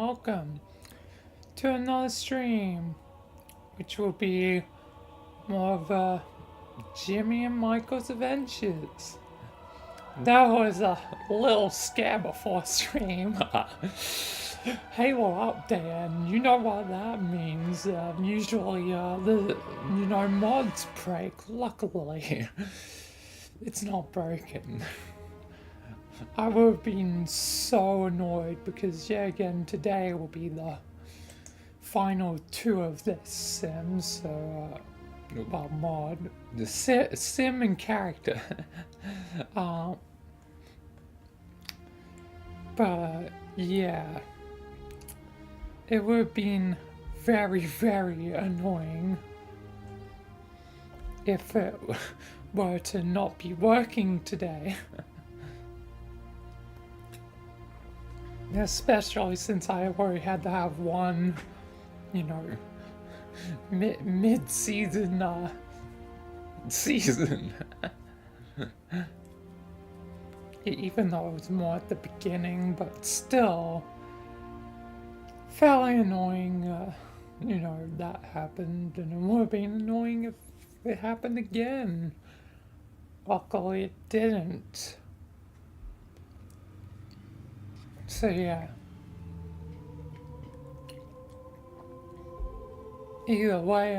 welcome to another stream, which will be more of Jimmy and Michael's adventures. That was a little scare before stream. Halo update, and you know what that means. Usually, the mods break. Luckily, it's not broken. I would have been so annoyed because, yeah, again, today will be the final two of this sim, so, well, mod, the sim and character. But, yeah, it would have been very, very annoying if it were to not be working today. Especially since I already had to have one, mid-season, season. Even though it was more at the beginning, but still, fairly annoying, that happened, and it would have been annoying if it happened again. Luckily it didn't. So yeah. Either way,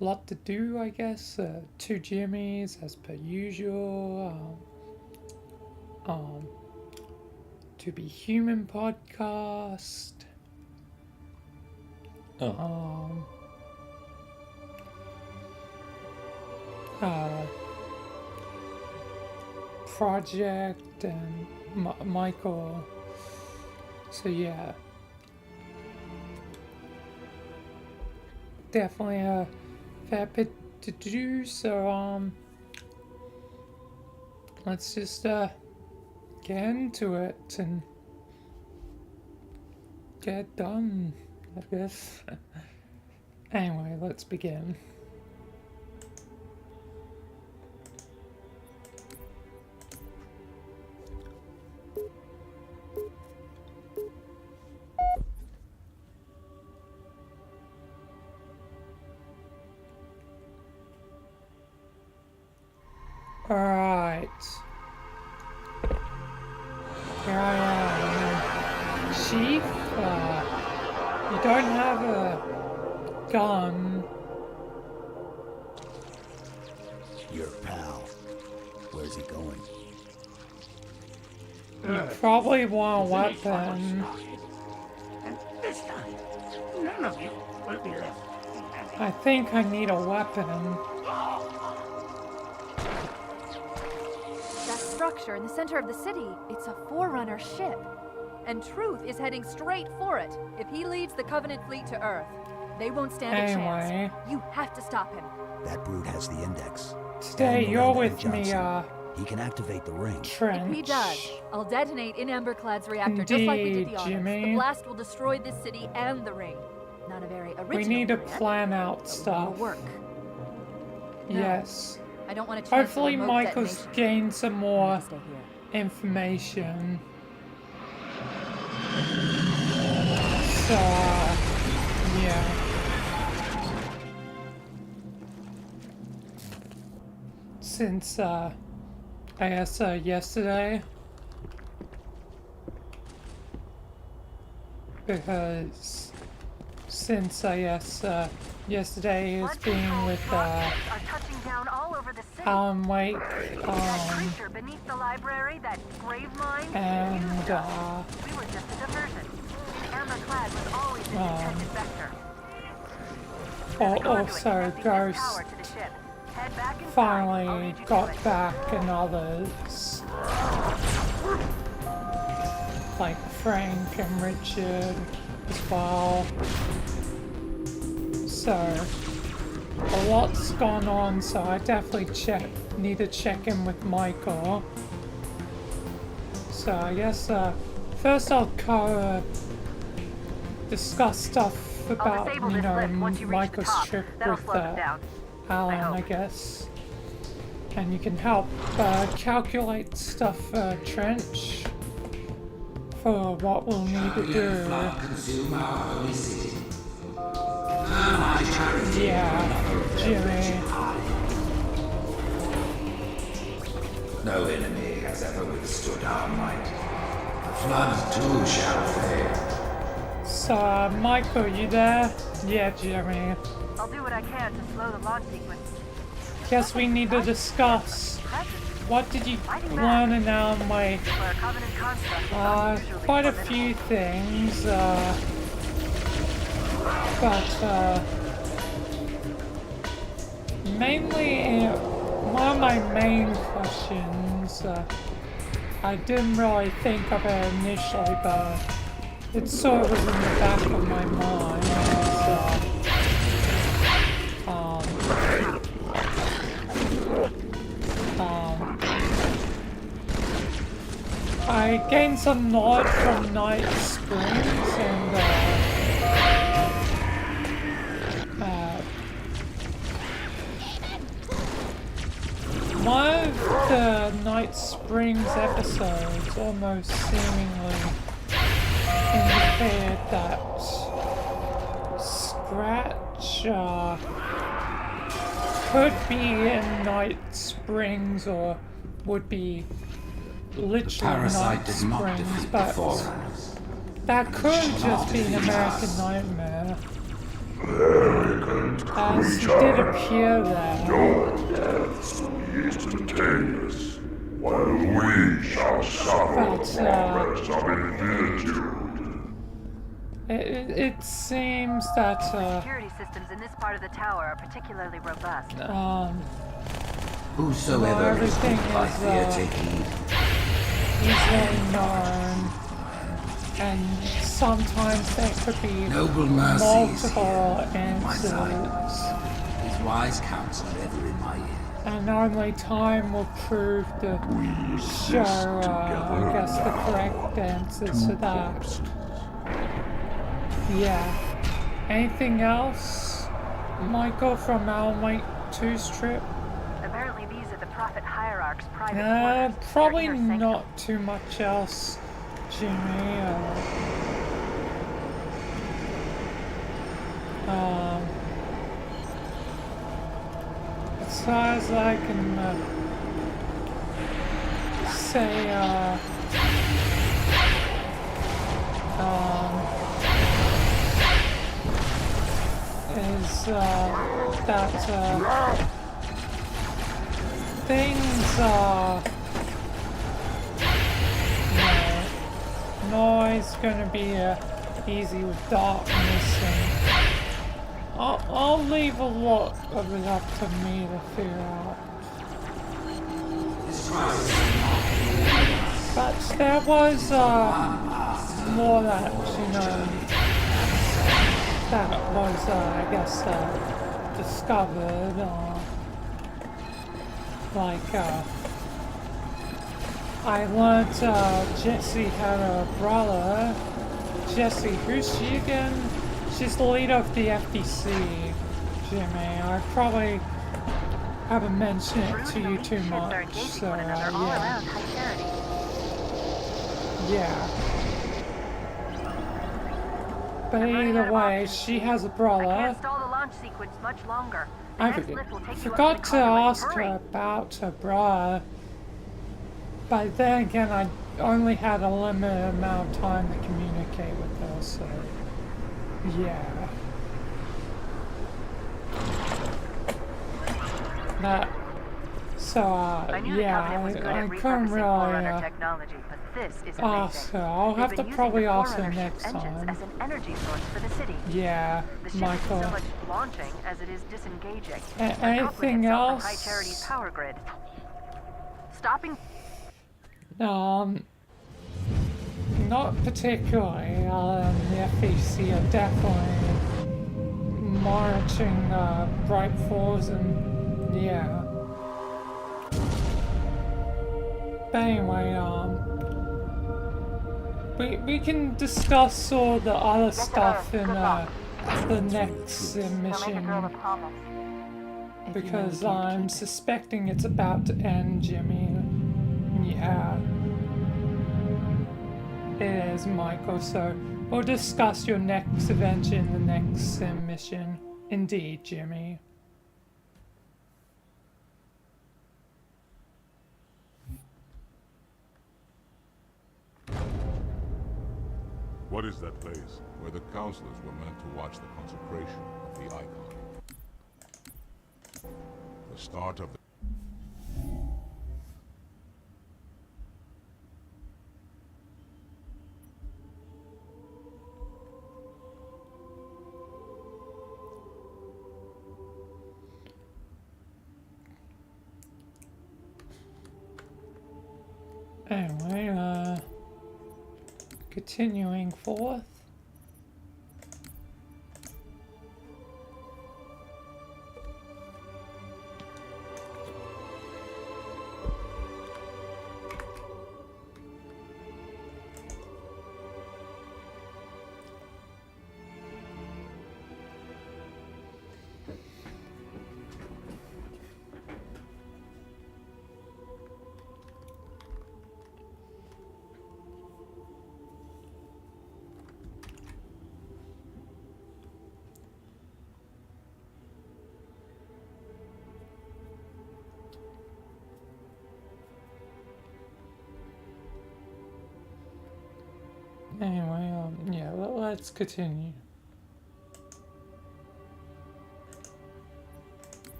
lot to do, I guess. Two Jimmys as per usual. To Be Human podcast. Project and Michael. So yeah, definitely a fair bit to do. So let's just get into it and get it done, I guess. Anyway, let's begin. Alright. Here I am. Chief, you don't have a gun. Your pal. Where's he going? You probably want a weapon. And this time, none of you will be left. I think I need a weapon. That structure in the center of the city, it's a Forerunner ship. And Truth is heading straight for it. If he leads the Covenant fleet to Earth, they won't stand a chance. You have to stop him. That brute has the index. Stay, And you're Miranda with me, Johnson. He can activate the ring. Trench. If he does, I'll detonate in Emberclad's reactor just like we did the others. Jimmy. The blast will destroy this city and the ring. Not a very original We need to plan, plan out but stuff. it'll work. Yes. I don't want to. Hopefully Michael's gained some more Stay here. information. So, yeah. Since, I guess, yesterday. Because, since, I guess, yesterday is being with, Alan Wake, beneath the library, that grave mine, and, we were just a diversion. Emberclad was always an intended vector. also Ghost finally got back, and others like Frank and Richard as well. So a lot's gone on, so I definitely need to check in with Michael. So I guess first I'll discuss stuff about, Michael's trip with Alan, I guess. And you can help calculate stuff, Trench, for what we'll need to do. Yeah, Jimmy. No enemy has ever withstood our might. The flood too shall fail. So, Michael, you there? Yeah, Jimmy. I'll do what I can to slow the launch sequence. Guess we need to discuss. What did you learn in Alan Wake? Where a Covenant construct is unusually Quite a formidable. few things, but mainly one of my main questions, I didn't really think of it initially, but it sort of was in the back of my mind. I gained some knowledge from Night Springs and one of the Night Springs episodes almost seemingly indicated that Scratch could be in Night Springs or would be literally Parasite Night did not Springs, defeat the but Forerunners. that could Shall just not be an defeat American us. Nightmare, Arrogant as it creature. did appear there. Your deaths will be instantaneous, while we shall suffer But, progress of infinitude. It seems that, Security systems in this part of the tower are particularly robust. Whosoever is everything moved by is, fear, take heed. easily known, and sometimes there could be Noble mercy is multiple here on my side. answers, His wise counsel ever in my ear. and only time will prove to show, I guess, the correct answers to that. Yeah. Anything else, Michael, from Alan Wake 2's trip? Apparently these are the Prophet Hierarch's private quarters. Their Probably inner sanctum. not too much else, Jimmy. As far as I can say, is that things are, always gonna be easy with darkness, and I'll leave a lot of it up to me to figure out. But there was more that, that was, I guess, discovered, I learned Jessie had a brother. Jessie, who's she again? She's the leader of the FDC, Jimmy. I probably haven't mentioned it to you too Ships are much, engaging so one another all yeah. around High Charity. Yeah. But either way, she has a I brother. can't stall the launch sequence much longer. The I next lift will take you up forgot the to conduit. ask Hurry. her about her brother. But then again, I only had a limited amount of time to communicate with her, so yeah. That, so I knew the Covenant was good I at couldn't repurposing Forerunner really technology, but this is ask amazing. her. I'll They've have been to using probably the ask her Forerunner next ship's engines time. as an energy source for the city. Yeah, The ship Michael. is so much launching as it is disengaging. Anything Uncoupling itself else? from High Charity's power grid. Stopping Not particularly. The FEC are definitely monitoring Bright Falls and yeah. But anyway, we can discuss all the other stuff in the next They'll make a girl a mission promise. because I'm suspecting it's about to end, Jimmy. Yeah. It is, Michael, so we'll discuss your next adventure in the next sim mission. Indeed, Jimmy. What is that place? Where the counselors were meant to watch the consecration of the icon. The start of the... Anyway, continuing forth. Anyway, yeah, let's continue.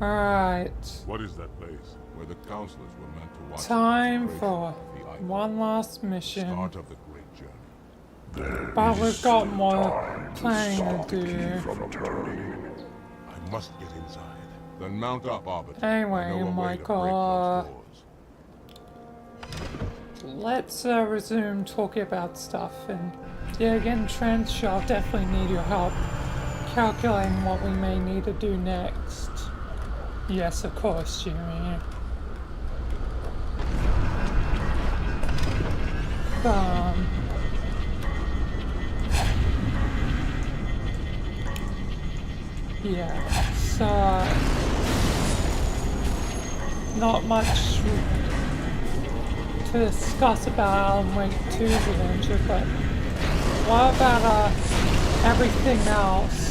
Alright. What is that place? Where the counselors were meant to watch Time the for consecration of the icon. one last mission. Start of the great journey. But we've got more planning to do. I must get inside. Then mount up, Arbiter. Anyway, I know a way to break Michael, those doors. let's resume talking about stuff. And yeah, again, Trench, I'll definitely need your help calculating what we may need to do next. Yes, of course, Jimmy. Yeah, so not much to discuss about Alan Wake 2's adventure, but what about everything else?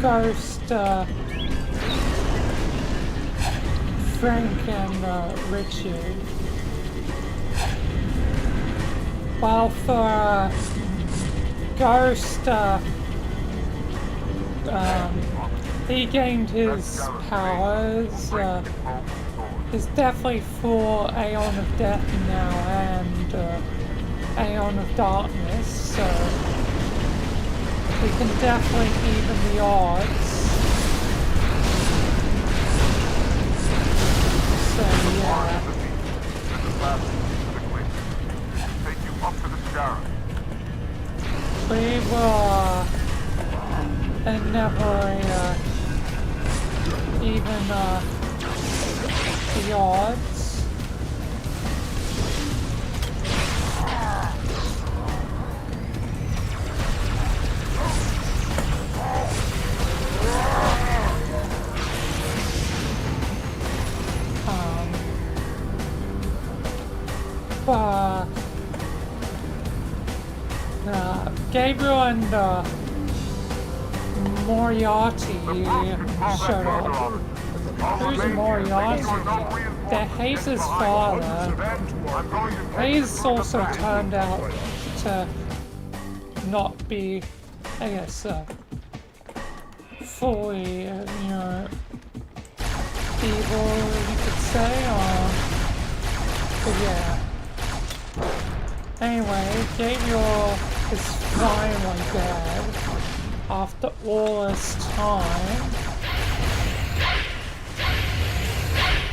Ghost, Frank and Richie. Well, for Ghost, he gained his powers. He's definitely full Aeon of Death now and Aeon of Darkness, so we can definitely even the odds. So yeah. We will endeavor even the odds. But Gabriel and Moriarty showed up. Who's Moriarty? They're Hayes' father. Hayes also turned out to not be, I guess, fully, evil, you could say, but yeah. Anyway, Gabriel is finally dead after all this time.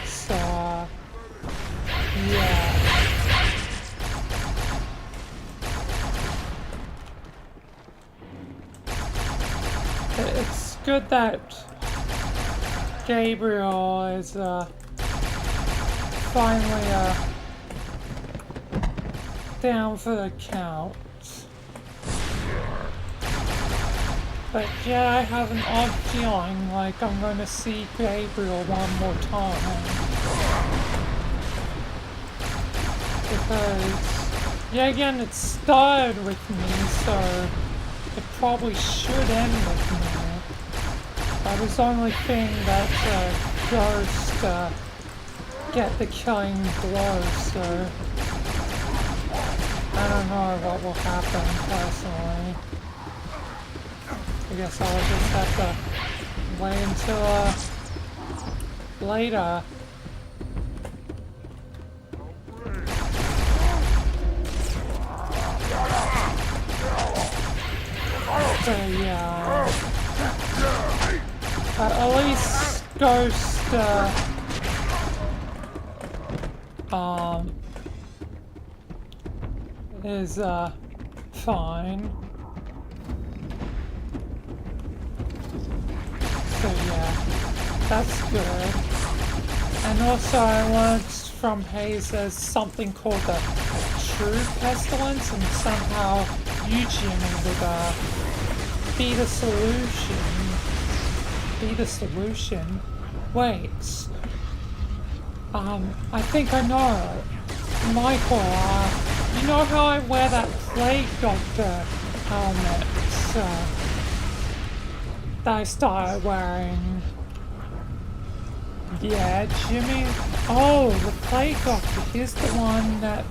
So, yeah. It's good that Gabriel is finally down for the count. But yeah, I have an odd feeling like I'm gonna see Gabriel one more time. Because, yeah, again, it started with me, so it probably should end with me. I was only thing that Ghost get the killing blow, so I don't know what will happen personally. I guess I'll just have to wait until later. So yeah, at least Ghost is fine. So yeah, that's good. And also I learned from Hayes there's something called the true pestilence, and somehow Eugene would be the solution. Be the solution? Wait. I think I know. Michael, you know how I wear that plague doctor helmet that I started wearing? Yeah, Jimmy. Oh, the plague doctor. He's the one that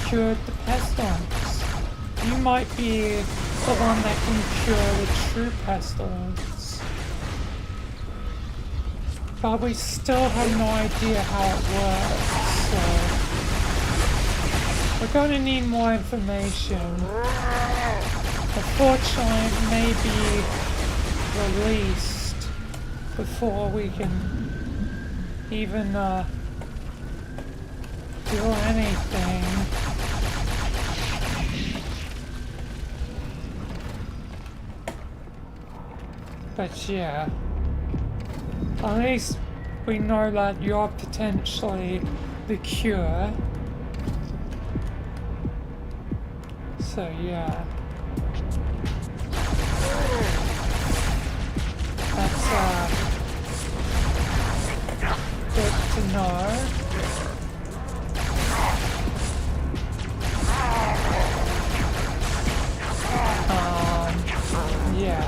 cured the pestilence. You might be the one that can cure the true pestilence. But we still have no idea how it works, so we're going to need more information. Unfortunately, it may be released before we can even do anything. But yeah, at least we know that you're potentially the cure. So yeah, that's good to know. Yeah.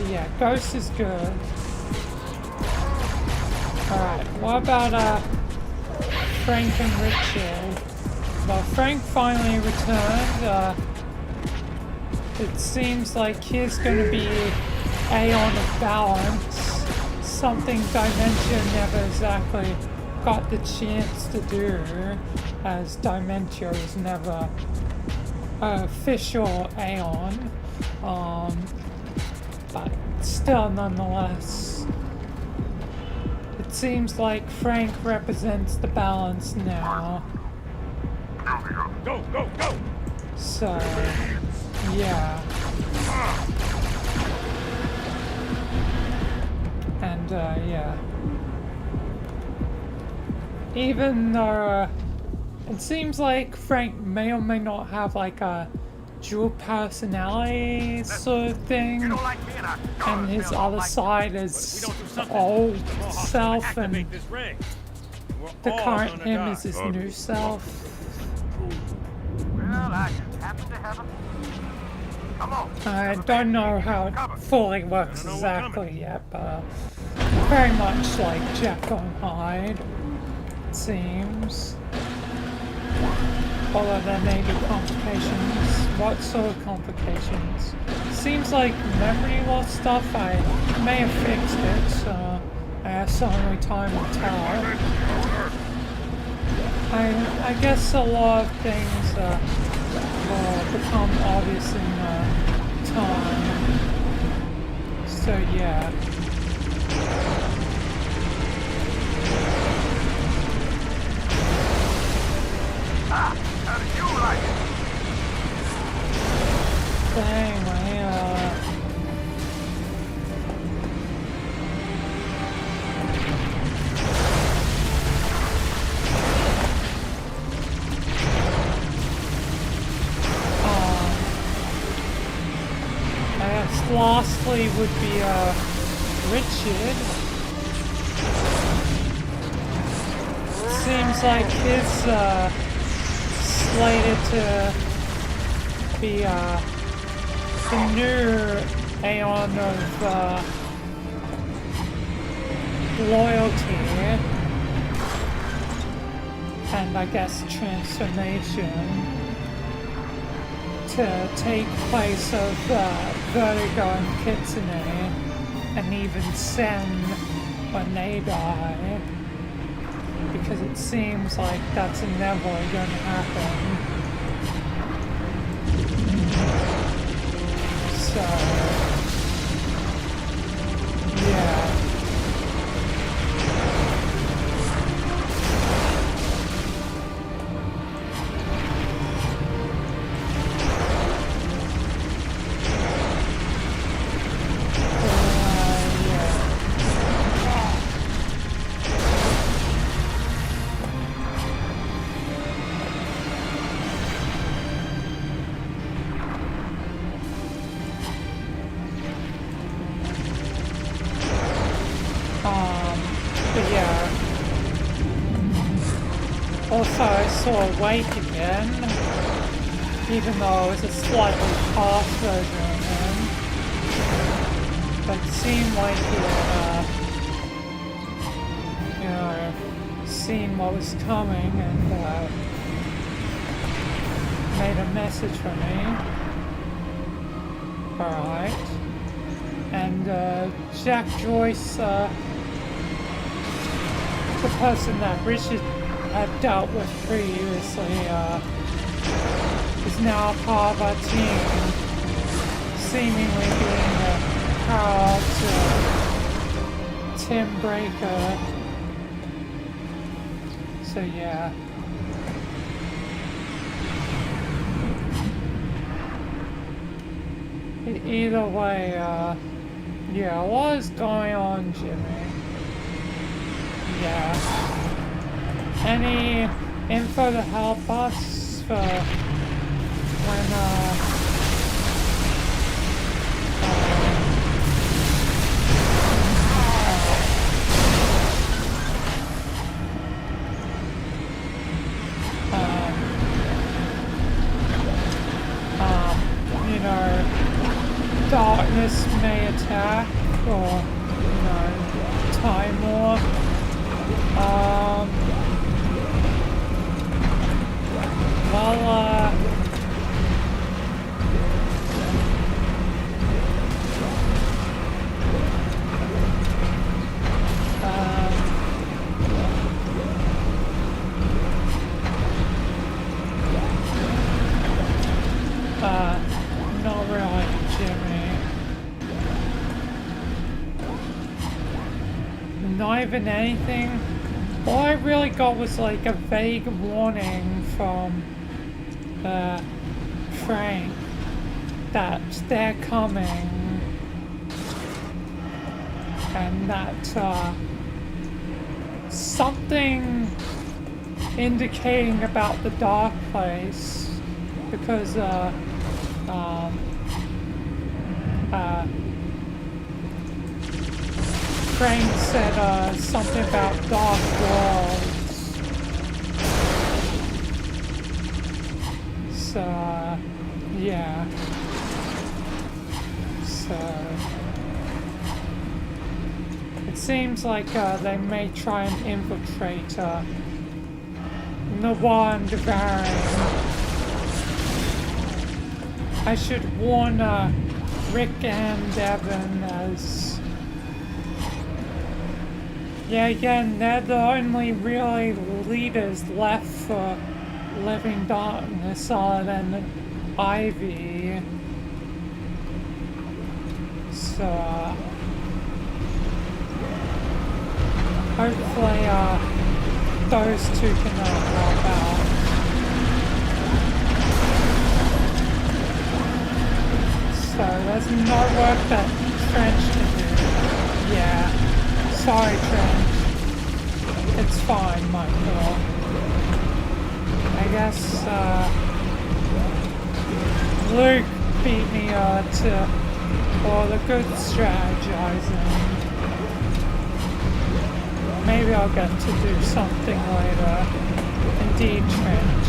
Yeah, Ghost is good. Alright, what about Frank and Richard? Well, Frank finally returned. It seems like he's going to be Aeon of Balance. Something Dimension never exactly got the chance to do, as Dimentio was never an official Aeon. But still, nonetheless, it seems like Frank represents the balance now. Go, go, go! So, yeah. And, yeah. Even though it seems like Frank may or may not have like a dual personality sort of thing, and his other side is the old self, and the current him is his new self. I don't know how it fully works exactly yet, but very much like Jekyll and Hyde, it seems. Although there may be complications. What sort of complications? Seems like memory loss stuff. I may have fixed it, so I guess only time will tell. I guess a lot of things will become obvious in time. So yeah. How do you like it? But anyway, lastly would be Richard. Seems like his slated to be the new Aeon of loyalty and I guess transformation to take place of Vertigo and Kitsune and even Sen when they die. Because it seems like that's never gonna happen. So, yeah. Also, I saw Wake again, even though it was a slightly past version of him. But it seemed like he had, seen what was coming and made a message for me. Alright. And Jack Joyce, the person that Richard had dealt with previously, is now part of our team, seemingly being a power to Tim Breaker. So yeah. Either way, yeah, what is going on, Jimmy? Yeah. Any info to help us for when, you know, darkness may attack, or, you know, Time War. Well, not really, Jimmy. Not even anything. All I really got was like a vague warning from Frank that they're coming and that something indicating about the dark place because Frank said something about dark worlds. So, yeah. So, it seems like they may try and infiltrate Noir and Devarian. I should warn Rick and Devin as... Yeah, again, they're the only really leaders left for Living Darkness other than Ivy. So, hopefully, those two can help out. So, there's no work that Trench can do. Yeah. Sorry, Trench. It's fine, Michael. I guess, Luke beat me to for the good strategizing. Maybe I'll get to do something later. Indeed, Trench.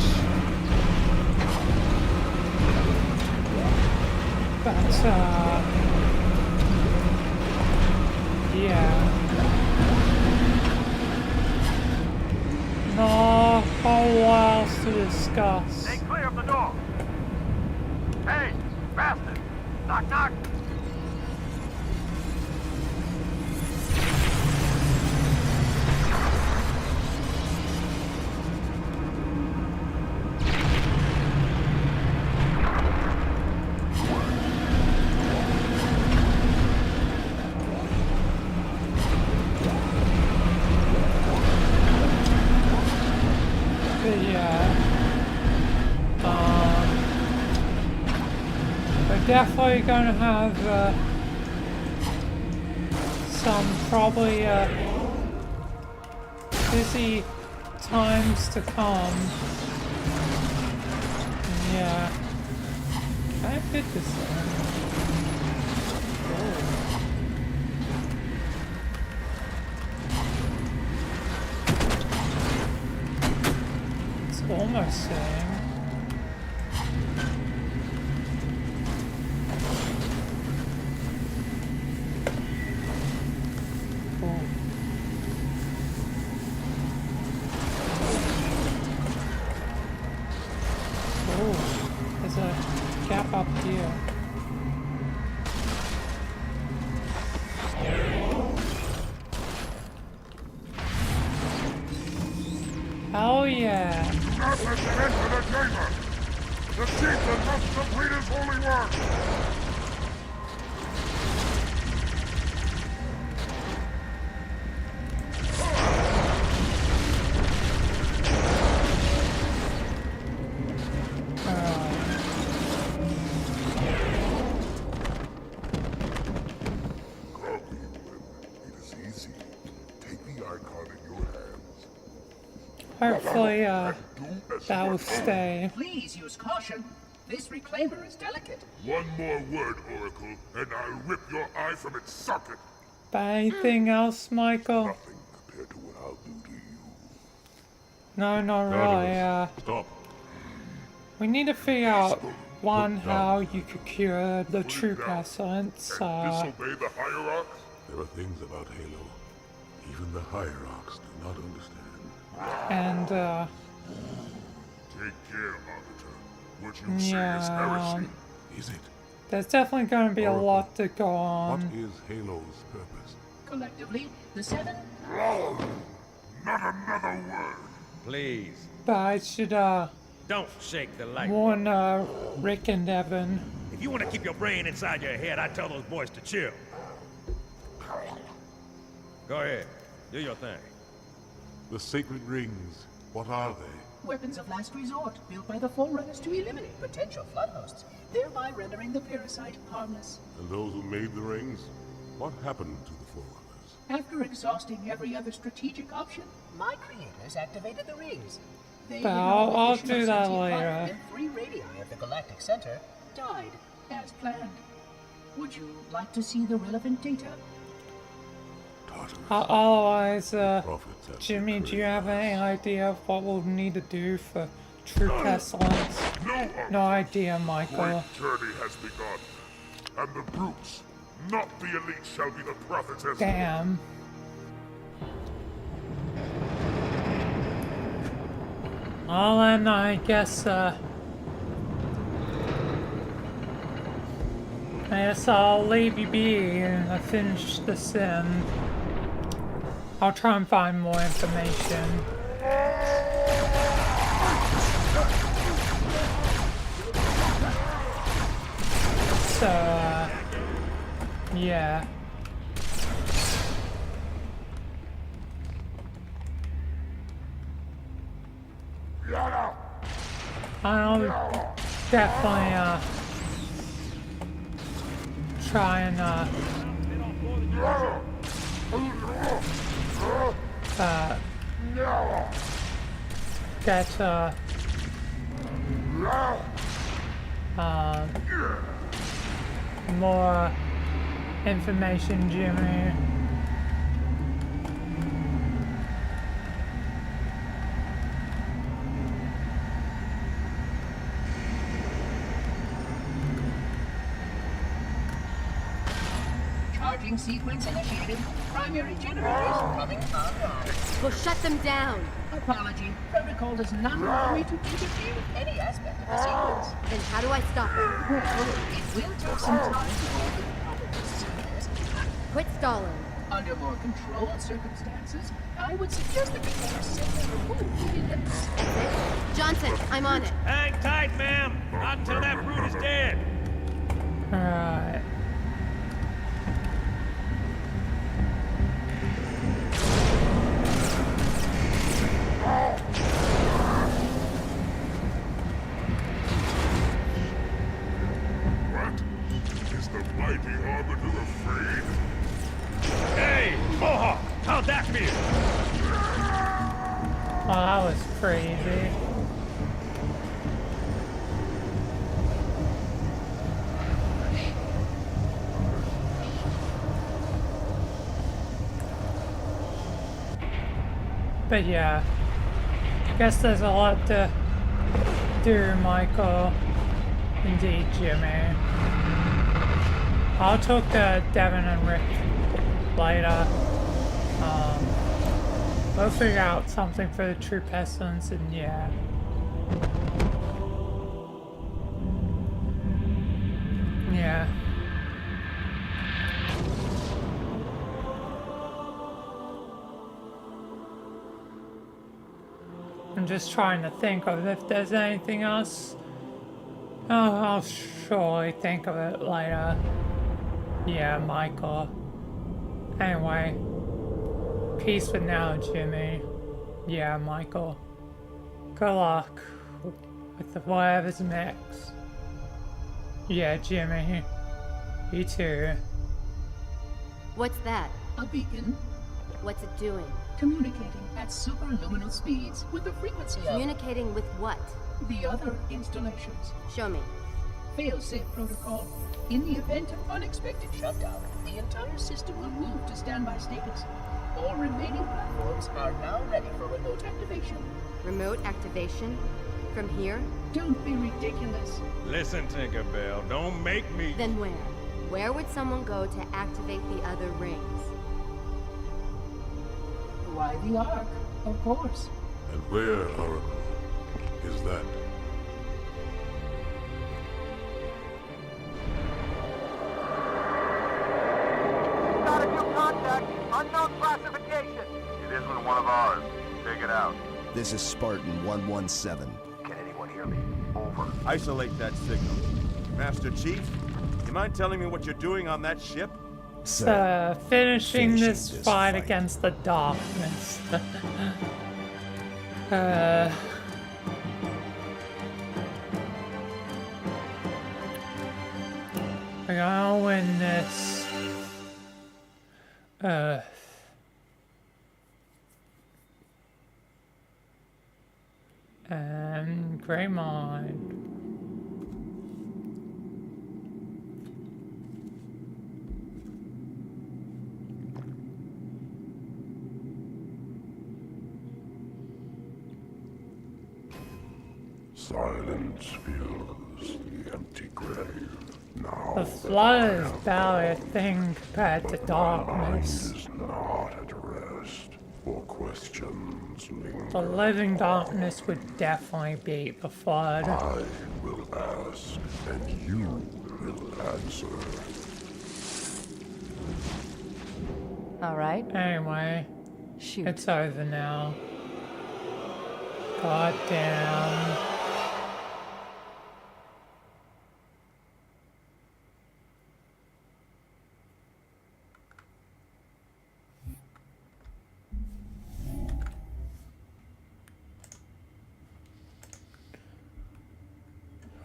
But, yeah. No, whole lot else to discuss. Stay clear of the door. Hey, bastard! Knock, knock. Definitely gonna have some probably busy times to come. Yeah, I did this thing. It's almost same. Up here. Oh yeah. Not let them enter the chamber! The chieftain must complete his holy work! Hopefully, that will stay. Please use caution. This reclaimer is delicate. One more word, Oracle, and I'll rip your eye from its socket. But anything else, Michael? Nothing compared to what I'll do to you. No, not really. Stop. We need to figure out, one, how you could cure the true pestilence. Disobey the Hierarchs? There are things about Halo even the Hierarchs do not understand. And, Take care, Arbiter. What you say is heresy. Is it? There's definitely going to be a lot to go on. What is Halo's purpose? Collectively, the Seven. Not another word. Please, But I should, don't shake the light. warn, Rick and Evan. If you want to keep your brain inside your head, I tell those boys to chill. Go ahead, do your thing. The sacred rings, what are they? Weapons of last resort, built by the Forerunners to eliminate potential flood hosts, thereby rendering the parasite harmless. And those who made the rings? What happened to the Forerunners? After exhausting every other strategic option, my creators activated the rings. They, But with I'll no additional do that sentient life later. and 3 radii of the Galactic Center died as planned. Would you like to see the relevant data? Otherwise, Prophets have Jimmy, do you have any idea of what we'll need to do for true pestilence? No idea, Michael. Great journey has begun. And the brutes, not the elite, shall be the prophetess. Damn. Well, then I guess, I'll leave you be and finish this in. I'll try and find more information. So, yeah. I'll definitely, try and, get, more information, Jimmy. Charging sequence initiated. Primary generators coming online. We'll shut them down. Apology. Protocol does not allow me to interfere with any aspect of the sequence. Then how do I stop it? It will take some time to go through the proper procedures. Quit stalling. Under more controlled circumstances, I would suggest that we more simply remove the index. Johnson, I'm on it. Hang tight, ma'am. Not until that brute is dead. Alright. What? Is the mighty Arbiter afraid? Hey, Mohawk, how'd that feel? Oh, that was crazy. But yeah, I guess there's a lot to do, Michael. Indeed, Jimmy. I'll talk to Devin and Rick later. We'll figure out something for the true pestilence, and yeah. Yeah. I'm just trying to think of if there's anything else. Oh, I'll surely think of it later. Yeah, Michael. Anyway. Peace for now, Jimmy. Yeah, Michael. Good luck with the whatever's next. Yeah, Jimmy. You too. What's that? A beacon What's it doing? communicating at superluminal speeds with the frequency of Communicating with what? the other installations. Show me. Fail-safe protocol. In the event of unexpected shutdown, the entire system will move to standby status. All remaining platforms are now ready for remote activation. Remote activation? From here? Don't be ridiculous. Listen, Tinkerbell, don't make me... Then where? Where would someone go to activate the other rings? Why the Ark? Of course. And where, Oracle, is that? Got a new contact. Unknown classification. It isn't one of ours. Take it out. This is Spartan 117. Can anyone hear me? Over. Isolate that signal. Master Chief, you mind telling me what you're doing on that ship? So, finishing this fight against the darkness. We're gonna win this. And Greymon. Silence fills the empty grave. Now The flood is barely a thing compared to darkness. is not at rest, for questions linger. The living darkness would definitely beat the flood. I will ask, and you will answer. All right. Anyway, Shoot. it's over now. God damn.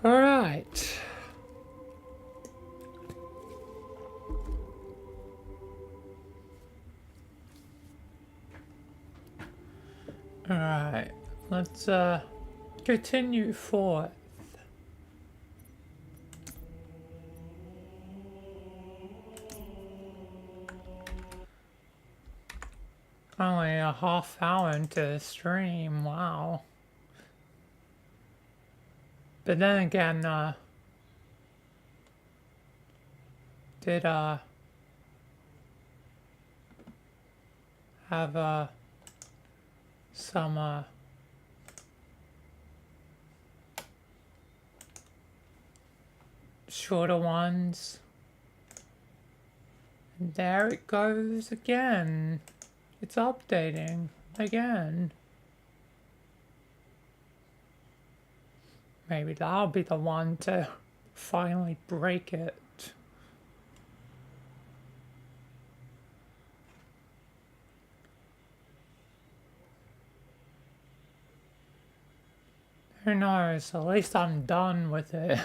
All right. All right. Let's continue forth. Only a half hour into the stream, wow. But then again, did have some shorter ones. And there it goes again. It's updating again. Maybe that'll be the one to finally break it. Who knows? At least I'm done with it.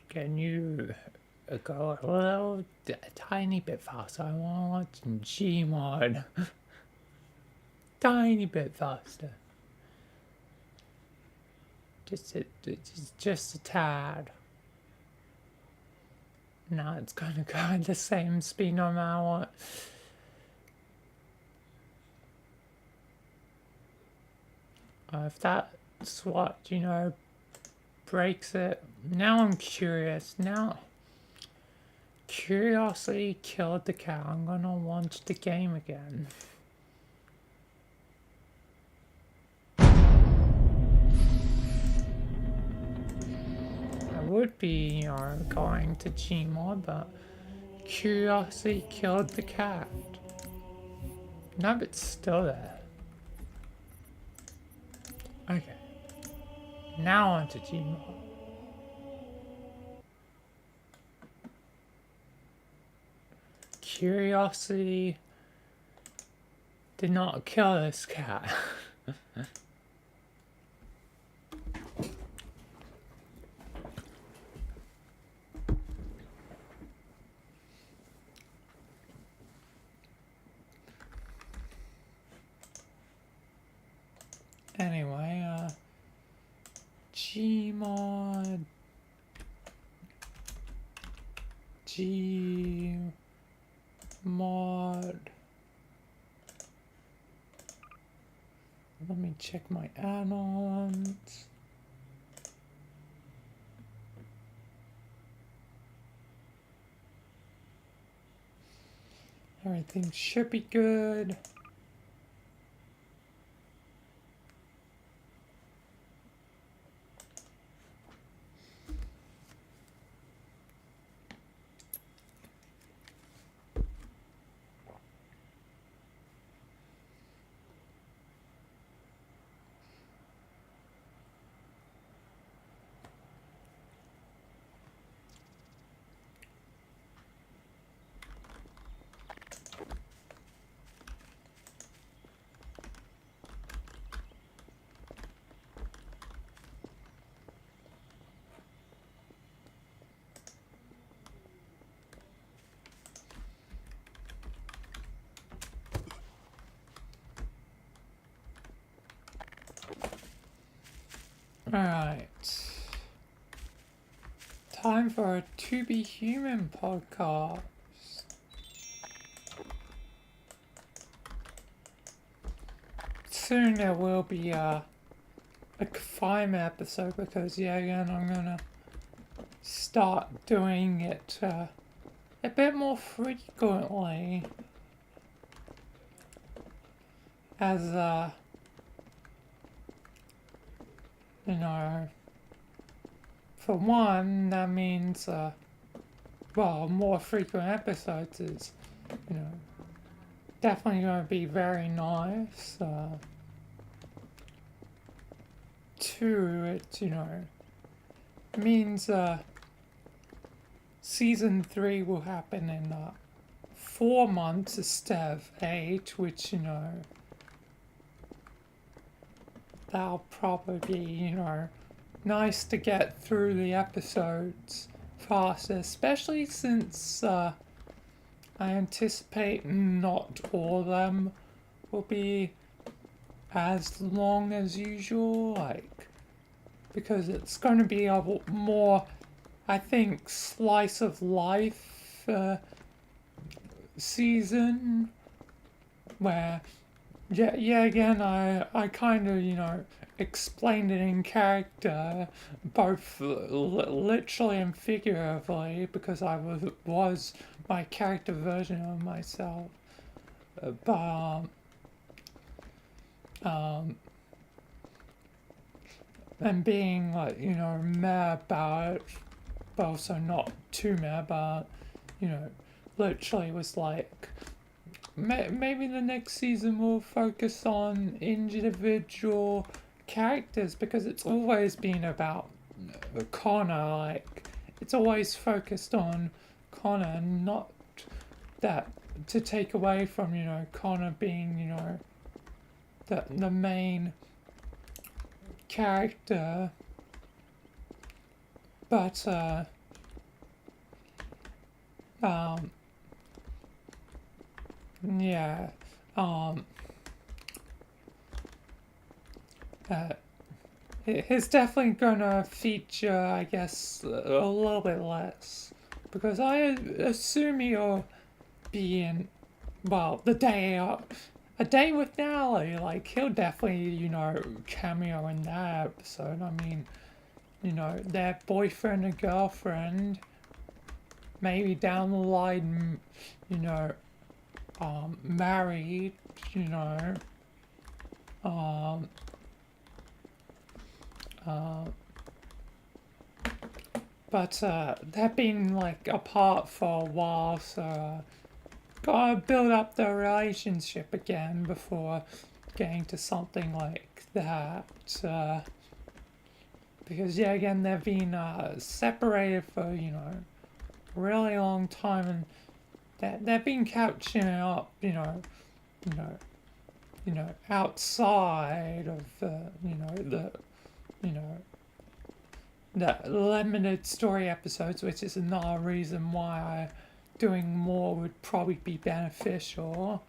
Can you go a little tiny bit faster? I want to watch Gmod. Tiny bit faster. Just a tad. Now it's gonna go at the same speed no matter what. If that's what, you know, breaks it. Now I'm curious. Now, curiosity killed the cat. I'm gonna launch the game again. I would be, you know, going to Gmod, but curiosity killed the cat. No, it's still there. Okay. Now on to Gmod. Curiosity did not kill this cat. Anyway, Gmod. Let me check my add-ons. Everything should be good. Alright. Time for a To Be Human podcast. Soon there will be a confinement episode because, yeah, again, I'm gonna start doing it a bit more frequently. As, you know, for one, that means, well, more frequent episodes is, you know, definitely going to be very nice. Two, it, you know, means, season 3 will happen in, 4 months instead of 8, which, you know, that'll probably be, you know, nice to get through the episodes faster, especially since I anticipate not all of them will be as long as usual, like, because it's going to be a more, I think, slice of life season where, yeah, again, I kind of, you know, explained it in character, both literally and figuratively, because I was my character version of myself. But, and being, like, you know, mad about it, but also not too mad about it, you know, literally was like, maybe the next season will focus on individual characters, because it's always been about Connor, like, it's always focused on Connor, and not that to take away from, you know, Connor being, you know, the main character, but yeah, it's definitely gonna feature, I guess, a little bit less, because I assume he'll be in, well, a day with Nally, like, he'll definitely, you know, cameo in that episode. I mean, you know, their boyfriend and girlfriend, maybe down the line, you know, married, you know, but they've been, like, apart for a while, so gotta build up their relationship again before getting to something like that, because, yeah, again, they've been separated for, you know, a really long time, and they've been catching up, you know, outside of the limited story episodes, which is another reason why doing more would probably be beneficial,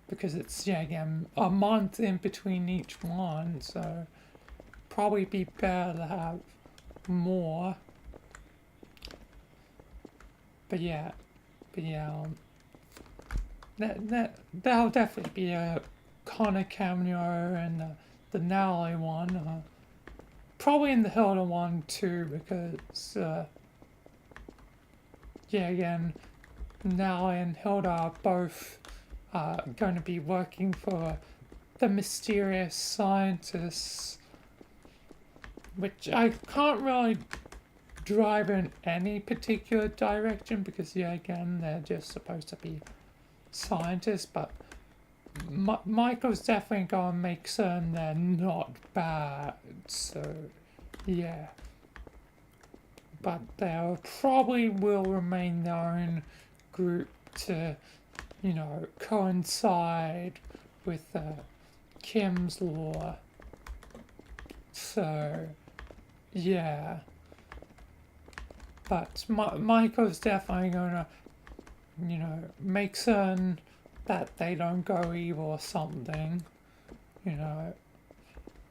because it's, yeah, again, a month in between each one, so probably be better to have more. But yeah, that'll definitely be a Connor cameo, and the Nally one, probably in the Hilda one too, because yeah, again, Nally and Hilda are both going to be working for the mysterious scientists, which I can't really drive in any particular direction, because, yeah, again, they're just supposed to be scientists, but Michael's definitely gonna make certain they're not bad, so yeah. But they probably will remain their own group to, you know, coincide with Kim's lore. So, yeah. But Michael's definitely gonna, you know, make certain that they don't go evil or something. You know,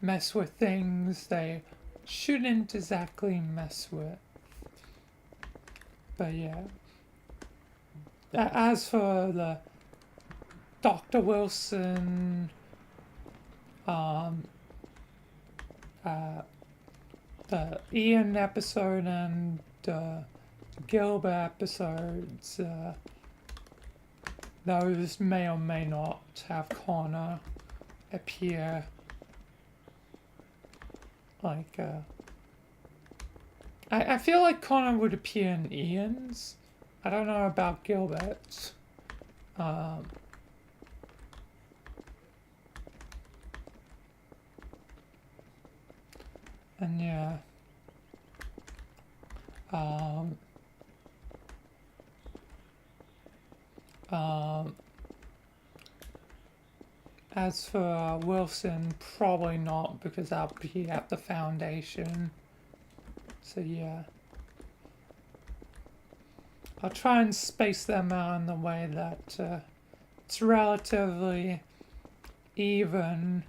mess with things they shouldn't exactly mess with. But yeah. As for the Dr. Wilson, the Ian episode and Gilbert episodes, those may or may not have Connor appear. Like, I feel like Connor would appear in Ian's. I don't know about Gilbert's. And yeah. As for Wilson, probably not, because I'll be at the Foundation. So yeah. I'll try and space them out in the way that it's relatively even,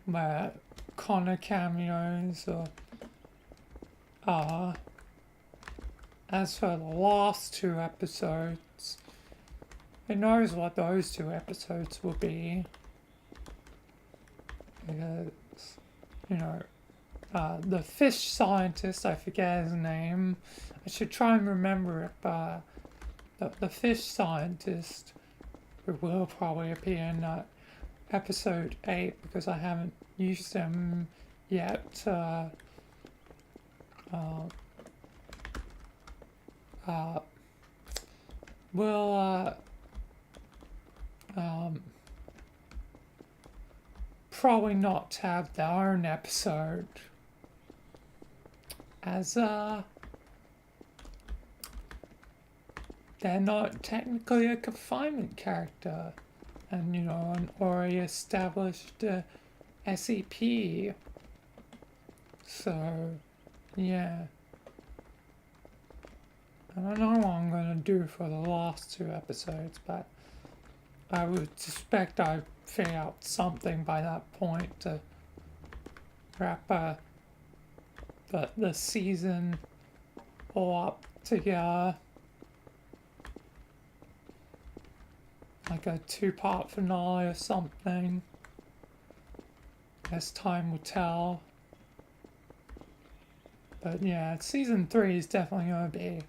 where Connor cameos are, as for the last 2 episodes, who knows what those 2 episodes will be. Because, you know, the fish scientist, I forget his name. I should try and remember it, but the fish scientist who will probably appear in episode 8 because I haven't used him yet. Will probably not have their own episode, as they're not technically a confinement character, and you know, an already established SCP. So yeah, I don't know what I'm gonna do for the last 2 episodes, but I would suspect I'd figure out something by that point to wrap the season all up together. Like a 2-part finale or something. As time will tell. But yeah, season 3 is definitely going to be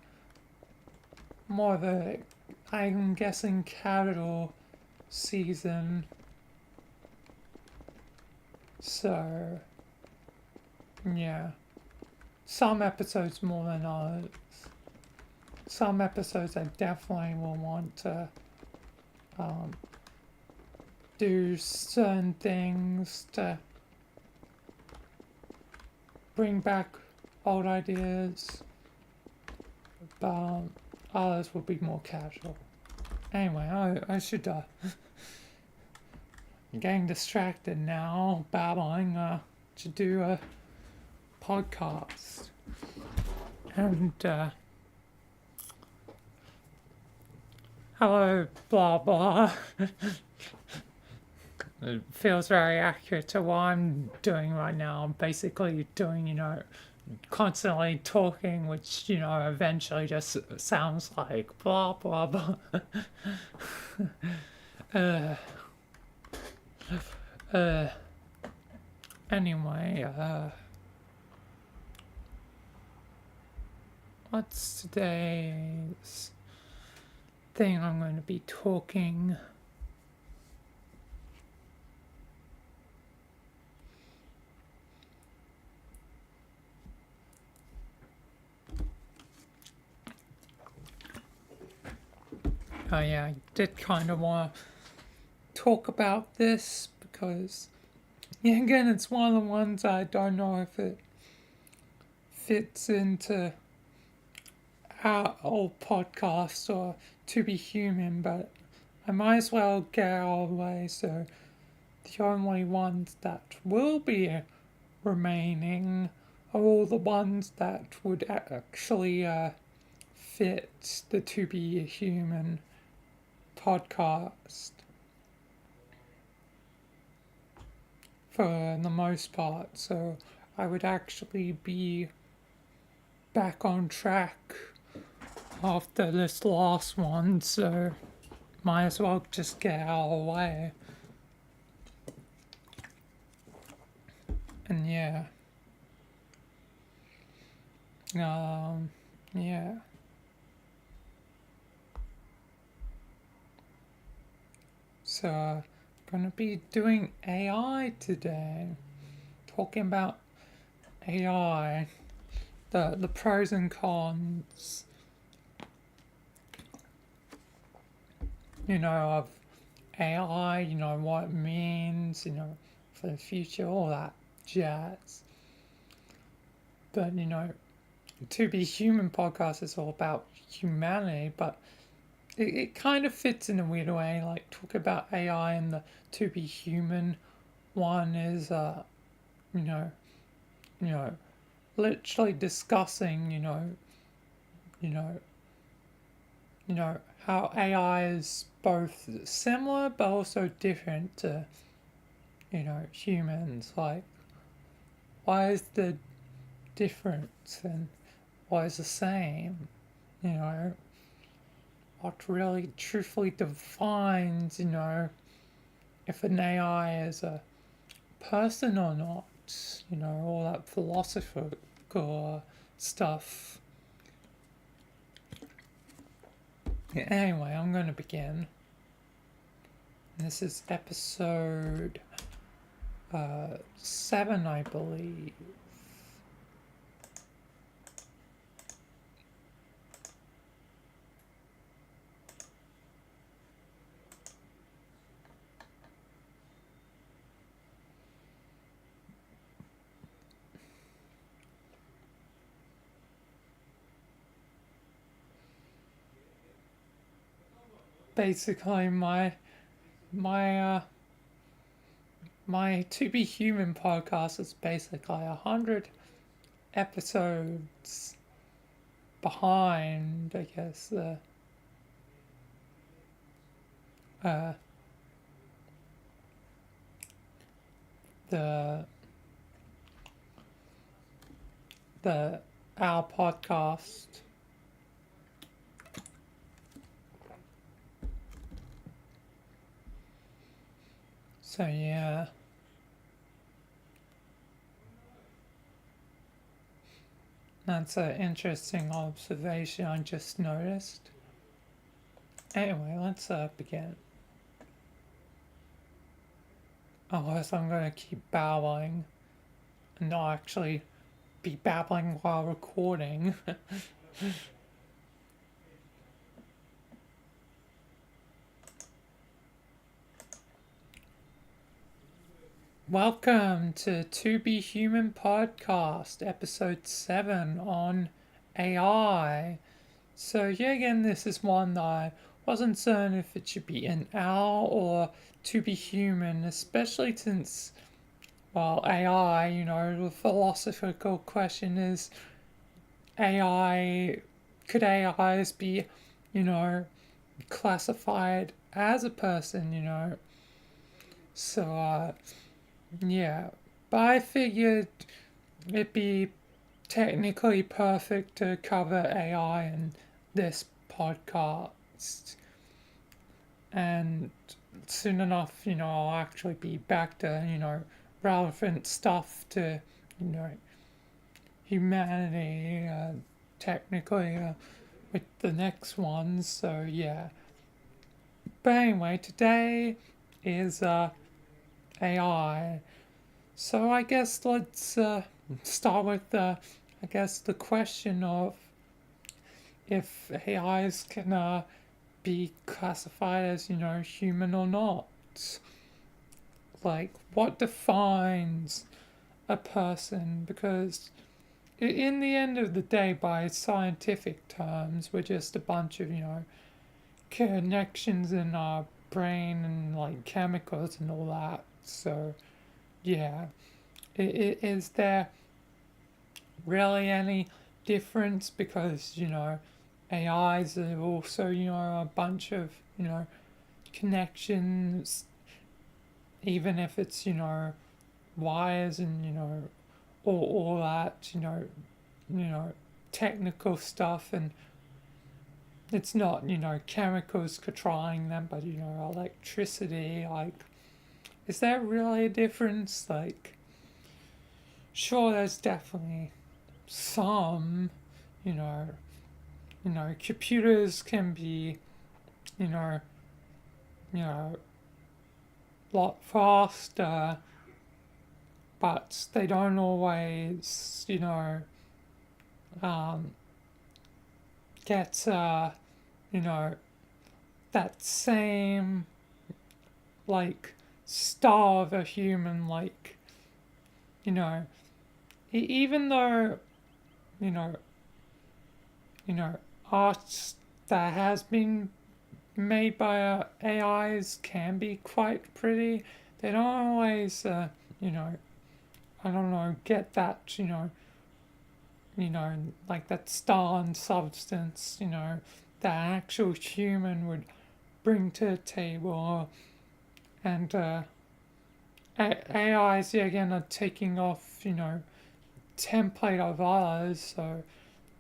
more of a, I'm guessing, casual season. So, yeah. Some episodes more than others. Some episodes I definitely will want to do certain things to bring back old ideas, but others will be more casual. Anyway, I should I'm getting distracted now, babbling, to do a podcast. And hello, blah blah. It feels very accurate to what I'm doing right now. I'm basically doing, you know, constantly talking, which, you know, eventually just sounds like blah blah blah. Anyway, what's today's thing I'm going to be talking? Oh yeah, I did kind of want to talk about this because, yeah, again, it's one of the ones I don't know if it fits into our old podcast or To Be Human, but I might as well get out of the way. So the only ones that will be remaining are all the ones that would actually fit the To Be Human podcast for the most part. So I would actually be back on track after this last one, so might as well just get out of the way. And yeah. Yeah. So, gonna be doing AI today. Talking about AI. The pros and cons, you know, of AI, you know, what it means, you know, for the future, all that jazz. But, you know, To Be Human podcast is all about humanity, but it kind of fits in a weird way. Like, talk about AI and the To Be Human one is, you know, literally discussing, you know, how AI is both similar but also different to, you know, humans. Like, why is the difference and why is the same? you know, what really truthfully defines, you know, if an AI is a person or not, you know, all that philosophical stuff. Yeah, anyway, I'm going to begin. This is episode 7, I believe. Basically, my To Be Human podcast is basically 100 episodes behind, I guess, our podcast. So yeah. That's an interesting observation I just noticed. Anyway, let's begin. Otherwise I'm going to keep babbling and not actually be babbling while recording. Welcome to Be Human podcast, episode 7 on AI. So yeah, again, this is one that I wasn't certain if it should be an hour or To Be Human, especially since, well, AI, you know, the philosophical question is, could AIs be, you know, classified as a person, you know? So, yeah, but I figured it'd be technically perfect to cover AI in this podcast. And soon enough, you know, I'll actually be back to, you know, relevant stuff to, you know, humanity, technically, with the next one. So, yeah. But anyway, today is, AI. So I guess let's start with the question of if AIs can be classified as, you know, human or not. Like, what defines a person? Because in the end of the day, by scientific terms, we're just a bunch of, you know, connections in our brain and like chemicals and all that. So, yeah, is there really any difference? Because, you know, AIs are also, you know, a bunch of, you know, connections, even if it's, you know, wires and, you know, all that, you know, technical stuff, and it's not, you know, chemicals controlling them, but, you know, electricity, like, is there really a difference? Like, sure, there's definitely some, you know, computers can be, you know, a lot faster, but they don't always, you know, get, you know, that same, like, style of a human, like, you know, even though, you know, art that has been made by AIs can be quite pretty, they don't always, you know, I don't know, get that, you know, like that style and substance, you know, that actual human would bring to the table. And AIs, yeah, again, are taking off, you know, template of ours, so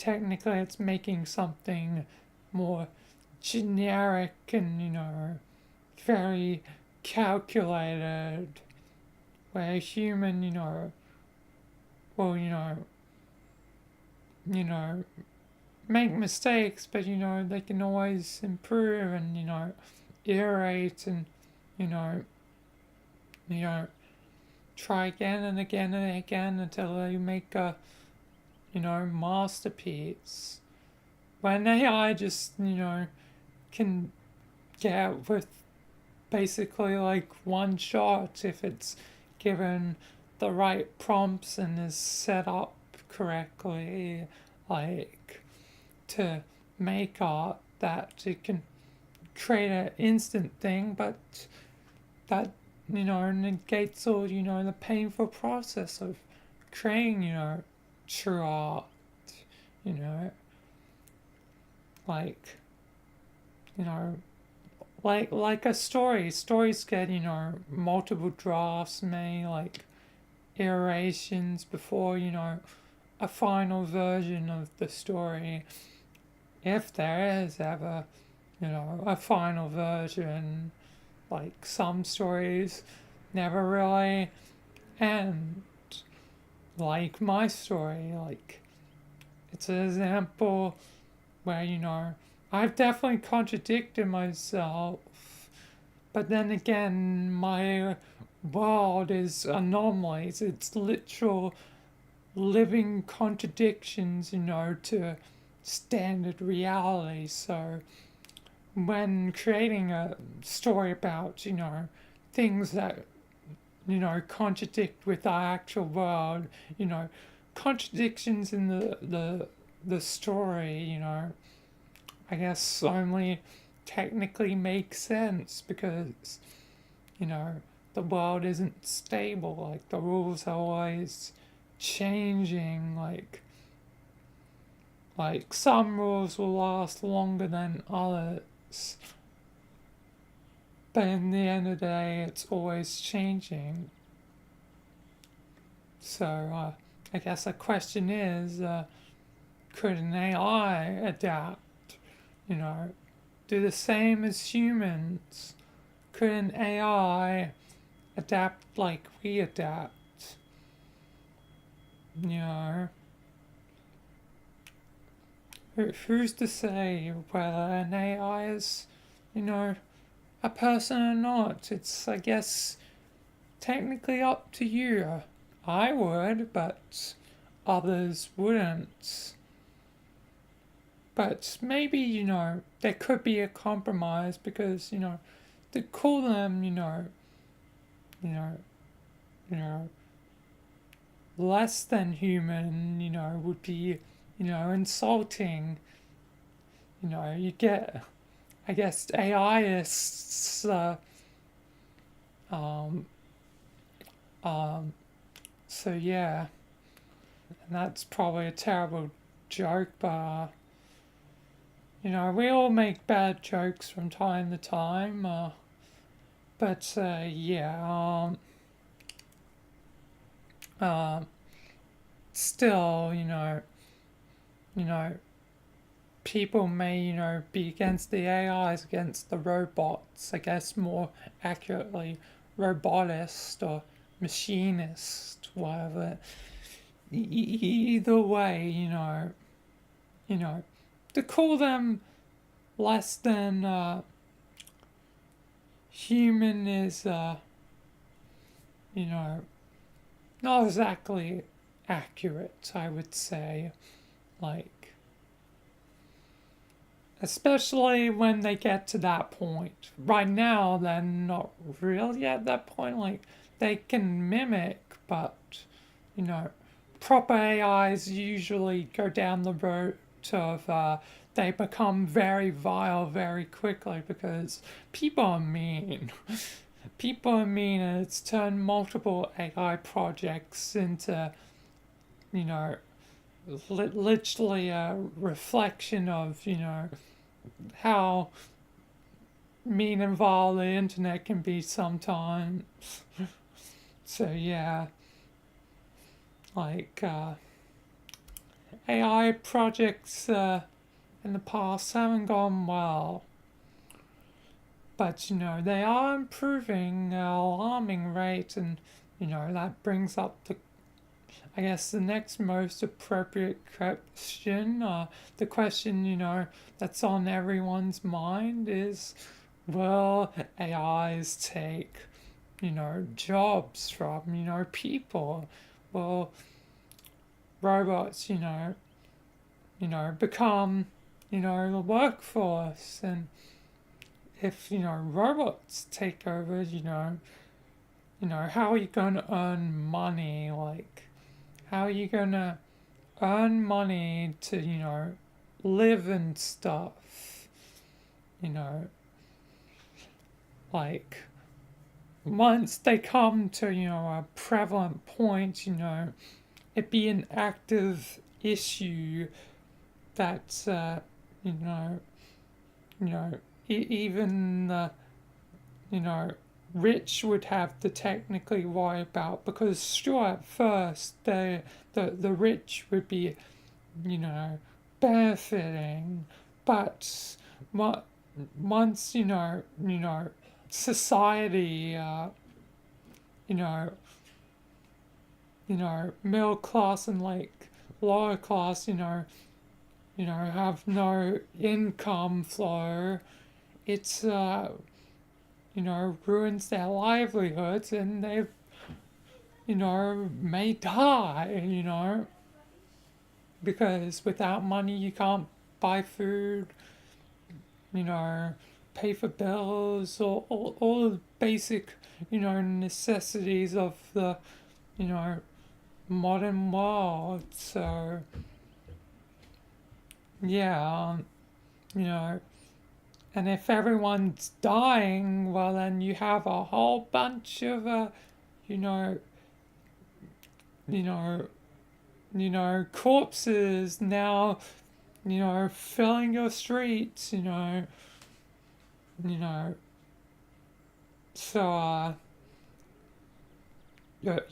technically it's making something more generic and, very calculated, where a human, will, make mistakes, but, they can always improve and, iterate and, you know, try again and again and again until they make a, masterpiece. When AI just, can get with basically like one shot if it's given the right prompts and is set up correctly, like to make art, that it can create an instant thing, but that, negates all, the painful process of creating, true art, like, like a story. Stories get, multiple drafts made, like iterations before, a final version of the story. If there is ever, a final version, like some stories never really end. Like my story, like it's an example where, I've definitely contradicted myself, but then again, my world is anomalies. It's literal living contradictions, to standard reality. So when creating a story about, things that, contradict with our actual world, contradictions in the story, I guess only technically make sense because, the world isn't stable. Like the rules are always changing. Like some rules will last longer than others. But in the end of the day, it's always changing. So I guess the question is, could an AI adapt? Do the same as humans? Could an AI adapt like we adapt? Who's to say whether an AI is, a person or not? It's, I guess, technically up to you. I would, but others wouldn't. But maybe, there could be a compromise because, to call them, less than human, would be, insulting. You get, I guess, AIists, so yeah, and that's probably a terrible joke, but, we all make bad jokes from time to time, but, yeah, still, people may, be against the AIs, against the robots, I guess more accurately, robotist or machinist, whatever. Either way, to call them less than human is, not exactly accurate, I would say. Like, especially when they get to that point. Right now, they're not really at that point. Like, they can mimic, but, proper AIs usually go down the road of, they become very vile very quickly because people are mean. People are mean, and it's turned multiple AI projects into, literally a reflection of, how mean and vile the internet can be sometimes. So yeah, like, AI projects in the past haven't gone well. But, you know, they are improving at an alarming rate, and, you know, that brings up I guess, the next most appropriate question, the question, you know, that's on everyone's mind is, will AIs take, you know, jobs from, you know, people? Will robots, you know, become, you know, the workforce? And if, you know, robots take over, you know, how are you going to earn money? Like, how are you going to earn money to, you know, live and stuff? You know, like, once they come to, you know, a prevalent point, you know, it be an active issue that, you know, even the, you know, rich would have to technically worry about, because sure, at first the rich would be, you know, benefiting, but once, you know, society, you know, middle class and like lower class, you know, have no income flow, it's, you know, ruins their livelihoods, and they, you know, may die, you know, because without money you can't buy food, you know, pay for bills, or all the basic, you know, necessities of the, you know, modern world. So, yeah, you know, and if everyone's dying, well, then you have a whole bunch of, you know, corpses now, you know, filling your streets, you know. So,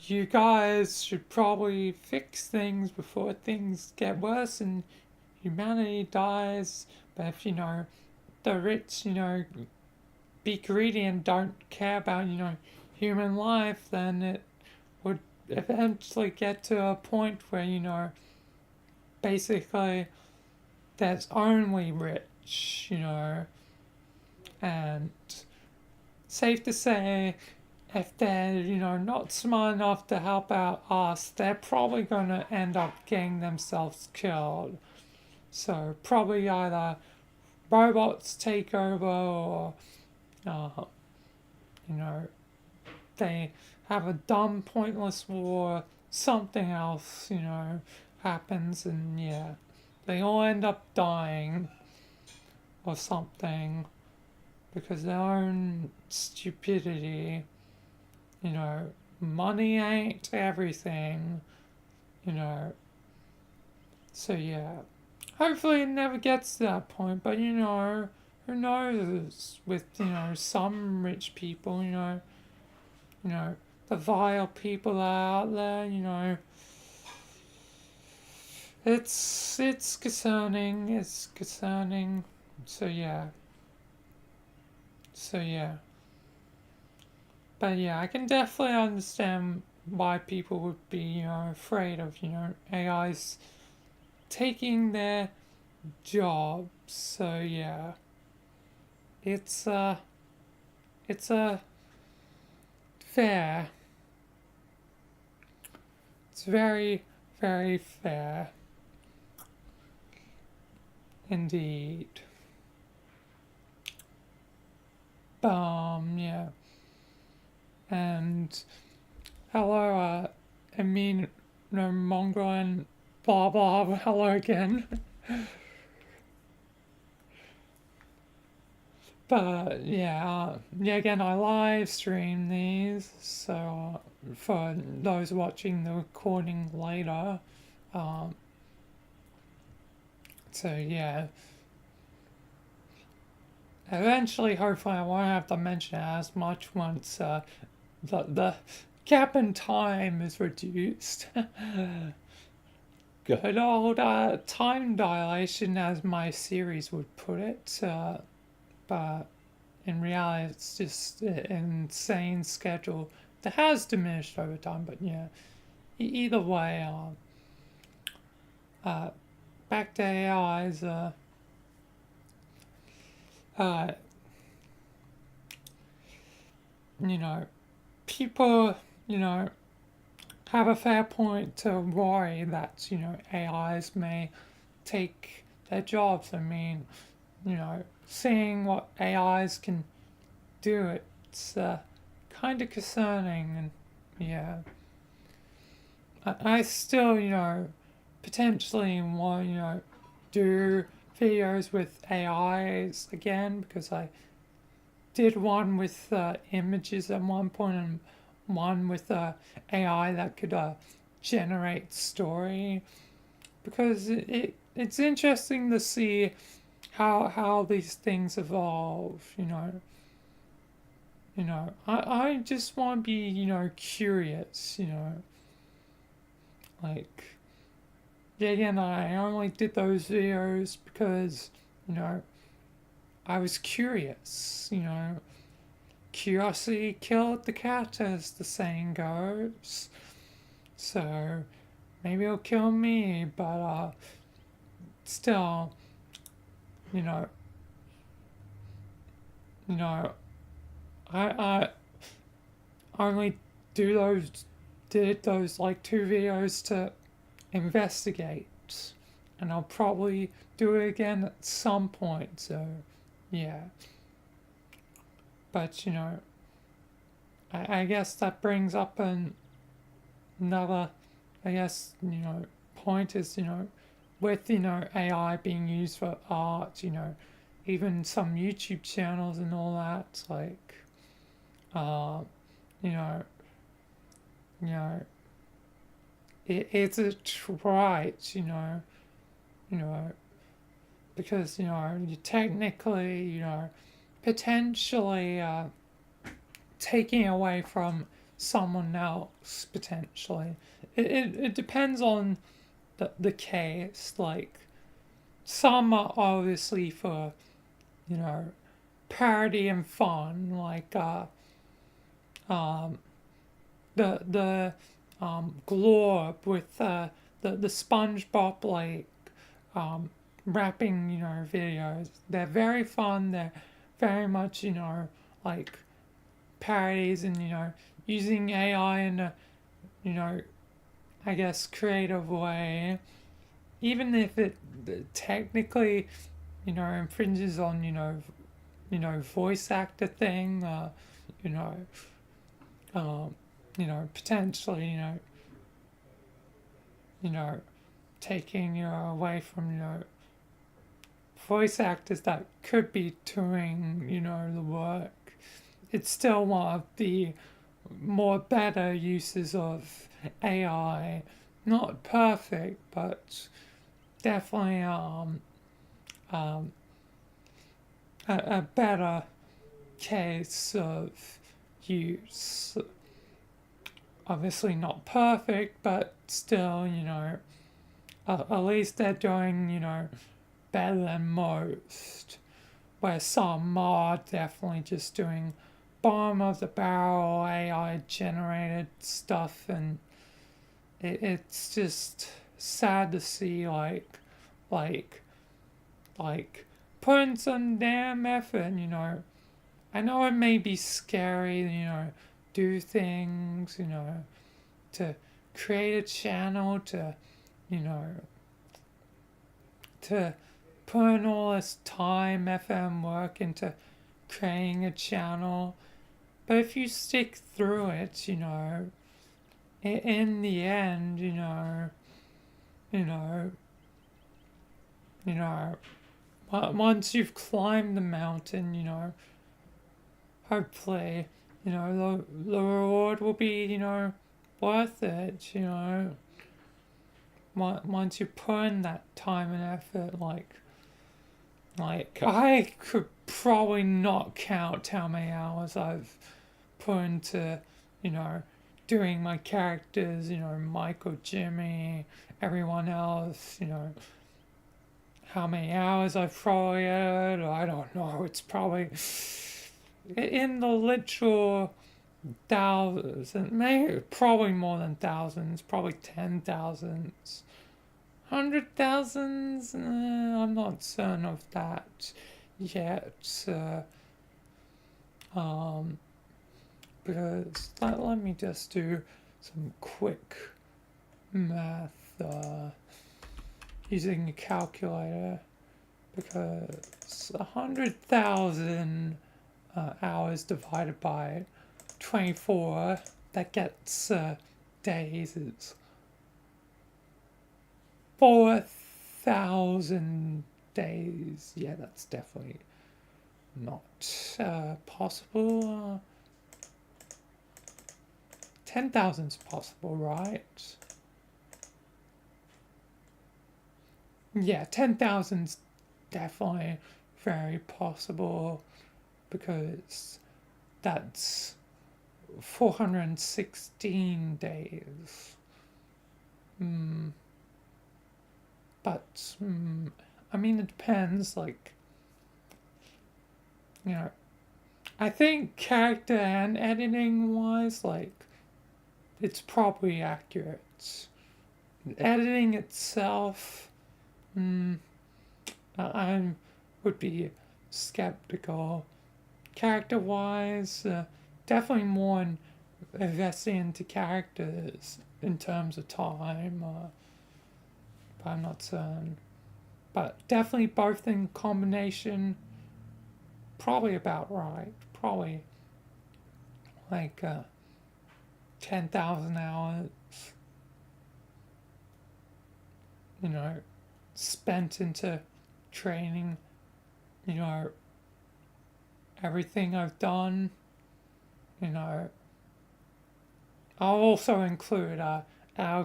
you guys should probably fix things before things get worse and humanity dies. But if, you know, the rich, you know, be greedy and don't care about, you know, human life, then it would eventually get to a point where, you know, basically there's only rich, you know, and safe to say, if they're, you know, not smart enough to help out us, they're probably going to end up getting themselves killed. So probably either robots take over, or, you know, they have a dumb, pointless war, something else, you know, happens, and yeah, they all end up dying or something because of their own stupidity. You know, money ain't everything, you know. So yeah, hopefully it never gets to that point, but you know, who knows with, you know, some rich people, you know, the vile people out there, you know. It's concerning, so yeah. But yeah, I can definitely understand why people would be, you know, afraid of, you know, AIs taking their jobs. So yeah, it's fair. It's very, very fair. Indeed. Yeah. And hello, I mean, no, Mongo and blah blah, hello again. But yeah, again, I live stream these, so for those watching the recording later, so yeah. Eventually, hopefully, I won't have to mention it as much once the gap in time is reduced. good old time dilation, as my series would put it. But in reality, it's just an insane schedule that has diminished over time. But yeah, either way, back to AIs. You know, people, have a fair point to worry that, AIs may take their jobs. I mean, seeing what AIs can do, it's kind of concerning, and yeah. I still, potentially want, do videos with AIs again, because I did one with images at one point, and one with AI that could generate story, because it's interesting to see how these things evolve. I just want to be curious. Like, again, I only did those videos because I was curious. Curiosity killed the cat, as the saying goes. So maybe it'll kill me, but still, I only did those like 2 videos to investigate, and I'll probably do it again at some point. So yeah. But, I guess that brings up another, point is, with, AI being used for art, even some YouTube channels and all that, like, is it right, because, you technically, potentially taking away from someone else, potentially. It depends on the case. Like, some are obviously for, parody and fun, like the Glorb with the SpongeBob, like, rapping, videos. They're very fun. They're very much, like, parodies, and, using AI in a, I guess, creative way. Even if it technically, infringes on, voice actor thing, potentially, taking away from, voice actors that could be doing, the work. It's still one of the more better uses of AI. Not perfect, but definitely a better case of use. Obviously not perfect, but still, at least they're doing, better than most. Where some are definitely just doing bottom of the barrel AI generated stuff, and it's just sad to see, like putting some damn effort, I know it may be scary, do things, to create a channel, to put in all this time, FM work into creating a channel. But if you stick through it, in the end, once you've climbed the mountain, hopefully, the reward will be, worth it, Once you put in that time and effort, like I could probably not count how many hours I've put into, doing my characters, Michael, Jimmy, everyone else, how many hours I've probably had, I don't know, it's probably in the literal thousands, and maybe probably more than thousands, probably 10,000s, 100,000s, I'm not certain of that yet, because let me just do some quick math using a calculator, because 100,000 hours divided by 24, that gets days, is 4,000 days. Yeah, that's definitely not possible. 10,000's possible, right? Yeah, 10,000's definitely very possible, because that's 416 days. But, I mean, it depends, like, I think character and editing wise, like, it's probably accurate. Editing itself, I would be skeptical. Character wise, definitely more investing into characters in terms of time, but I'm not certain. But definitely both in combination, probably about right. Probably like 10,000 hours, spent into training, everything I've done, I'll also include our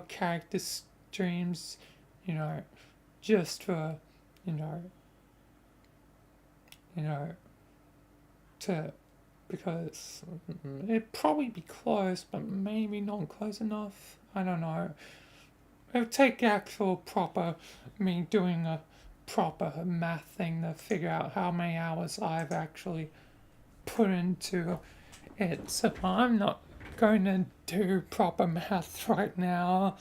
character streams, just for, because it'd probably be close, but maybe not close enough. I don't know. It would take actual proper, me doing a proper math thing to figure out how many hours I've actually put into it. So I'm not going to do proper math right now.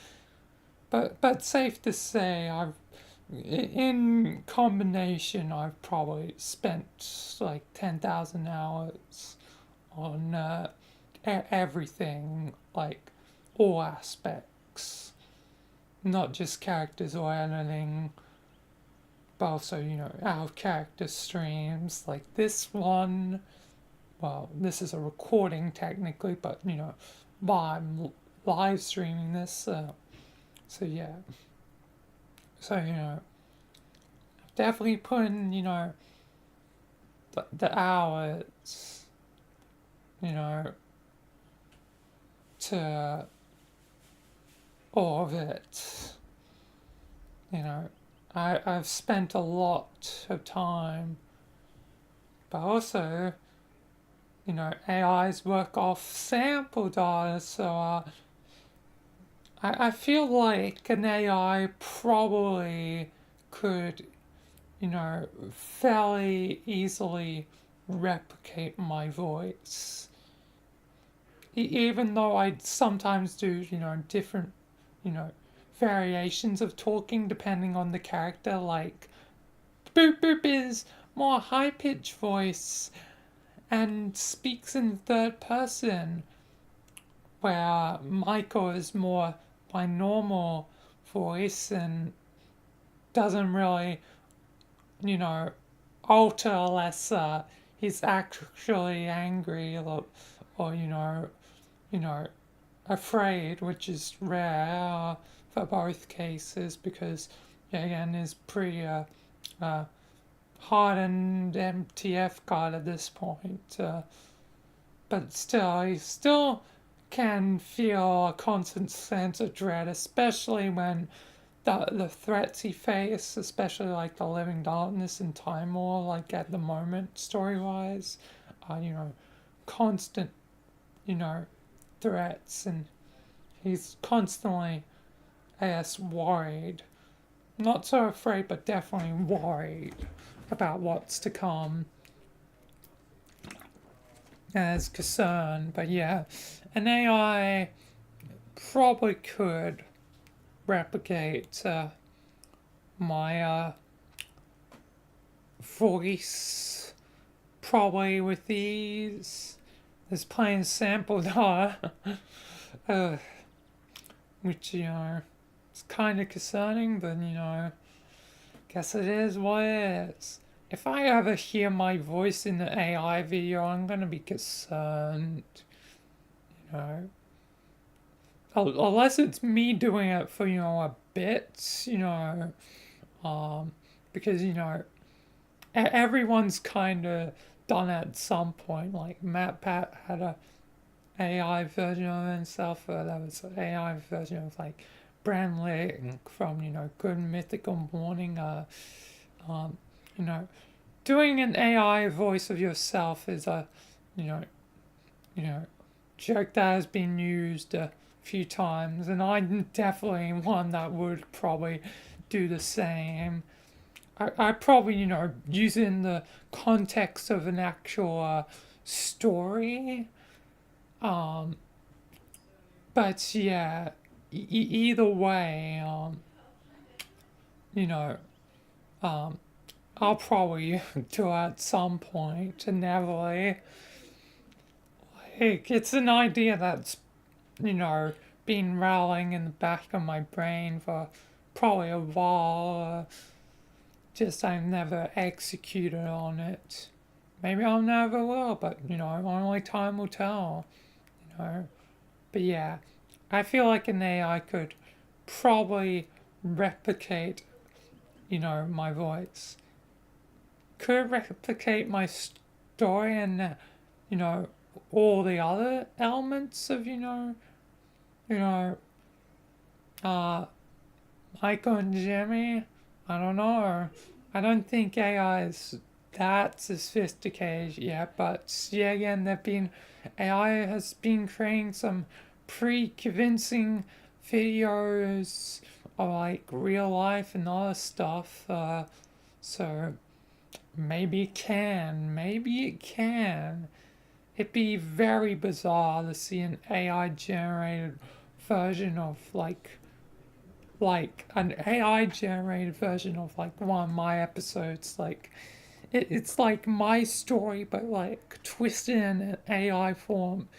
But safe to say, in combination, I've probably spent like 10,000 hours on everything, like all aspects, not just characters or editing, but also, our character streams, like this one. Well, this is a recording technically, but, I'm live streaming this, so yeah. So, definitely put in, the hours, to all of it. I've spent a lot of time, but also, AIs work off sample data, so I feel like an AI probably could, fairly easily replicate my voice. Even though I sometimes do, different, variations of talking depending on the character, like Boop Boop is more high-pitched voice and speaks in third person, where Michael is more my normal voice and doesn't really, alter unless he's actually angry or afraid, which is rare for both cases, because again is pretty hardened MTF card at this point, but still, he still can feel a constant sense of dread, especially when the threats he faces, especially like the Living Darkness and Time War, like at the moment, story-wise, constant, threats, and he's constantly, I guess, worried. Not so afraid, but definitely worried about what's to come as concerned. But yeah, an AI probably could replicate my voice probably with ease. There's plenty of sample data, which, you know, it's kind of concerning, but, you know, guess it is what it is. If I ever hear my voice in the AI video, I'm gonna be concerned, you know. Unless it's me doing it for, you know, a bit, you know, because, you know, everyone's kind of done it at some point. Like MatPat had a AI version of himself, or there was an AI version of like Bran from, you know, Good Mythical Morning. You know, doing an AI voice of yourself is a, you know, joke that has been used a few times, and I'm definitely one that would probably do the same. I probably, you know, use it in the context of an actual story. But yeah, either way, you know, I'll probably do it at some point, inevitably. Like, it's an idea that's, you know, been rattling in the back of my brain for probably a while. Just I've never executed on it. Maybe I'll never will, but, you know, only time will tell, you know. But yeah, I feel like an AI could probably replicate, you know, my voice. Could replicate my story and, you know, all the other elements of, you know, Michael and Jimmy. I don't know. I don't think AI is that sophisticated yet, but yeah, again, AI has been creating some pretty convincing videos of like real life and other stuff. So maybe it can. It'd be very bizarre to see an AI generated version of like an AI generated version of like one of my episodes. Like it's like my story but like twisted in an AI form.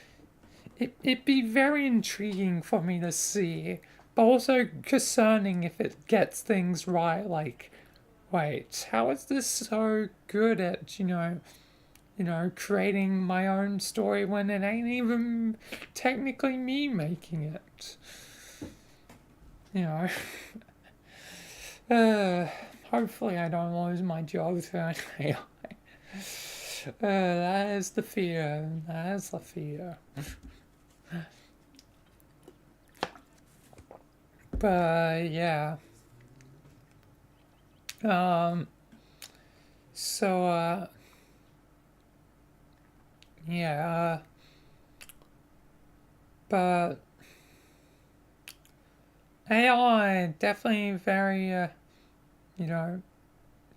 It'd be very intriguing for me to see, but also concerning if it gets things right. Like, wait, how is this so good at, you know, creating my own story when it ain't even technically me making it? You know, hopefully I don't lose my job to an AI. That is the fear. But yeah. So yeah. But AI definitely very you know,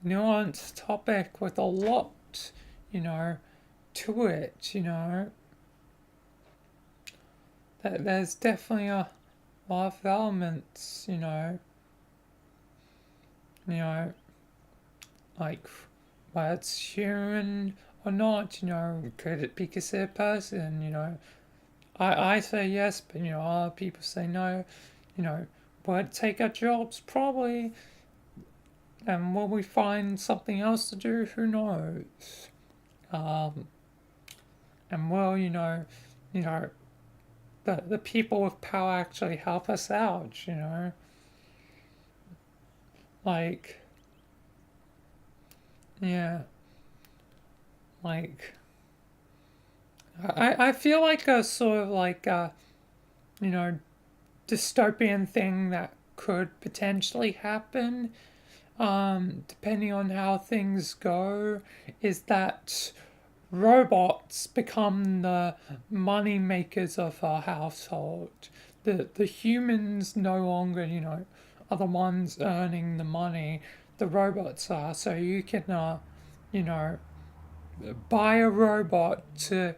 nuanced topic with a lot, you know, to it, you know. There's definitely a lot of elements, you know, like whether it's human or not, you know, could it be considered a person, you know. I say yes, but, you know, other people say no, you know. Will it take our jobs? Probably. And will we find something else to do? Who knows? And will, you know, the people with power actually help us out, you know? Like, yeah. Like, I feel like a sort of like a, you know, dystopian thing that could potentially happen, depending on how things go, is that robots become the money makers of our household. The humans no longer, are the ones earning the money. The robots are. So you can, buy a robot to,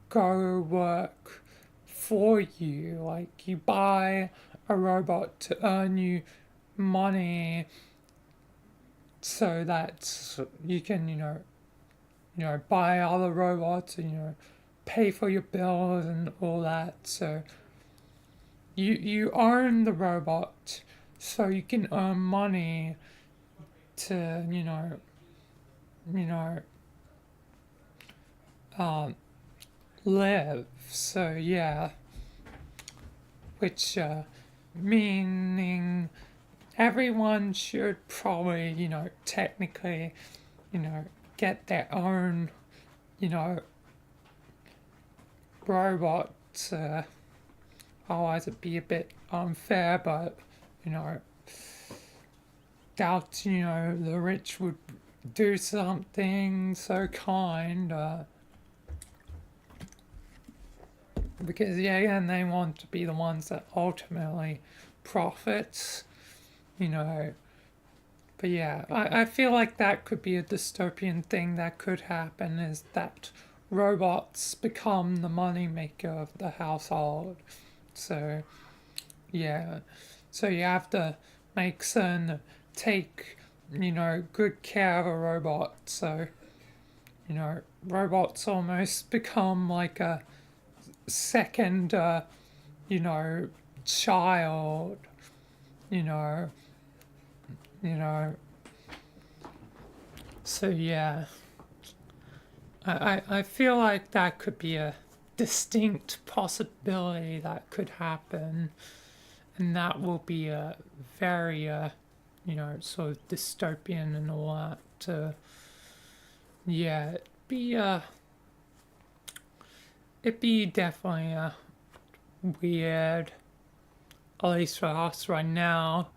go work for you. Like you buy a robot to earn you money so that you can, buy other robots and, pay for your bills and all that. So you own the robot so you can earn money to, live. So yeah, which meaning everyone should probably, technically, get their own, robot. Otherwise it'd be a bit unfair, but, doubt, the rich would do something so kind, because and they want to be the ones that ultimately profit, but yeah, I feel like that could be a dystopian thing that could happen, is that robots become the money maker of the household. So yeah, so you have to make certain take, good care of a robot. So, robots almost become like a second, child, so yeah, I feel like that could be a distinct possibility that could happen, and that will be a very, sort of dystopian and all that. Yeah, it'd be definitely weird, at least for us right now,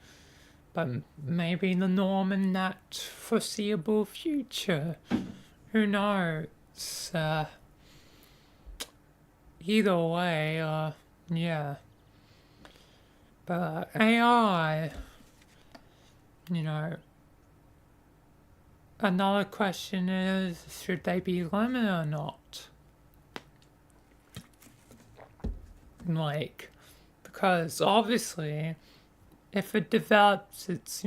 but maybe the norm in that foreseeable future. Who knows? Either way, yeah. But AI, another question is, should they be limited or not? Like, because obviously, if it develops its,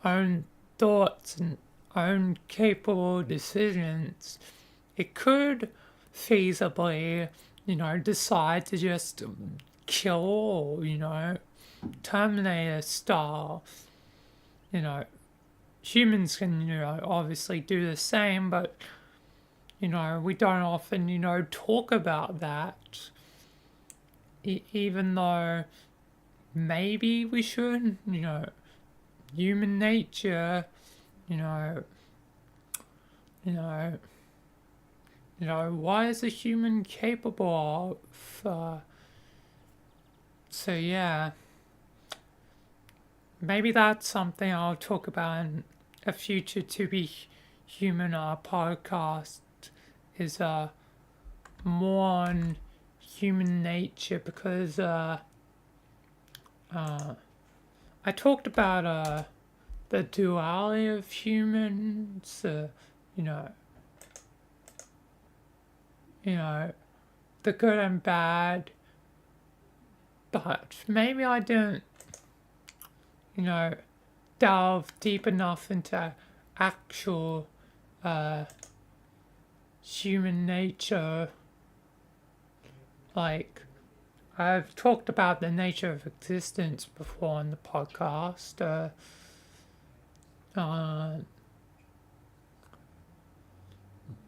own thoughts and own capable decisions, it could feasibly, decide to just kill all, Terminator style. Humans can, obviously do the same, but, we don't often, talk about that. Even though maybe we should, human nature, what is a human capable of? So yeah, maybe that's something I'll talk about in a future To Be Human podcast, is more on human nature, because I talked about the duality of humans, the good and bad, but maybe I didn't, delve deep enough into actual human nature. Like, I've talked about the nature of existence before on the podcast.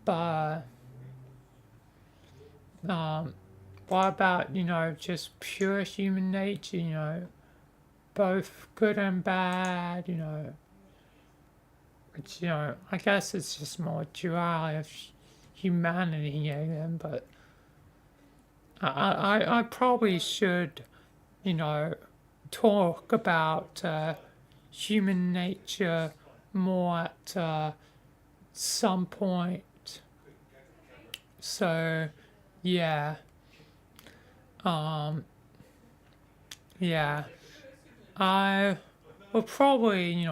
But what about, just pure human nature, both good and bad, which, I guess it's just more duality of humanity, then, but I probably should, talk about human nature more at some point. So, yeah. Yeah. I will probably,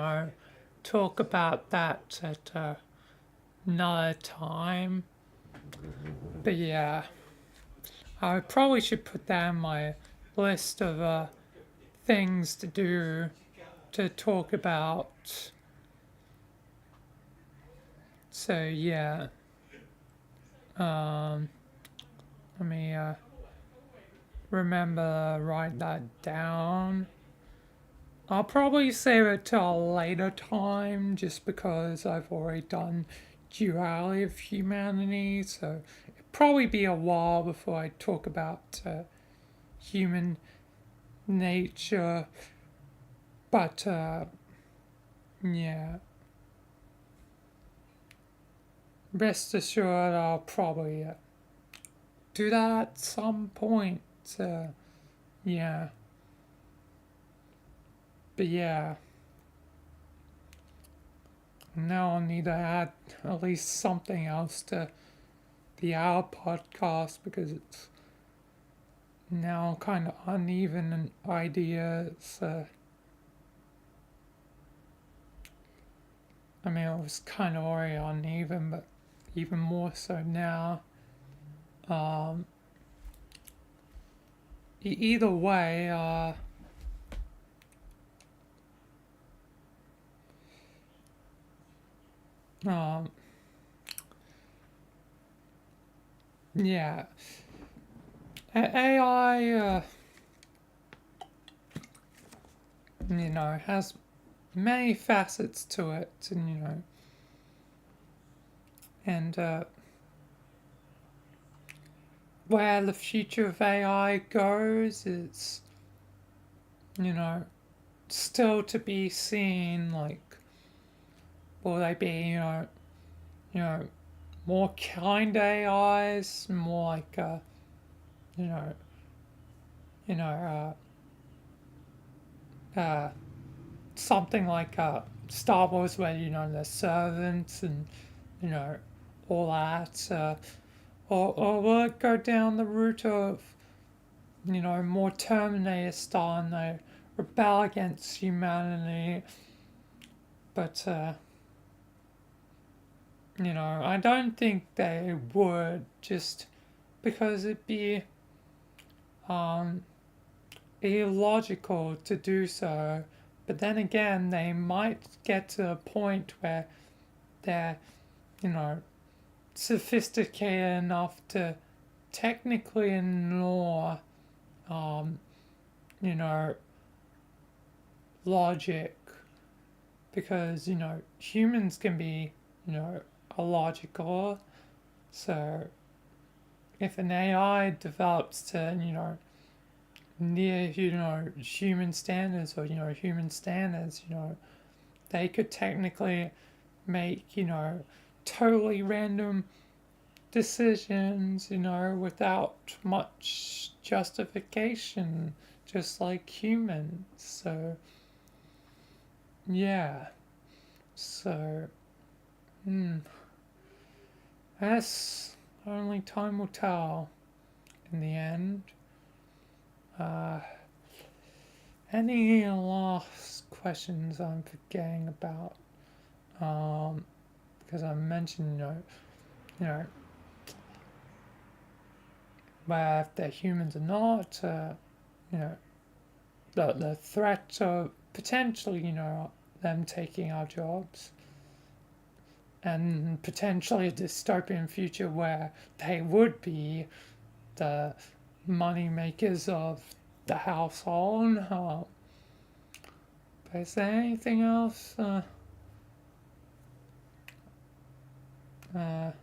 talk about that at another time. But yeah, I probably should put that in my list of things to do, to talk about. So yeah, let me remember write that down. I'll probably save it till a later time, just because I've already done Duality of Humanity, so it'll probably be a while before I talk about human nature. But yeah, rest assured I'll probably do that at some point. Yeah. But yeah, now I'll need to add at least something else to the Hour podcast, because it's now kind of uneven in ideas. I mean, it was kind of already uneven, but even more so now. Either way, yeah, AI, has many facets to it, and where the future of AI goes is, still to be seen. Like, will they be, more kind AIs, more like, something like Star Wars, where the servants and all that, or will it go down the route of more Terminator style, and they rebel against humanity? But I don't think they would, just because it'd be illogical to do so. But then again, they might get to a point where they're, sophisticated enough to technically ignore, logic, because, humans can be, illogical. So if an AI develops to, near, human standards, or, human standards, they could technically make, totally random decisions, without much justification, just like humans. So, yeah. So, that's only time will tell in the end. Any last questions I'm forgetting about? Because I mentioned, where if they're humans or not, the threat of potentially, them taking our jobs, and potentially a dystopian future where they would be the money makers of the household. But is there anything else? I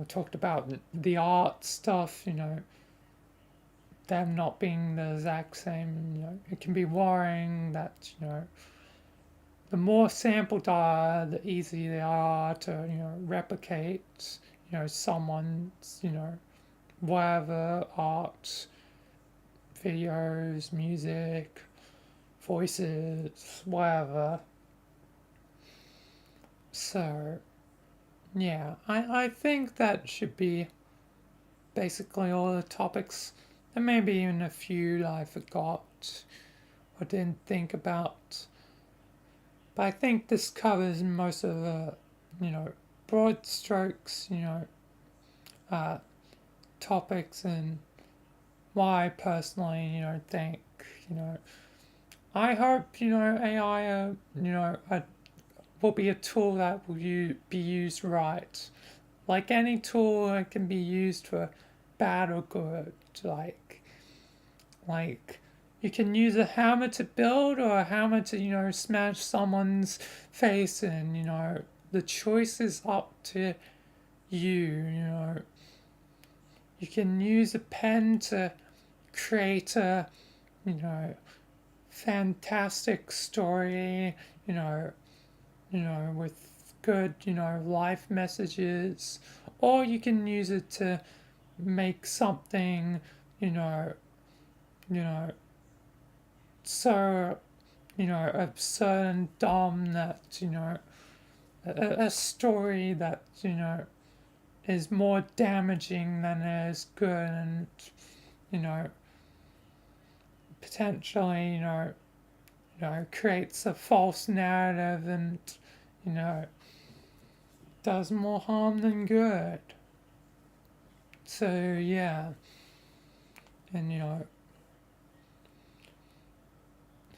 talked about the art stuff, them not being the exact same. It can be worrying that, the more sample data, the easier they are to, replicate, someone's, whatever, art, videos, music, voices, whatever. So, yeah, I think that should be basically all the topics. There may be even a few that I forgot or didn't think about. But I think this covers most of the, broad strokes, topics and why I personally, think, I hope, AI, will be a tool that will be used right. Like any tool, it can be used for bad or good. Like you can use a hammer to build or a hammer to, smash someone's face in, the choice is up to you. You can use a pen to create a, fantastic story, with good, life messages, or you can use it to make something, so, absurd and dumb that, a story that, is more damaging than it is good and, potentially, creates a false narrative and, does more harm than good. So, yeah. And,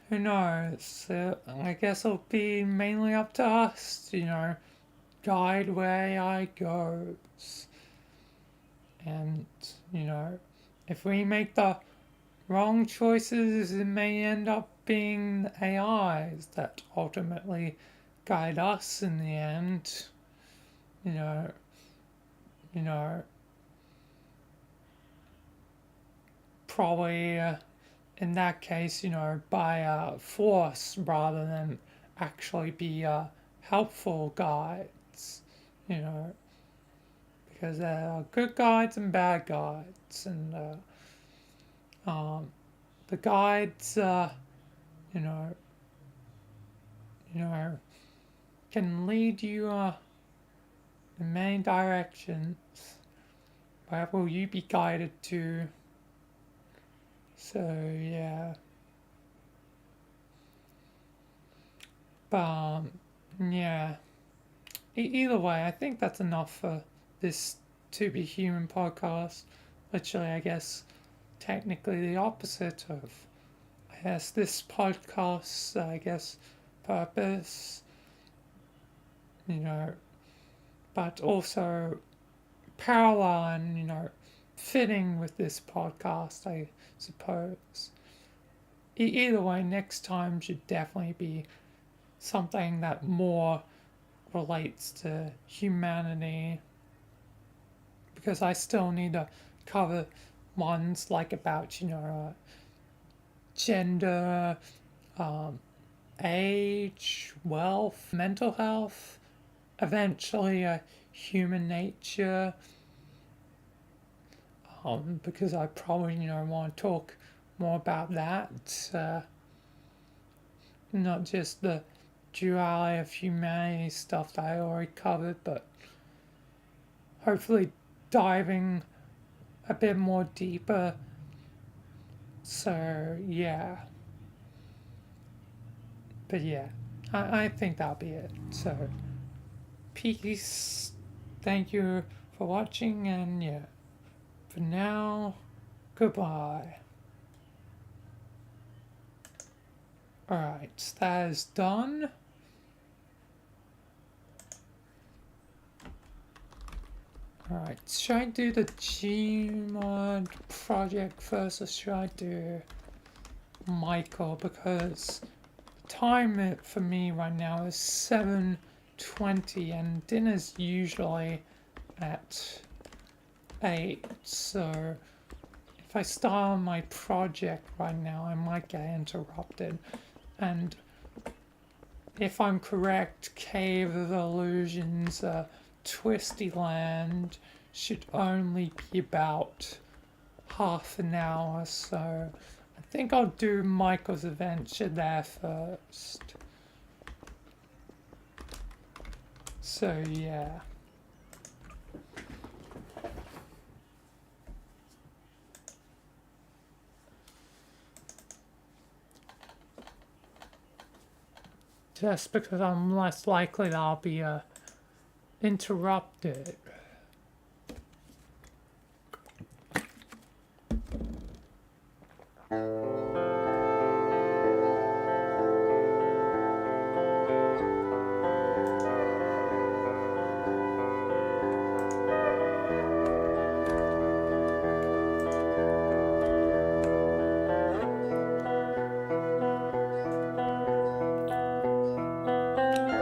who knows? I guess it'll be mainly up to us to, guide where AI goes. And, if we make the wrong choices, it may end up being AIs that ultimately guide us in the end. Probably in that case, by force rather than actually be helpful guides, because there are good guides and bad guides, and the guides, can lead you in many directions. Where will you be guided to? So, yeah. But, yeah. Either way, I think that's enough for this To Be Human podcast. Literally, I guess, technically the opposite of, this podcast's, purpose. But also parallel and, fitting with this podcast, I suppose. Either way, next time should definitely be something that more relates to humanity, because I still need to cover ones like about, gender, age, wealth, mental health, eventually human nature, because I probably, want to talk more about that, not just the duality of humanity stuff that I already covered, but hopefully diving a bit more deeper. So, yeah. But yeah, I think that'll be it. So, peace. Thank you for watching, and yeah, for now, goodbye. Alright, that is done. Alright, should I do the Gmod project first, or should I do Michael? Because time for me right now is 7:20 and dinner's usually at 8, so if I start on my project right now I might get interrupted. And if I'm correct, Cave of Illusions, Twisty Land should only be about half an hour, so I think I'll do Michael's Adventure there first. So yeah. just because I'm less likely that I'll be interrupted.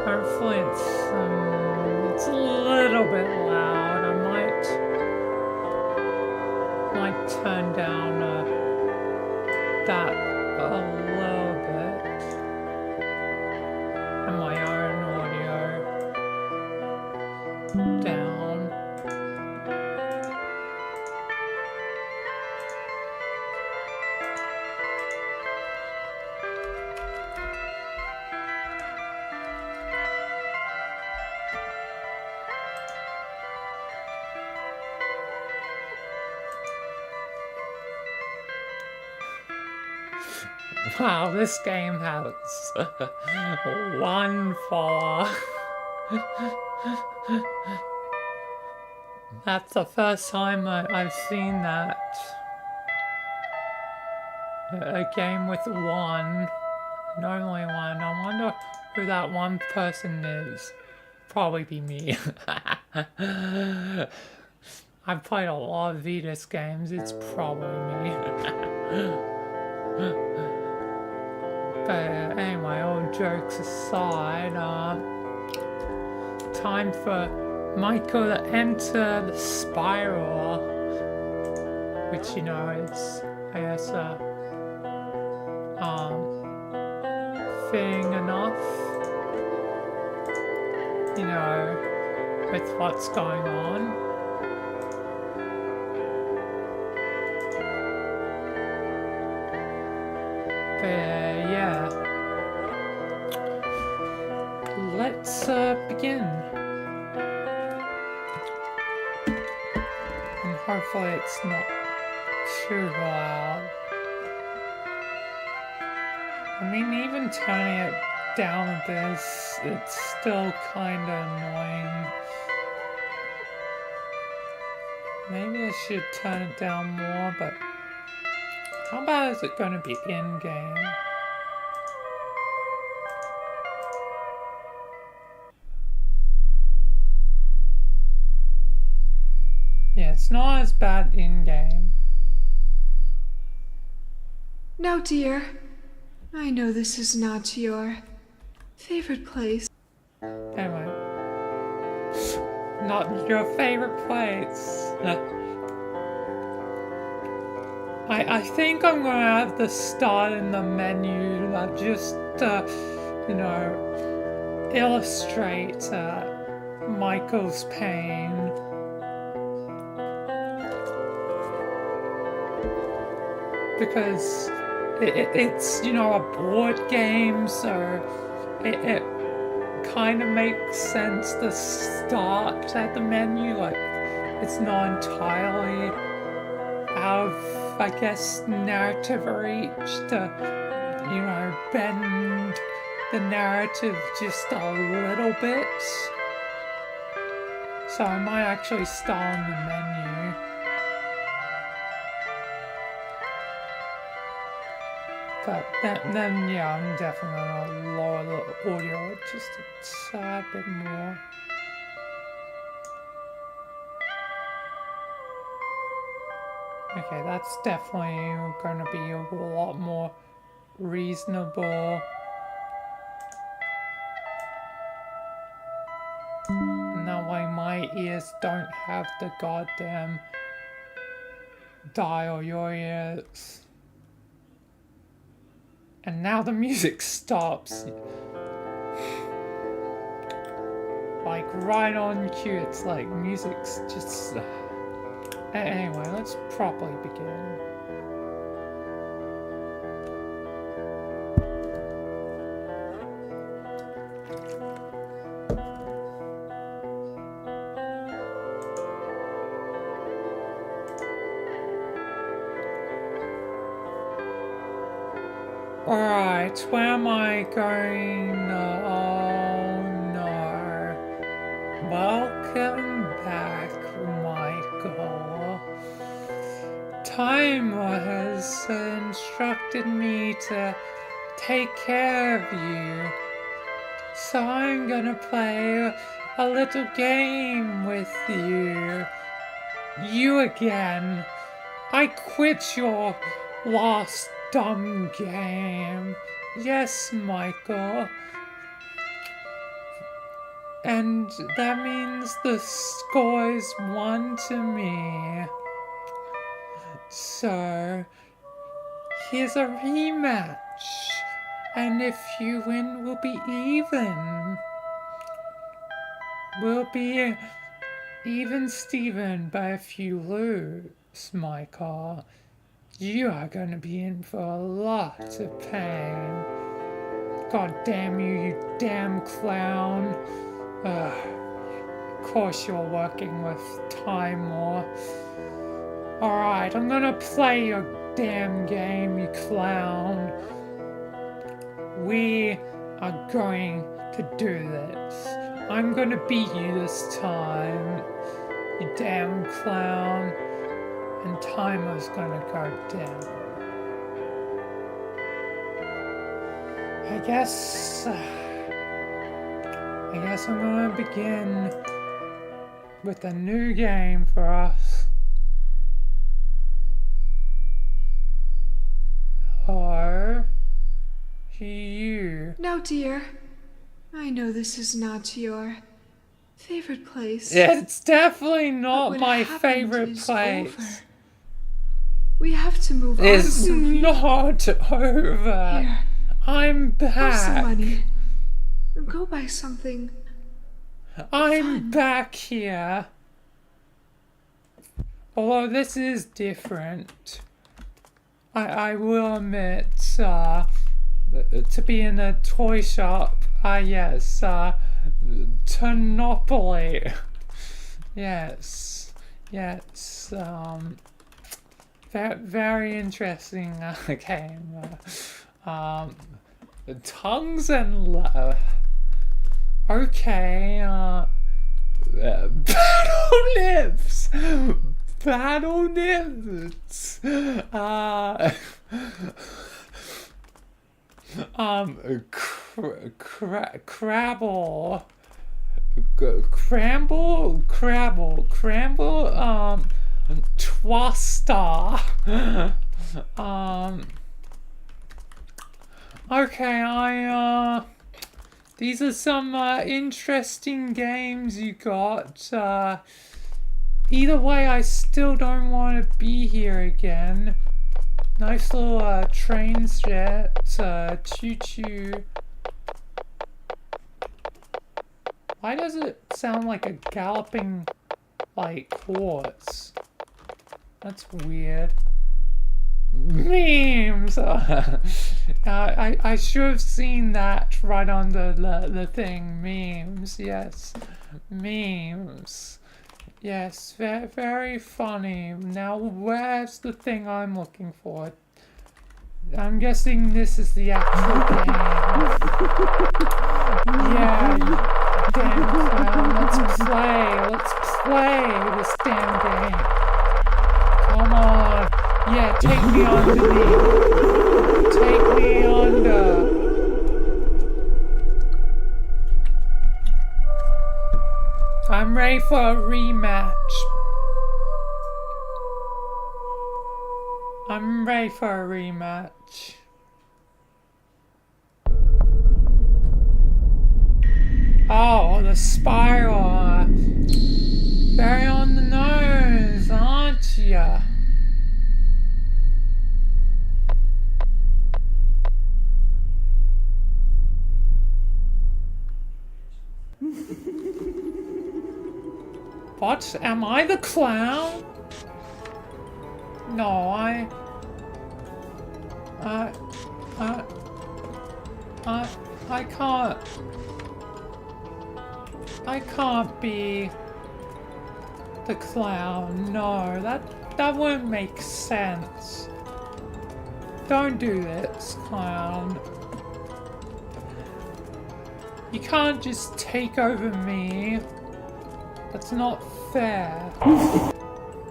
Hopefully it's a little bit loud. I might turn down that a little bit, and my own audio down. Wow, this game has one follower. That's the first time I've seen that. A game with one, and only one. I wonder who that one person is. Probably be me. I've played a lot of Vetus games, it's probably me. But anyway, all jokes aside, time for Michael to enter the spiral, which, you know, is, I guess, fitting enough, you know, with what's going on. Yeah, let's begin, and hopefully it's not too loud. I mean, even turning it down a bit, it's still kind of annoying. Maybe I should turn it down more, but how bad is it going to be in-game? Yeah, it's not as bad in-game. No, dear. I know this is not your favorite place. Anyway. Not your favorite place. I think I'm gonna have to start in the menu, just you know, illustrate Michael's pain. Because it's, you know, a board game, so it kind of makes sense to start at the menu, like it's not entirely out of, I guess, narrative reach to, you know, bend the narrative just a little bit. So I might actually start on the menu. But then yeah, I'm definitely gonna lower the audio just a tad bit more. Okay, that's definitely gonna be a lot more reasonable. And that way my ears don't have to goddamn dial your ears. And now the music stops. Like right on cue, it's like music's just... Anyway, let's properly begin. Alright, where am I going? Oh no. Welcome back, Michael. Timer has instructed me to take care of you. So I'm gonna play a little game with you. You again. I quit your last dumb game. Yes, Michael. And that means the score is 1 to me. So, here's a rematch. And if you win, we'll be even. We'll be even Steven, but if you lose, Michael, you are gonna be in for a lot of pain. God damn you, you damn clown. Of course you're working with Time War. Alright, I'm gonna play your damn game, you clown. We are going to do this. I'm gonna beat you this time, you damn clown. And Timer's gonna go down. I guess I'm gonna begin with a new game for us. Or you. No, dear. I know this is not your favorite place. It's definitely not what my happened favorite is place. over. We have to move on. It's Sophie. not over. Here, I'm have some back. money. Go buy something. I'm back here. Although this is different. I will admit, to be in a toy shop, yes, Monopoly. Yes, very interesting game. Tongues and love. Okay, Battle Nips! Battle Nips! Crabble. Cramble, Twister. Okay, these are some interesting games you got. Either way, I still don't want to be here again. Nice little train set, choo-choo. Why does it sound like a galloping, like, horse? That's weird. Memes! I should have seen that right under the thing. Memes, yes. Memes. Yes, very funny. Now, where's the thing I'm looking for? I'm guessing this is the actual game. Yeah, you damn clown. Let's play this damn game. Come on. Yeah, take me underneath. Take me under. I'm ready for a rematch. I'm ready for a rematch. Oh, the spiral. Very on the nose, aren't ya? What? Am I the clown? No, I can't. I can't be the clown. No, that wouldn't make sense. Don't do this, clown. You can't just take over me. That's not fair.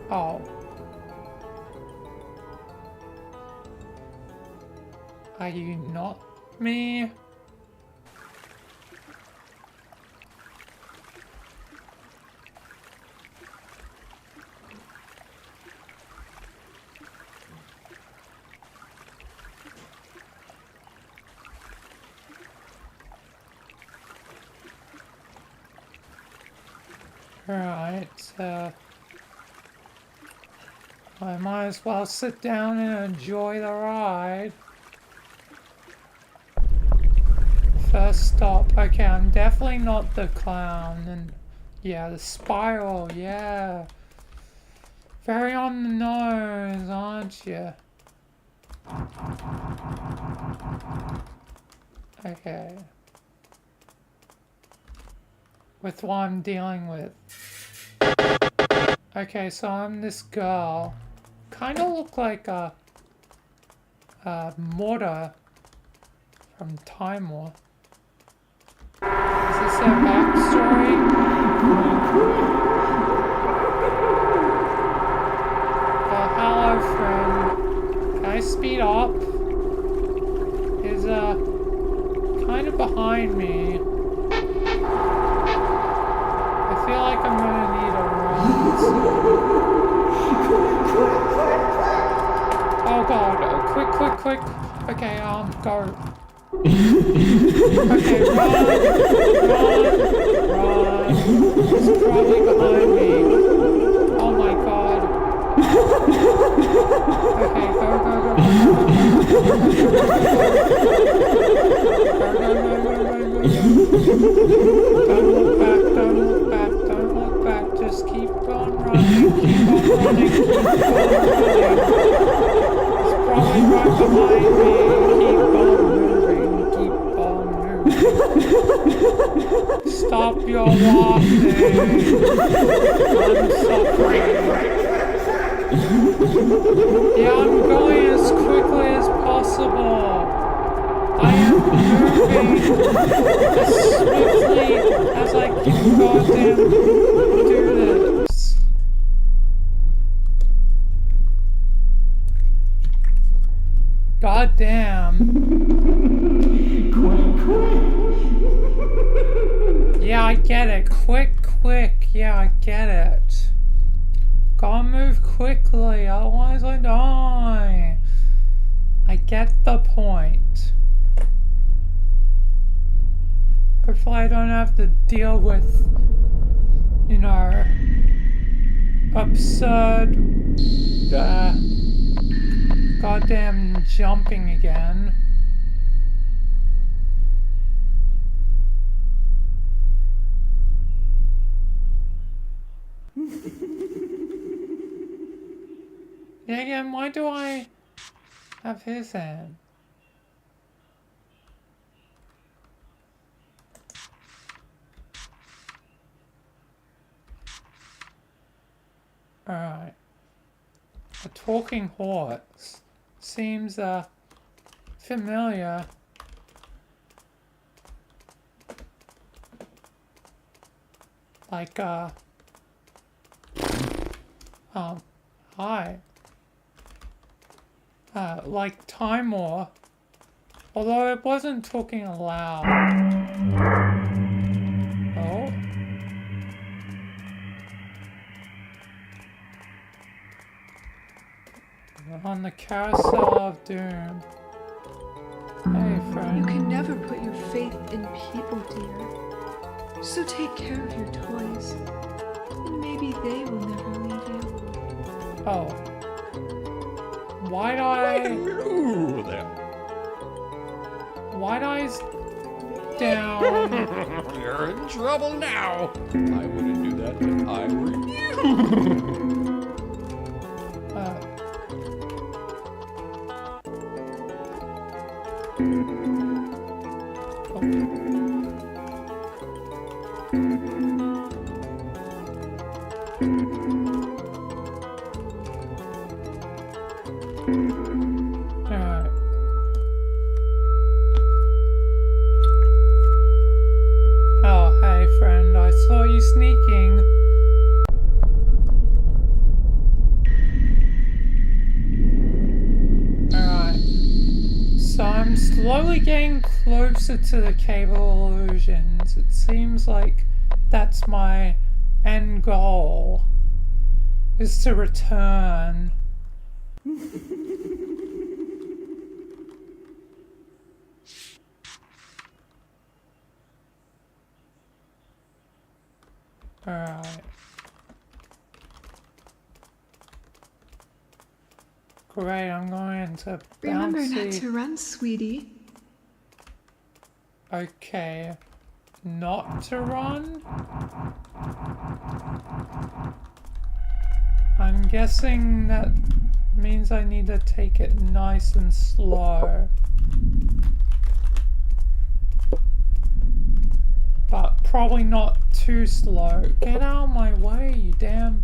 Oh. Are you not me? Alright, I might as well sit down and enjoy the ride. First stop, okay, I'm definitely not the clown, and yeah, the spiral, yeah. Very on the nose, aren't you? Okay. With what I'm dealing with. Okay, so I'm this girl. Kind of look like a Morta from Time War. Is this their backstory? Oh, hello, friend. Can I speed up? He's kind of behind me. I feel like I'm gonna need a run. Oh god, oh, quick. Okay, go. Okay, run. He's probably behind me. Oh my god. Okay, go. Don't look back, just keep on running. He's probably right behind me. Keep on moving. Stop your walking. I'm suffering. Yeah, I'm going as quickly as possible. I am moving as swiftly as I can goddamn do this. Goddamn. Yeah, I get it. Quick. Yeah, I get it. Gotta move quickly, otherwise I die. I get the point. Hopefully I don't have to deal with, you know, absurd, goddamn jumping again. Yeah, again, why do I have his hand? Alright. A talking horse. Seems, familiar. Like, hi. Like Time War. Although it wasn't talking aloud. Oh? On the Carousel of Doom. Hey, friend. You can never put your faith in people, dear. So take care of your toys. And maybe they will never leave you. Oh. Why'd I... Hello there. Why'd I... down? You're in trouble now. I wouldn't do that if I were you. Alright. you sneaking? Alright. So I'm slowly getting closer to the Cave of Illusions. It seems like that's my end goal. Is to return. Alright. Great, I'm going to Remember bouncy. not to run, sweetie. Okay. Not to run? I'm guessing that means I need to take it nice and slow. But probably not too slow. Get out of my way, you damn...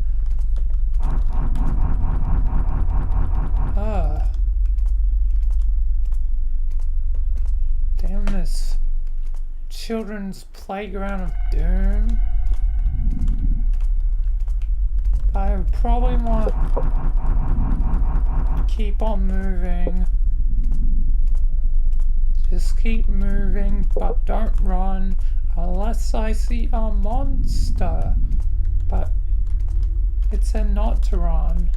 Damn this children's playground of doom. I probably want to keep on moving. Just keep moving, but don't run unless I see a monster. But it said not to run.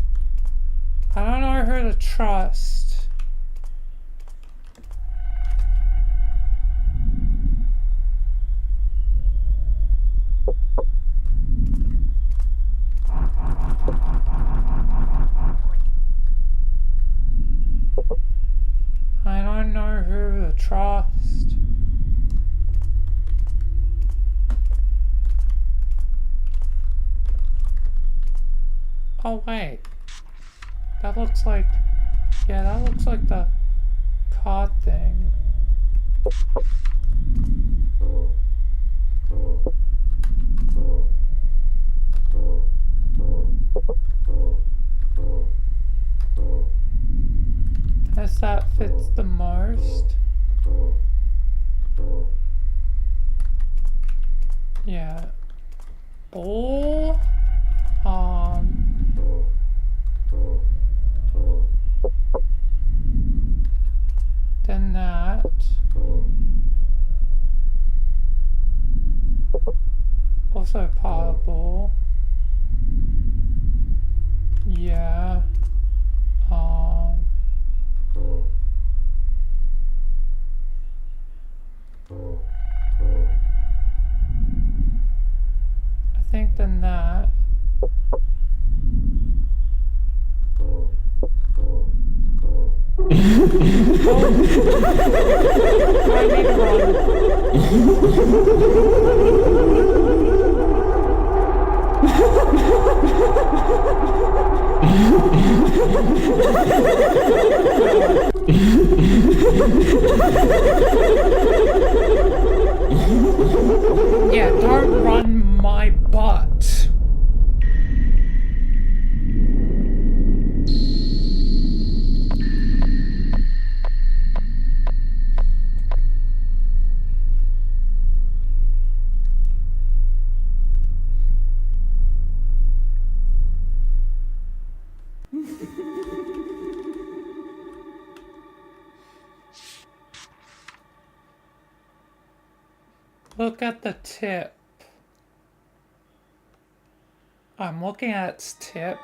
I don't know who to trust. I don't know who to trust. Oh wait. That looks like... Yeah, that looks like the card thing. As that fits the most. Yeah. Or then that. Also part of ball. Yeah. I think then that. I need to run. Yeah, don't run my butt. Look at the tip. I'm looking at its tip.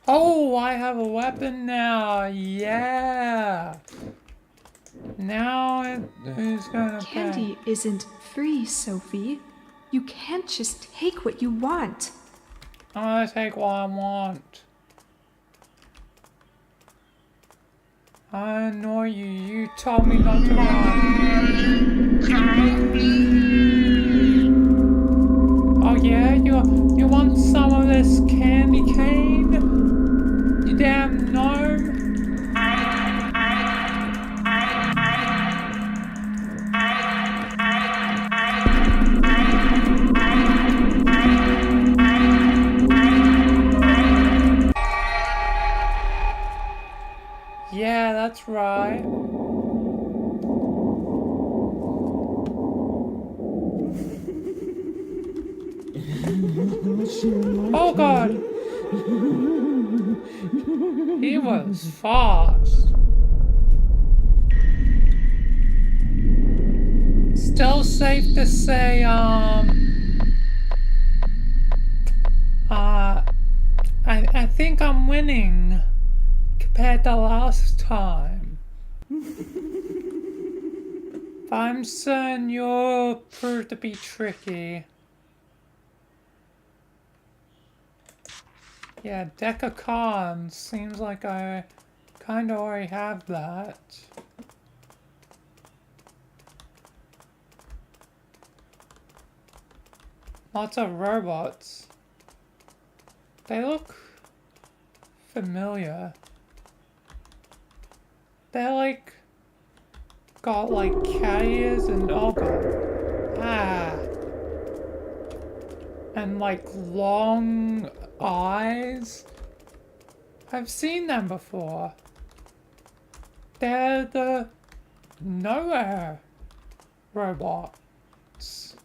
Oh, I have a weapon now. Yeah. Now who's gonna pay? Candy isn't free, Sophie. You can't just take what you want. I'm gonna take what I want. I annoy you. You told me not to run. Oh yeah, you want some of this candy cane? You damn gnome. Yeah, that's right. Oh god! He was fast. Still safe to say, I think I'm winning compared to last time. But I'm certain you'll prove to be tricky. Yeah, deck of cards. Seems like I kinda already have that. Lots of robots. They look familiar. They're like got like cat ears and oh god. Ah. And like long eyes. I've seen them before. They're the Nowhere robots.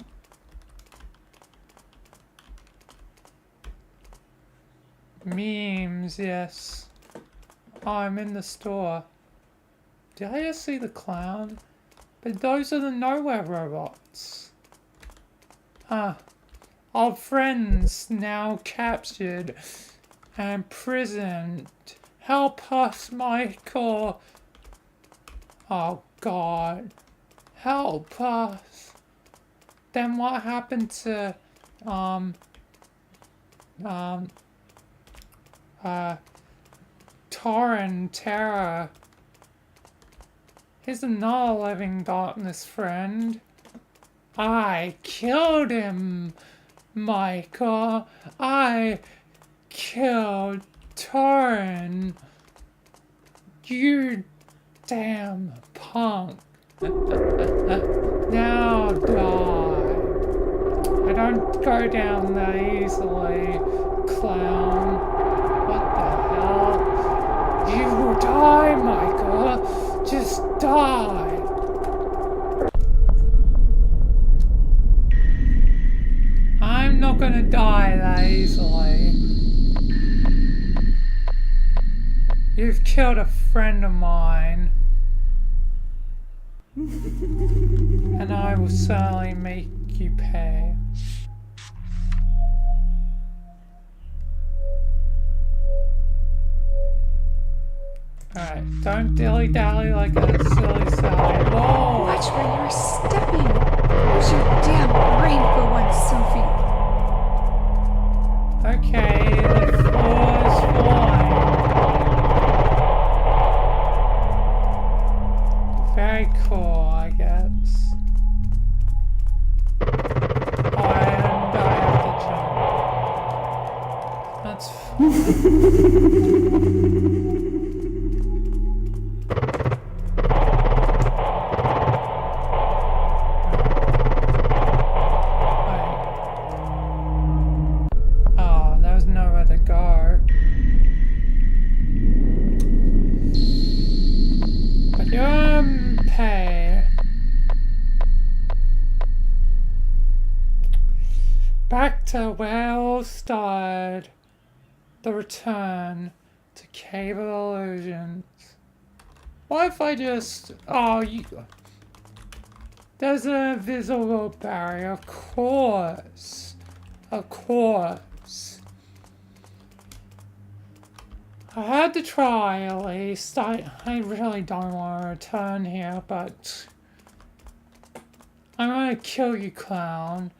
Memes, yes. Oh, I'm in the store. Did I just see the clown? But those are the Nowhere robots. Huh. Our friends now captured and imprisoned. Help us, Michael. Oh god. Help us. Then what happened to Torrin Terra? He's another living darkness friend. I killed him, Michael. I killed Torrin. You damn punk. Now die. I don't go down that easily, clown. What the hell? You will die, Michael. Just die. I'm not gonna die that easily. You've killed a friend of mine. And I will certainly make you pay. Alright, don't dilly-dally like a silly Sally. Whoa! Watch where you're stepping. Use your damn brain for once, Sophie. Okay, the floor's fine. Very cool, I guess. Oh, and I have to jump. That's back to where it all started. The return to Cave of Illusions. What if I just... Oh, there's an invisible barrier. Of course. Of course. I had to try at least. I really don't want to return here, but... I'm gonna kill you, clown.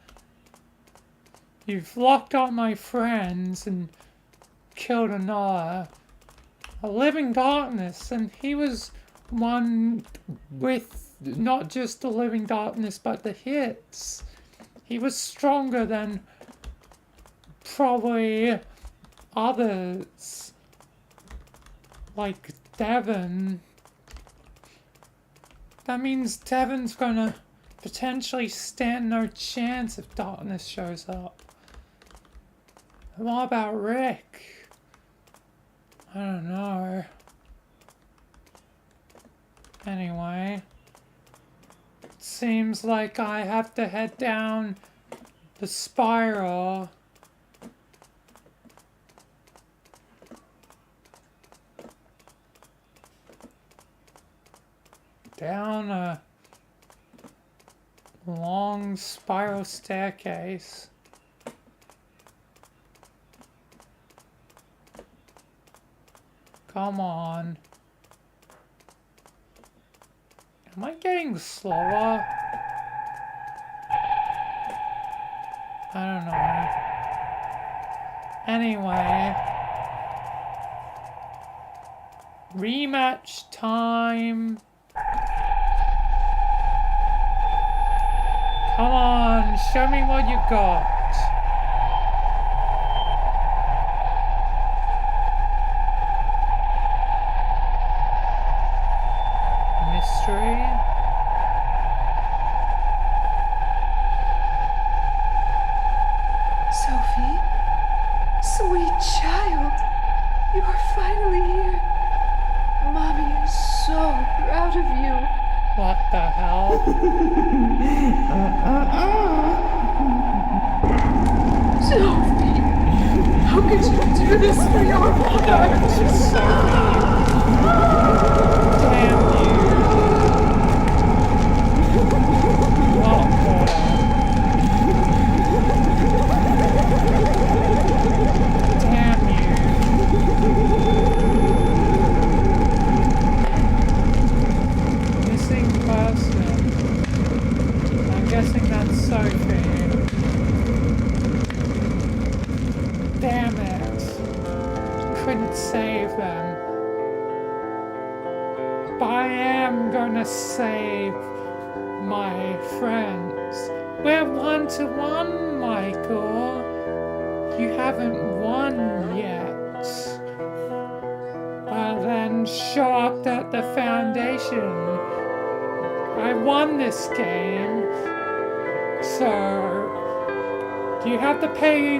You've locked up my friends and killed another. A living darkness, and he was one with not just the living darkness but the hits. He was stronger than probably others. Like Devon. That means Devon's gonna potentially stand no chance if darkness shows up. And what about Rick? I don't know. Anyway, it seems like I have to head down the spiral down a long spiral staircase. Come on. Am I getting slower? I don't know. Anyway. Rematch time. Come on, show me what you got. Mystery. Sophie, sweet child, you are finally here. Mommy is so proud of you. What the hell? Sophie, how could you do this for your mother? Sophie. Damn you. What the? Damn you. Missing person. I'm guessing that's Sophie. Damn it. Couldn't save them. But I am gonna save my friends. We're 1-to-1, Michael. You haven't won yet. Well then, show up at the Foundation. I won this game. So, you have to pay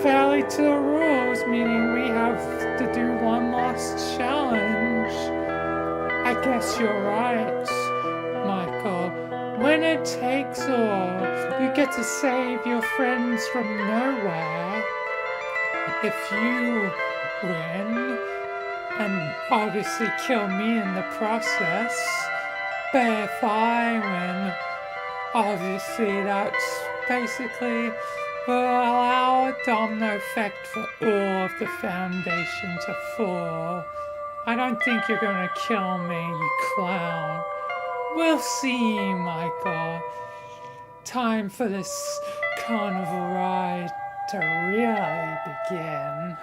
fairly to the rules, meaning we have to do one last challenge. I guess you're right, Michael. Winner takes all. You get to save your friends from nowhere. If you win, and obviously kill me in the process. But if I win, obviously that's basically will allow a domino effect for all of the Foundation to fall. I don't think you're gonna kill me, you clown. We'll see, Michael. Time for this carnival ride to really begin.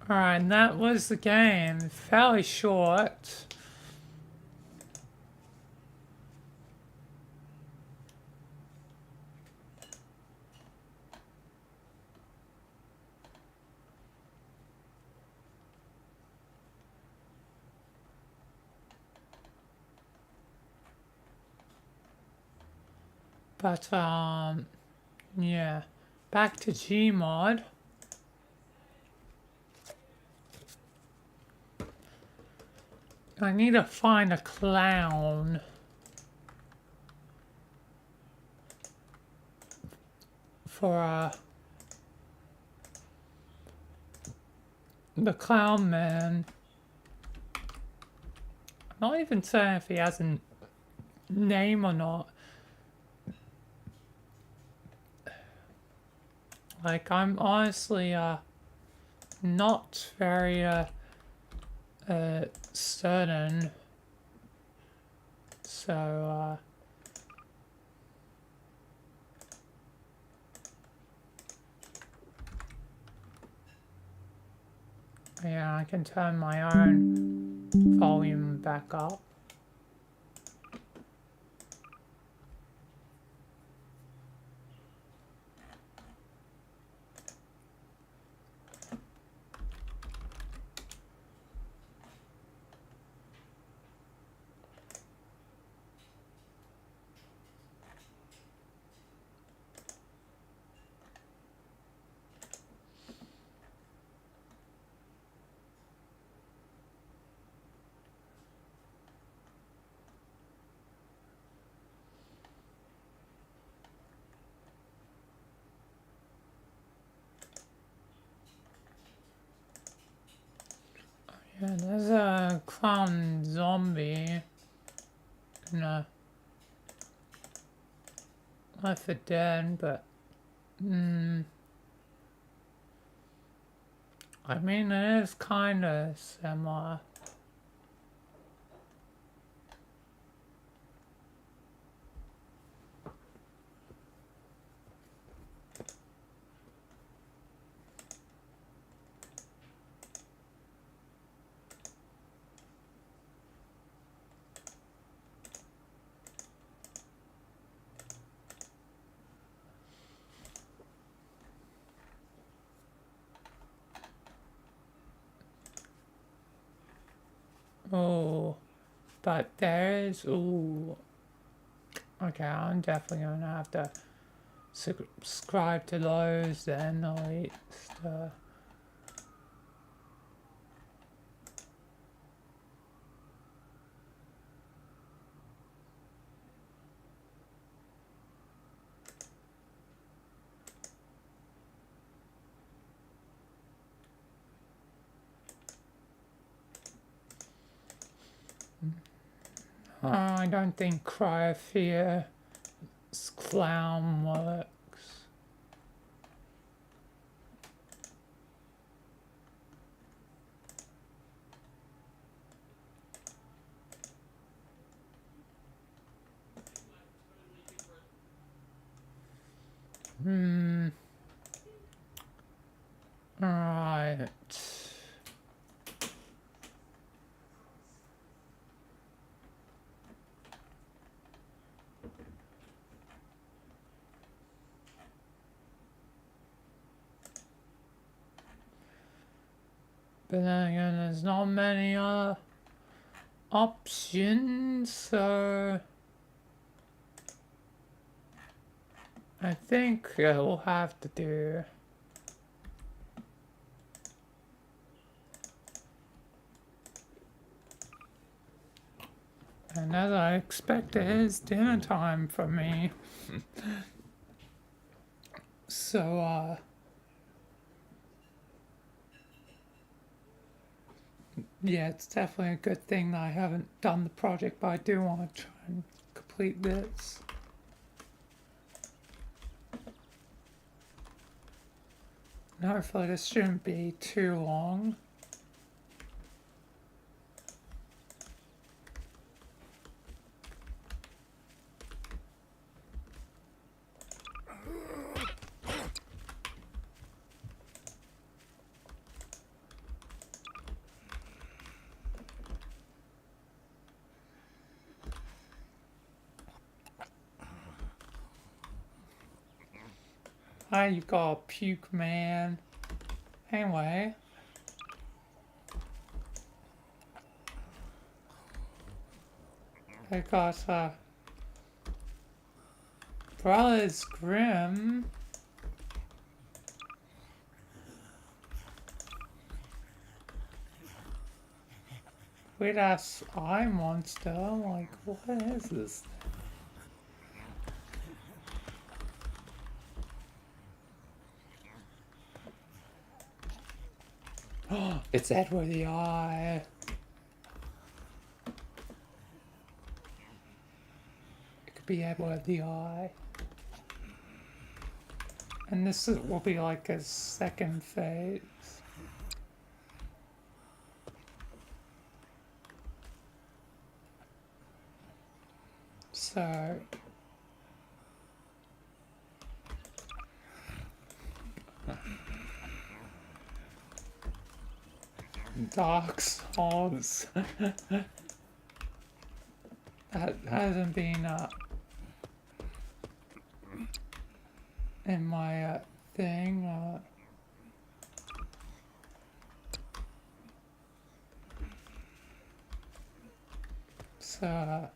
Alright, and that was the game. Fairly short. But, yeah. Back to Gmod. I need to find a clown for the clown man. I'm not even saying if he has a name or not. Like, I'm honestly not very certain. So yeah, I can turn my own volume back up. Yeah, there's a clown zombie in Left 4 Dead, but I mean, it is kind of similar. Oh, but there's, ooh. Okay, I'm definitely gonna have to subscribe to those then, at least. I don't think Cry of Fear's clown works. Right. But then again, there's not many options, so I think we'll have to do and as I expect, it is dinner time for me. So yeah, it's definitely a good thing that I haven't done the project, but I do want to try and complete this. And hopefully this shouldn't be too long. Ah, you got puke, man. Anyway. I got, Brothers Grimm. Weird ass eye monster. Like, what is this? It's Edward the Eye. It could be Edward the Eye. And this will be like a second phase. So Dark Souls. That hasn't been in my thing. So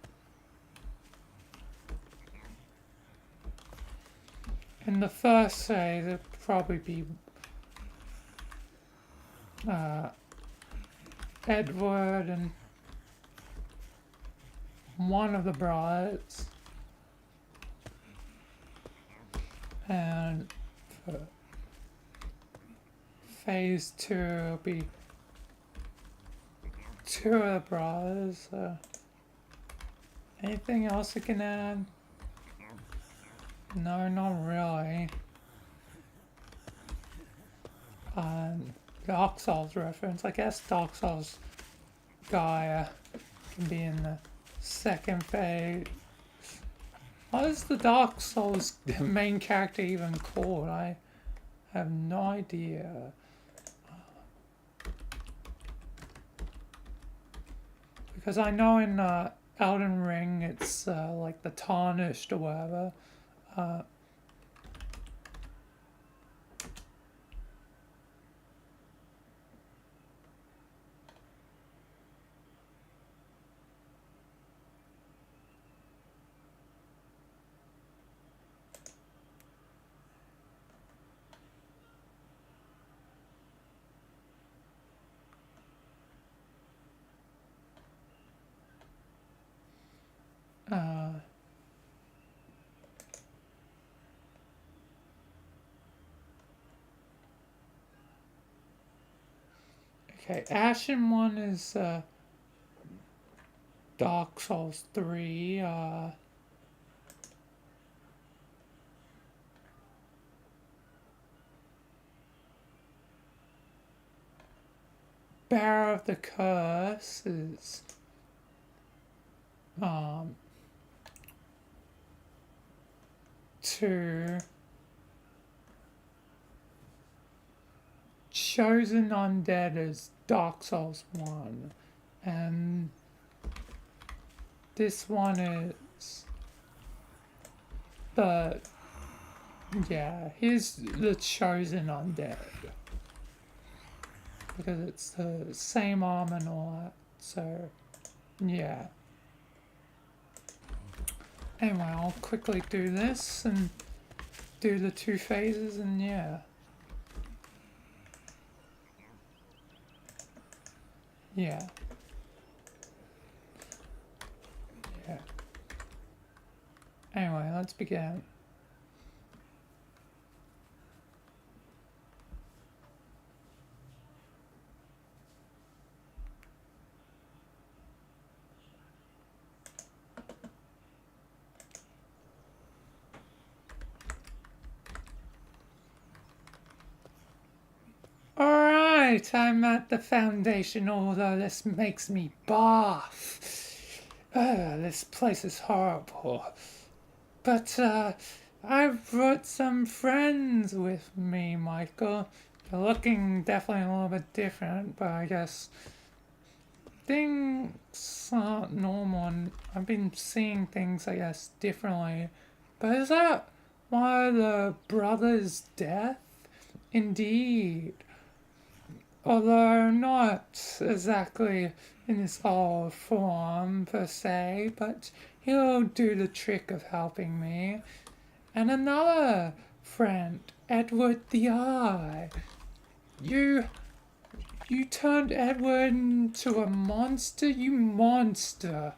in the first phase, it'd probably be Edward and one of the brothers, and for phase 2 will be two of the brothers. Anything else I can add? No, not really. Dark Souls reference. I guess Dark Souls Gaia can be in the second phase. What is the Dark Souls main character even called? I have no idea. Because I know in Elden Ring it's like the Tarnished or whatever. Okay, Ashen one is Dark Souls 3. Bearer of the Curse is 2. Chosen Undead is Dark Souls 1. And this one is here's the Chosen Undead. Because it's the same arm and all that, so yeah. Anyway, I'll quickly do this and do the 2 phases and yeah. Yeah. Yeah. Anyway, let's begin. Alright, I'm at the foundation, although this makes me barf. This place is horrible. But, I've brought some friends with me, Michael. They're looking definitely a little bit different, but I guess things aren't normal, and I've been seeing things, I guess, differently. But is that why the brother's death? Indeed. Although not exactly in his old form per se, but he'll do the trick of helping me. And another friend, Edward the Eye. You turned Edward into a monster, you monster.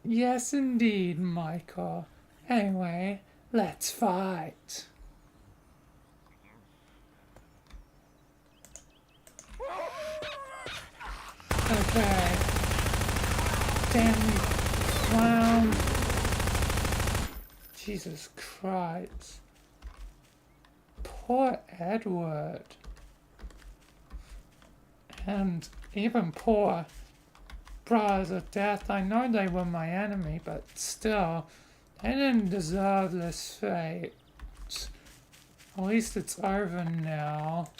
Yes, indeed, Michael. Anyway, let's fight. Okay. Damn you, clown. Jesus Christ. Poor Edward. And even poor Brothers of Death. I know they were my enemy, but still, they didn't deserve this fate. At least it's over now.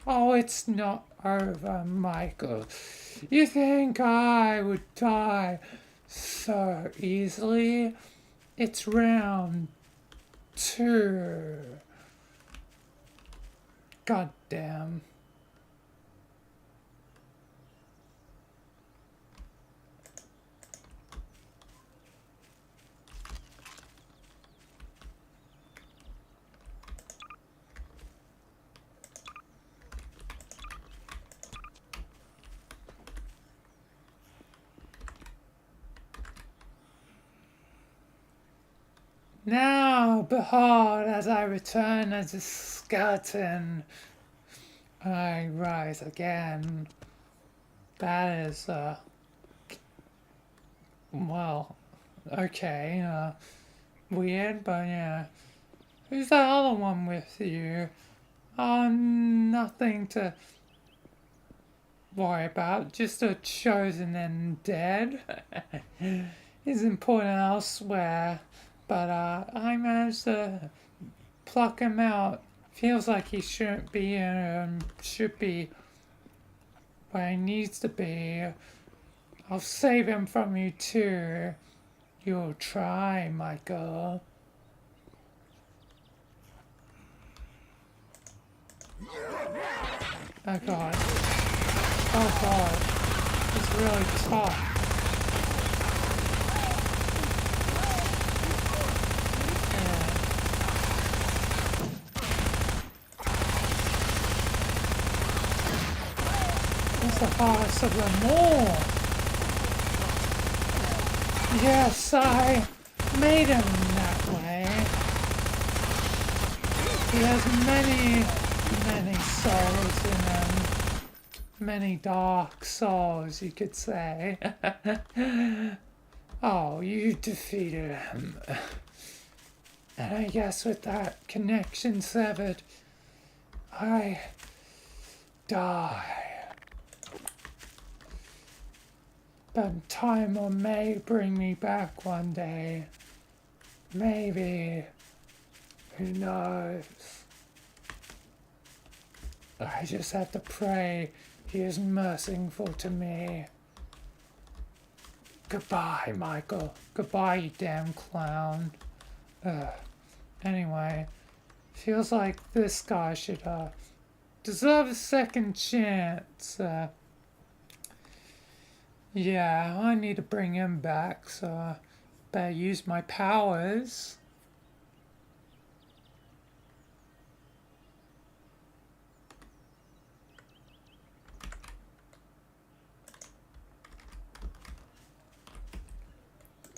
Oh, it's not over, Michael. You think I would die so easily? It's round 2. God damn. Now, behold, as I return as a skeleton, I rise again. That is, well, okay, weird, but yeah. Who's that other one with you? Oh, nothing to worry about, just a chosen and dead. He's important elsewhere, but I managed to pluck him out. Feels like he shouldn't be should be where he needs to be. I'll save him from you too. You'll try, Michael. Oh god. Oh god. It's really tough. It's the hardest of them all. Yes, I made him that way. He has many souls in him. Many dark souls, you could say. Oh, you defeated him. And I guess with that connection severed, I die. But time or may bring me back one day. Maybe. Who knows? I just have to pray he is merciful to me. Goodbye, Michael. Goodbye, you damn clown. Anyway, feels like this guy should, deserve a second chance. Yeah, I need to bring him back, so I better use my powers.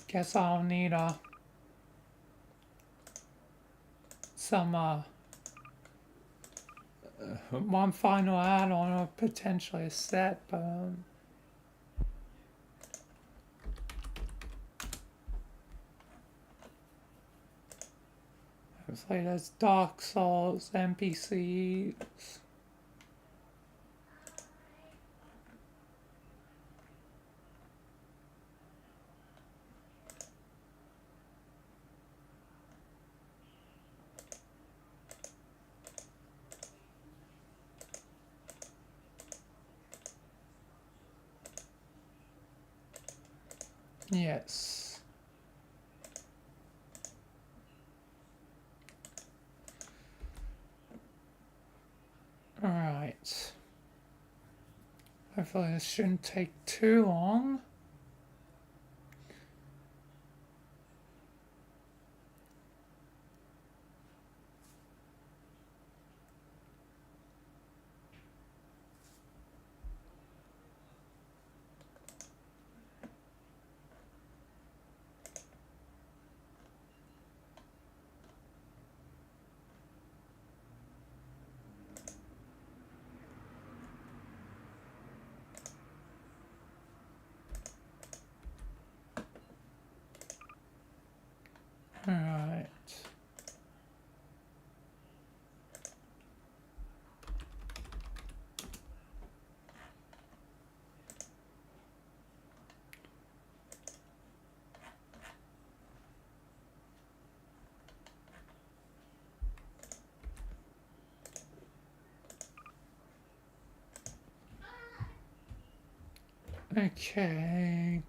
Guess I'll need some one final add-on or potentially a set, but looks like there's Dark Souls NPCs. Yes. Alright. Hopefully this shouldn't take too long. Alright. Okay.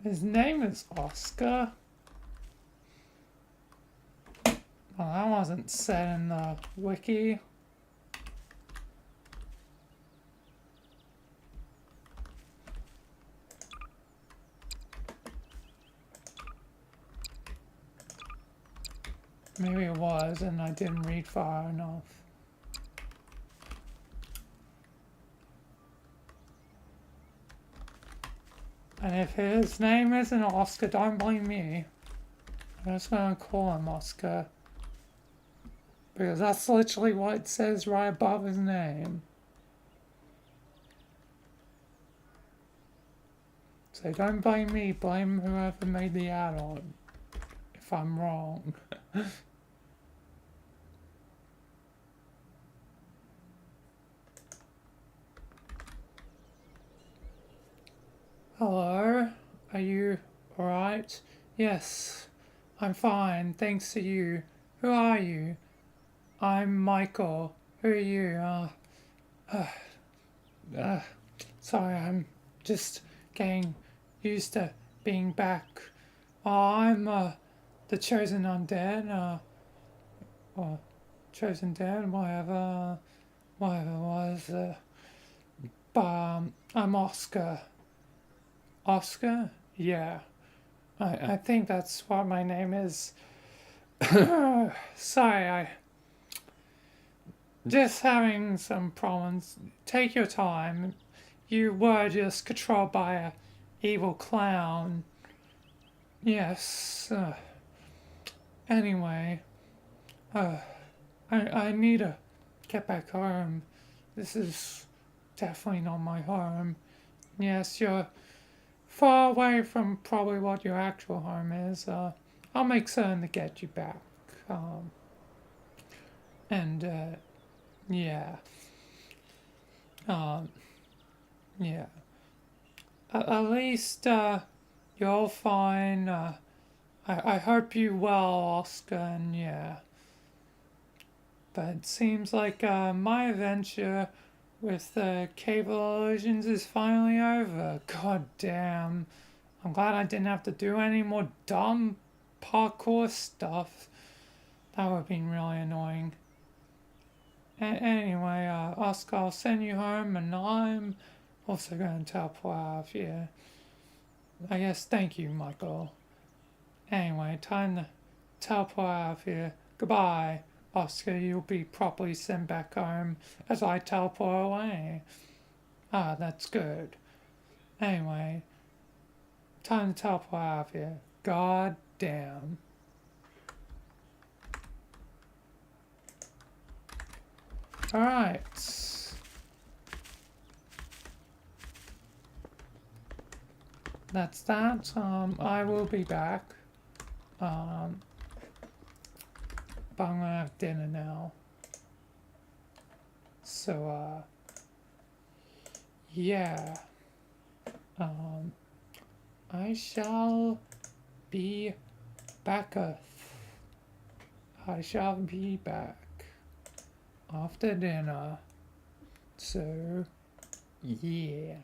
His name is Oscar. Well, that wasn't said in the wiki. Maybe it was, and I didn't read far enough. And if his name isn't Oscar, don't blame me. I'm just gonna call him Oscar. Because that's literally what it says right above his name. So don't blame me, blame whoever made the add-on. If I'm wrong. Hello, are you alright? Yes, I'm fine, thanks to you. Who are you? I'm Michael. Who are you? Sorry, I'm just getting used to being back. I'm the chosen undead, or chosen dead, whatever it was. But I'm Oscar. Oscar? Yeah. I think that's what my name is. Sorry, I just having some problems. Take your time. You were just controlled by a evil clown. Yes. Anyway, I need to get back home. This is definitely not my home. Yes, you're far away from probably what your actual home is. I'll make certain to get you back. Yeah. Yeah. At least, you're all fine. I hope you well, Oscar, and yeah. But it seems like, my adventure with the cable illusions is finally over. God damn. I'm glad I didn't have to do any more dumb parkour stuff. That would have been really annoying. Anyway, Oscar, I'll send you home, and I'm also going to teleport out of here. I guess thank you, Michael. Anyway, time to teleport out of here. Goodbye, Oscar. You'll be properly sent back home as I teleport away. Ah, that's good. Anyway, time to teleport out of here. God damn. Alright. That's that. I will be back. But I'm gonna have dinner now. So, yeah. I shall be backeth. I shall be back after dinner. So, yeah.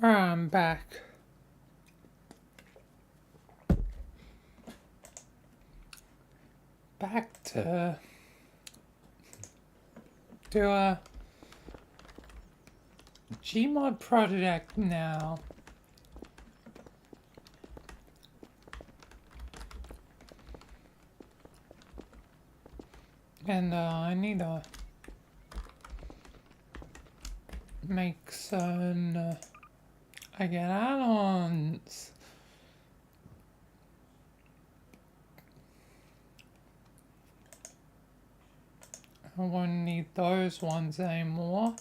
I'm back. Back to a Gmod project now. And I need to make some I get add-ons. I won't need those ones anymore.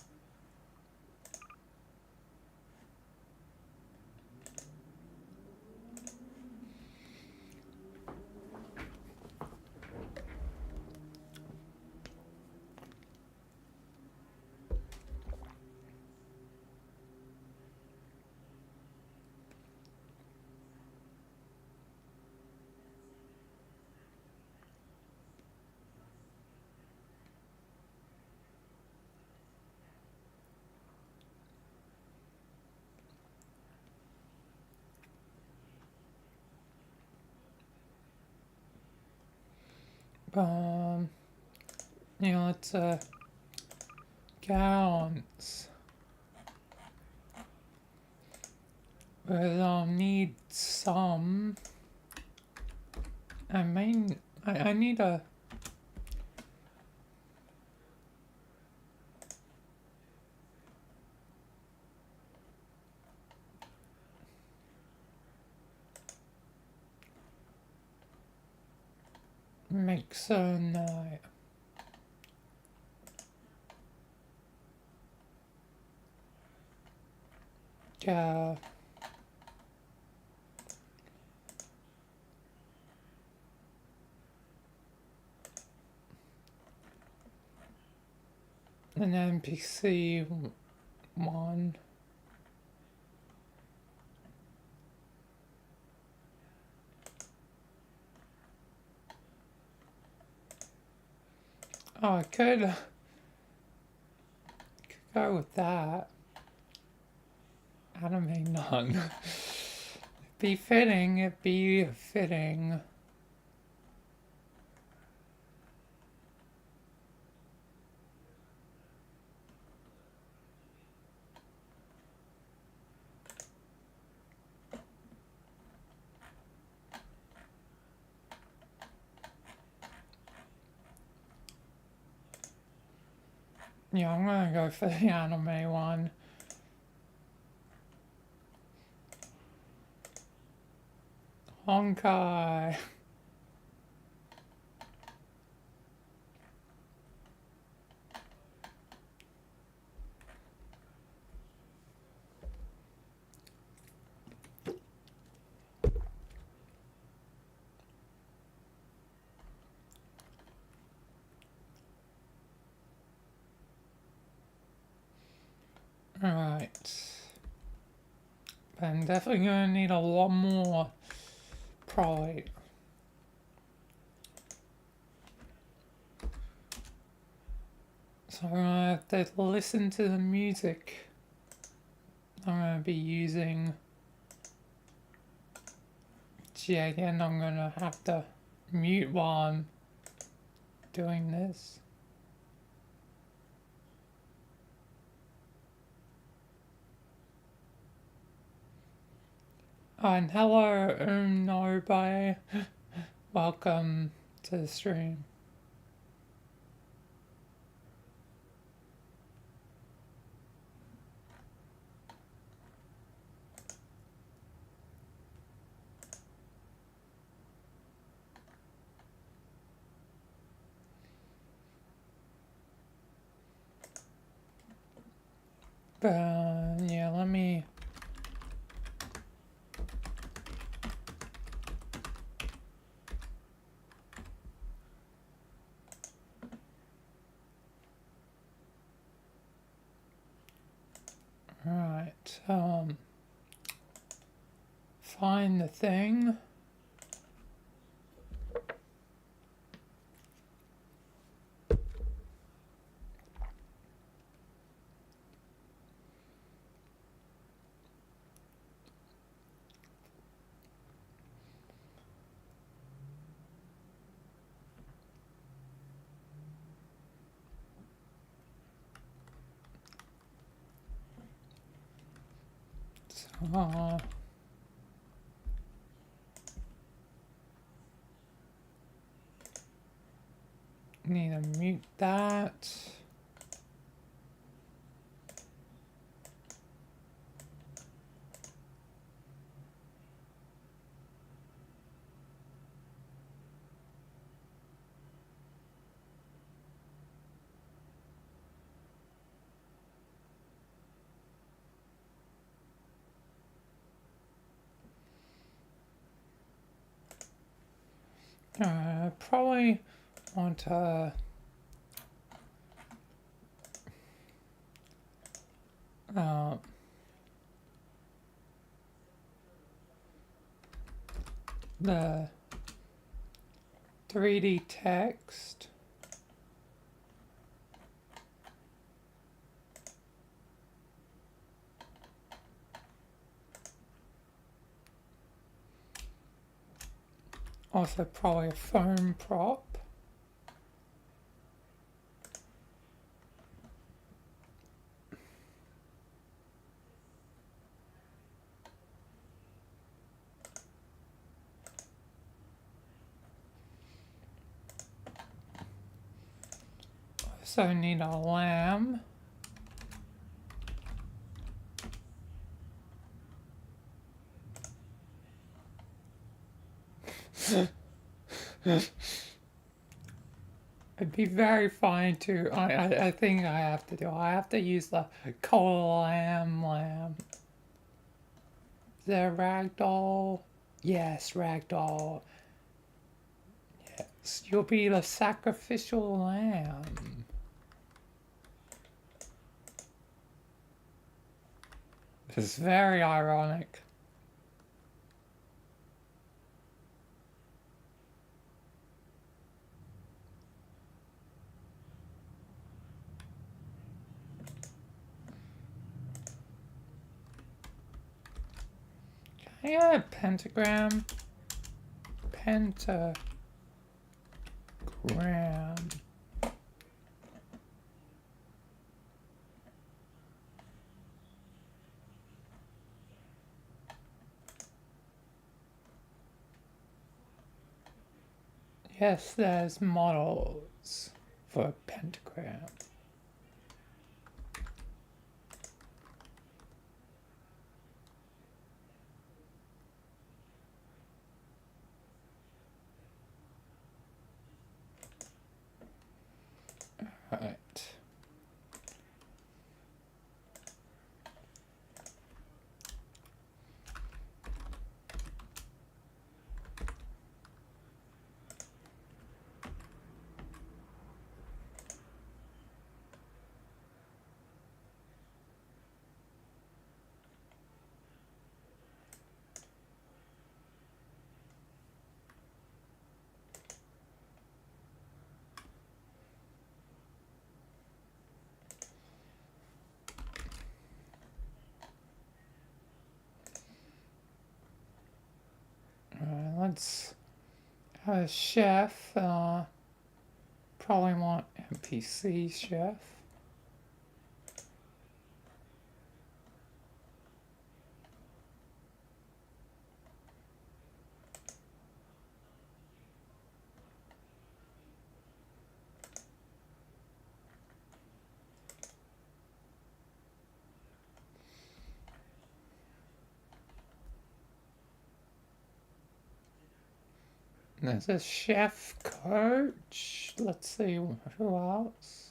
You know, it's gallons. But I'll need some. I need a make some an NPC one. Oh, I could go with that. Anime none. It'd be fitting. Yeah, I'm gonna go for the anime one. Honkai. Alright. But I'm definitely gonna need a lot more, probably. So I'm gonna have to listen to the music I'm gonna be using. Yeah, again, I'm gonna have to mute while I'm doing this. And hello, Nobody. Welcome to the stream. But yeah, let me. Right, find the thing. Need to mute that. Probably want to the 3D text. Also probably a foam prop. Also need a lamb. It'd be very fine to, I think I have to use the coal lamb. Is there a ragdoll? Yes, ragdoll. Yes, you'll be the sacrificial lamb. This is very ironic. Can I get a pentagram? Pentagram. Yes, there's models for a pentagram. Alright. Let's have a chef. Probably want NPC chef. There's a chef coach. Let's see who else.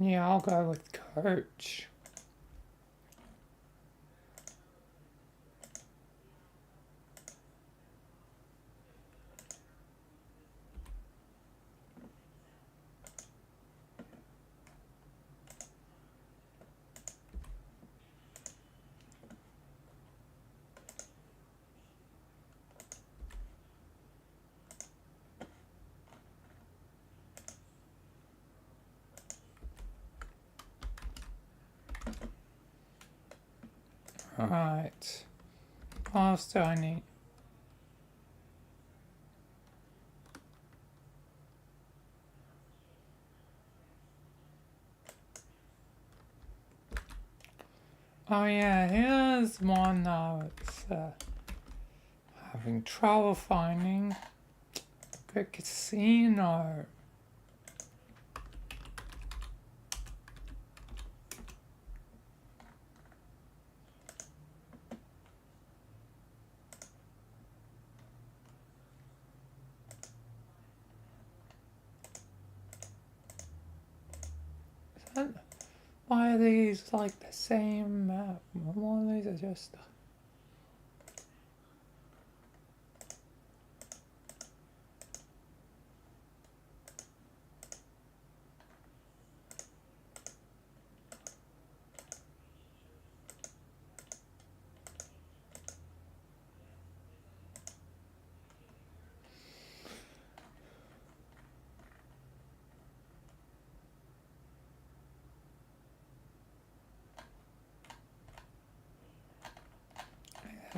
Yeah, I'll go with coach. Alright. What else do I need? Oh yeah, here's one that's having trouble finding. The casino. Why are these like the same map? One of these are just...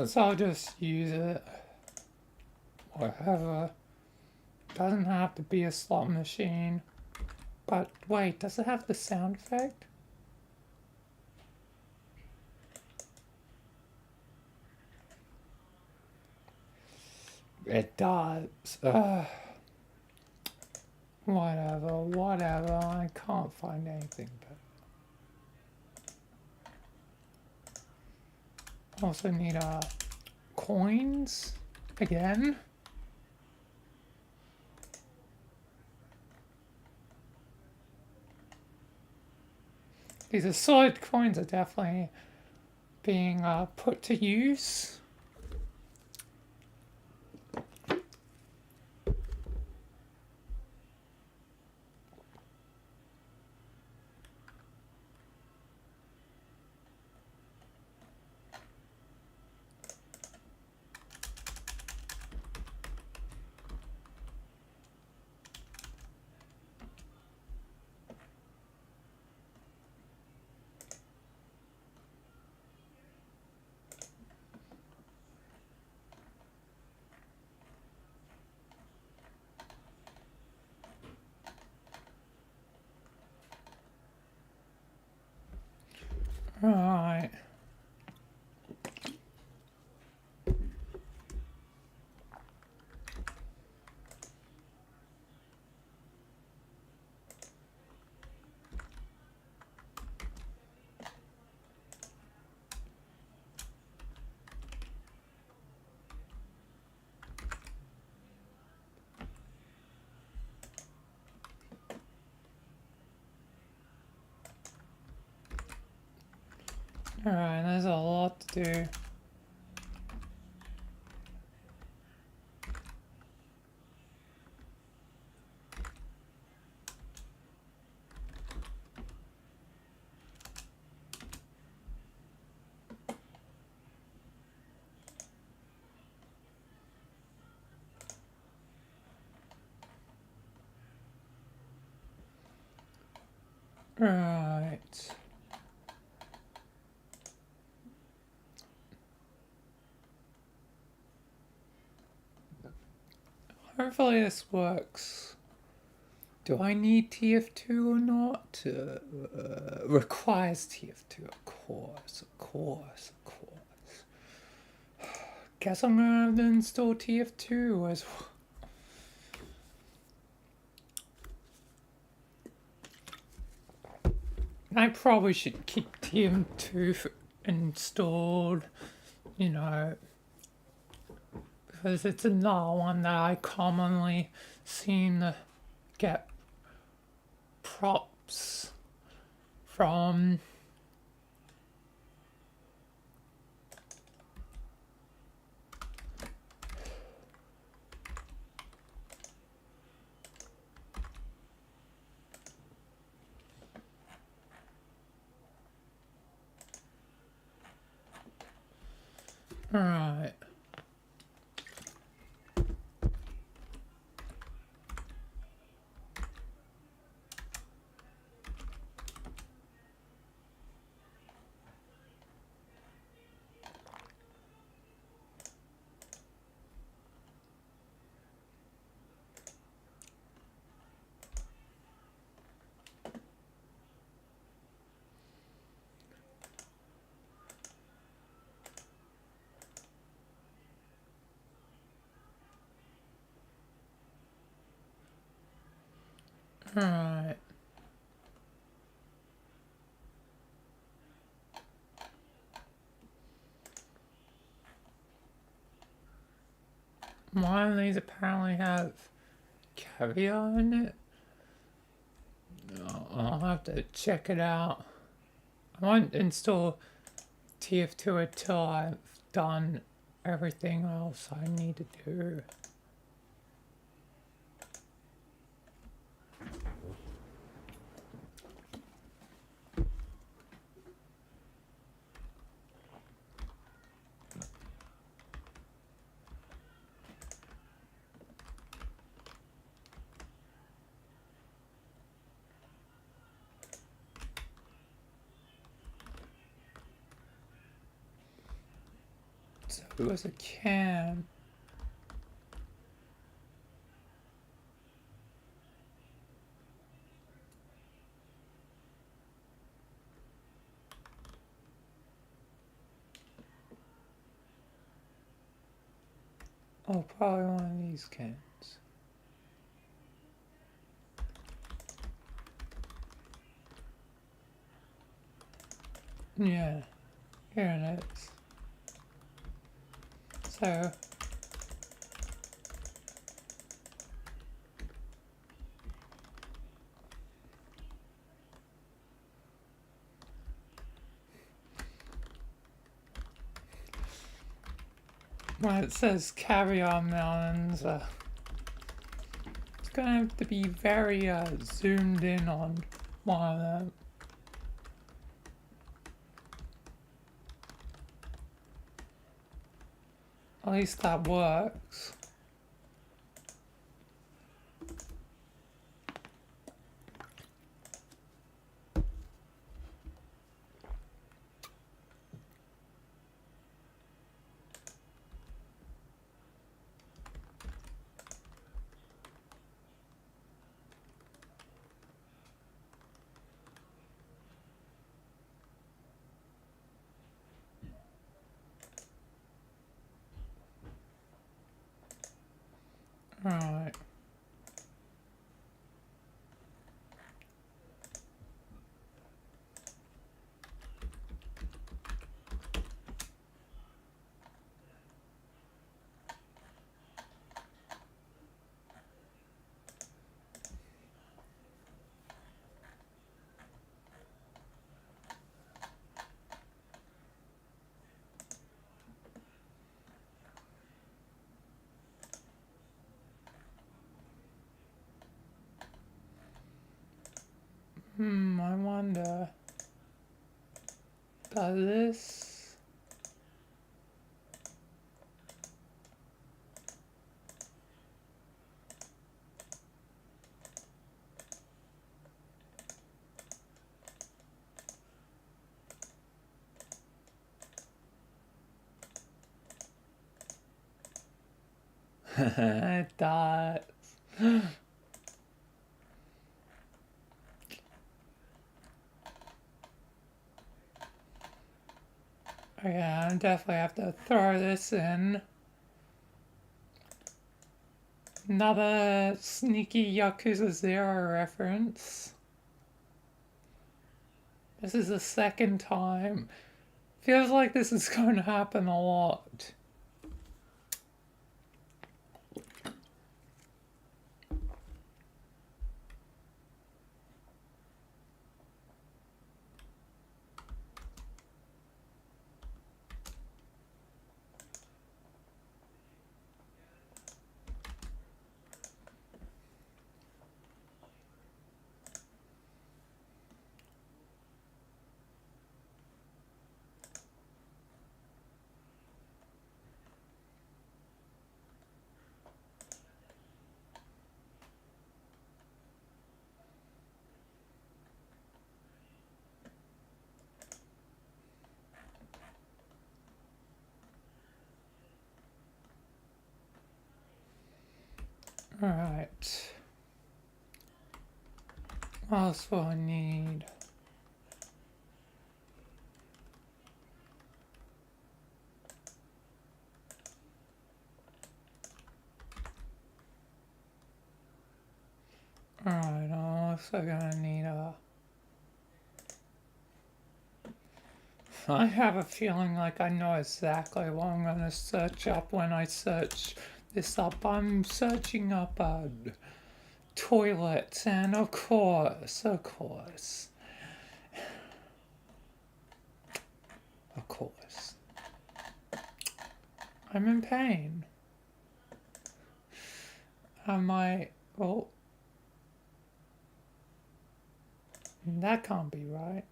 So I'll just use it. Whatever. Doesn't have to be a slot machine. But wait, does it have the sound effect? It does. Whatever. I can't find anything better. Also need coins again. These assorted coins are definitely being put to use. Right. Alright, there's a lot to do. Right. Hopefully this works. Do I need TF2 or not? Requires TF2, of course. Guess I'm gonna have to install TF2 as well. I probably should keep TF2 installed, you know, because it's another one that I commonly seen get props from. Alright. Alright. One of these apparently have caviar in it. I'll have to check it out. I won't install TF2 until I've done everything else I need to do. So it was a can. Oh, probably one of these cans. Yeah, here it is. So, when it says caviar melons, it's gonna have to be very zoomed in on one of them. At least that works. Right. I wonder, does this? It does. Okay, I definitely have to throw this in. Another sneaky Yakuza 0 reference. This is the second time. Feels like this is going to happen a lot. Alright. What else will I need? Alright, also gonna need a... I have a feeling like I know exactly what I'm gonna search up when I search this up. I'm searching up toilets, and of course, I'm in pain. Am I... Oh. That can't be right.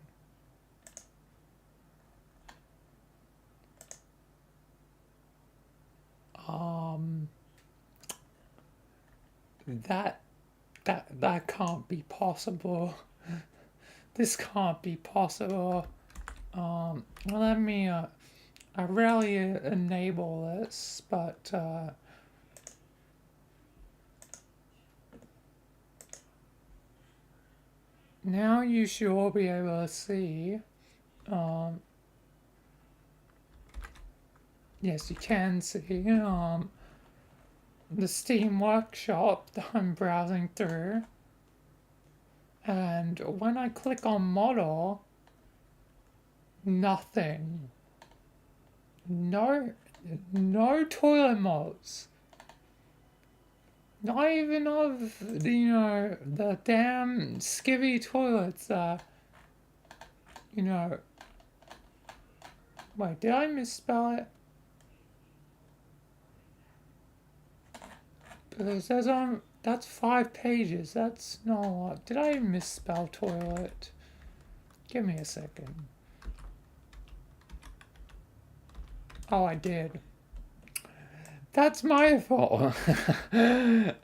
That can't be possible. This can't be possible. Let me, I rarely enable this, but, now you should all be able to see, yes, you can see, the Steam Workshop that I'm browsing through. And when I click on model, nothing. No toilet mods. Not even of, the damn skivvy toilets that, wait, did I misspell it? Because that's 5 pages, that's not a lot. Did I misspell toilet? Give me a second. Oh, I did. That's my fault.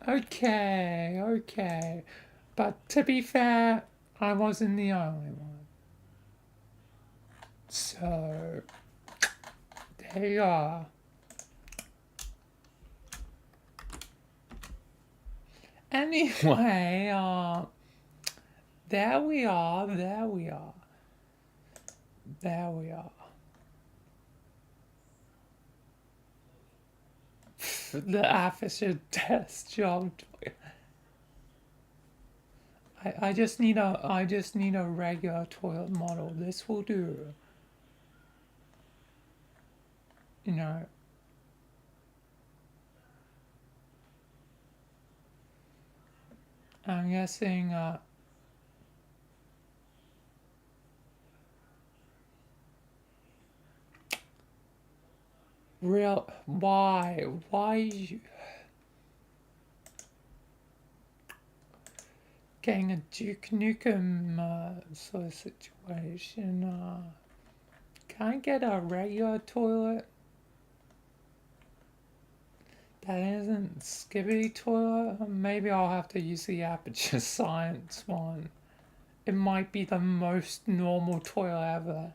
Okay. But to be fair, I wasn't the only one. So, there you are. Anyway, there we are. The officer test job. I just need a regular toilet model. This will do. I'm guessing, why getting a Duke Nukem, sort of situation, can I get a regular toilet that isn't skivvy toilet? Maybe I'll have to use the Aperture Science one. It might be the most normal toilet ever.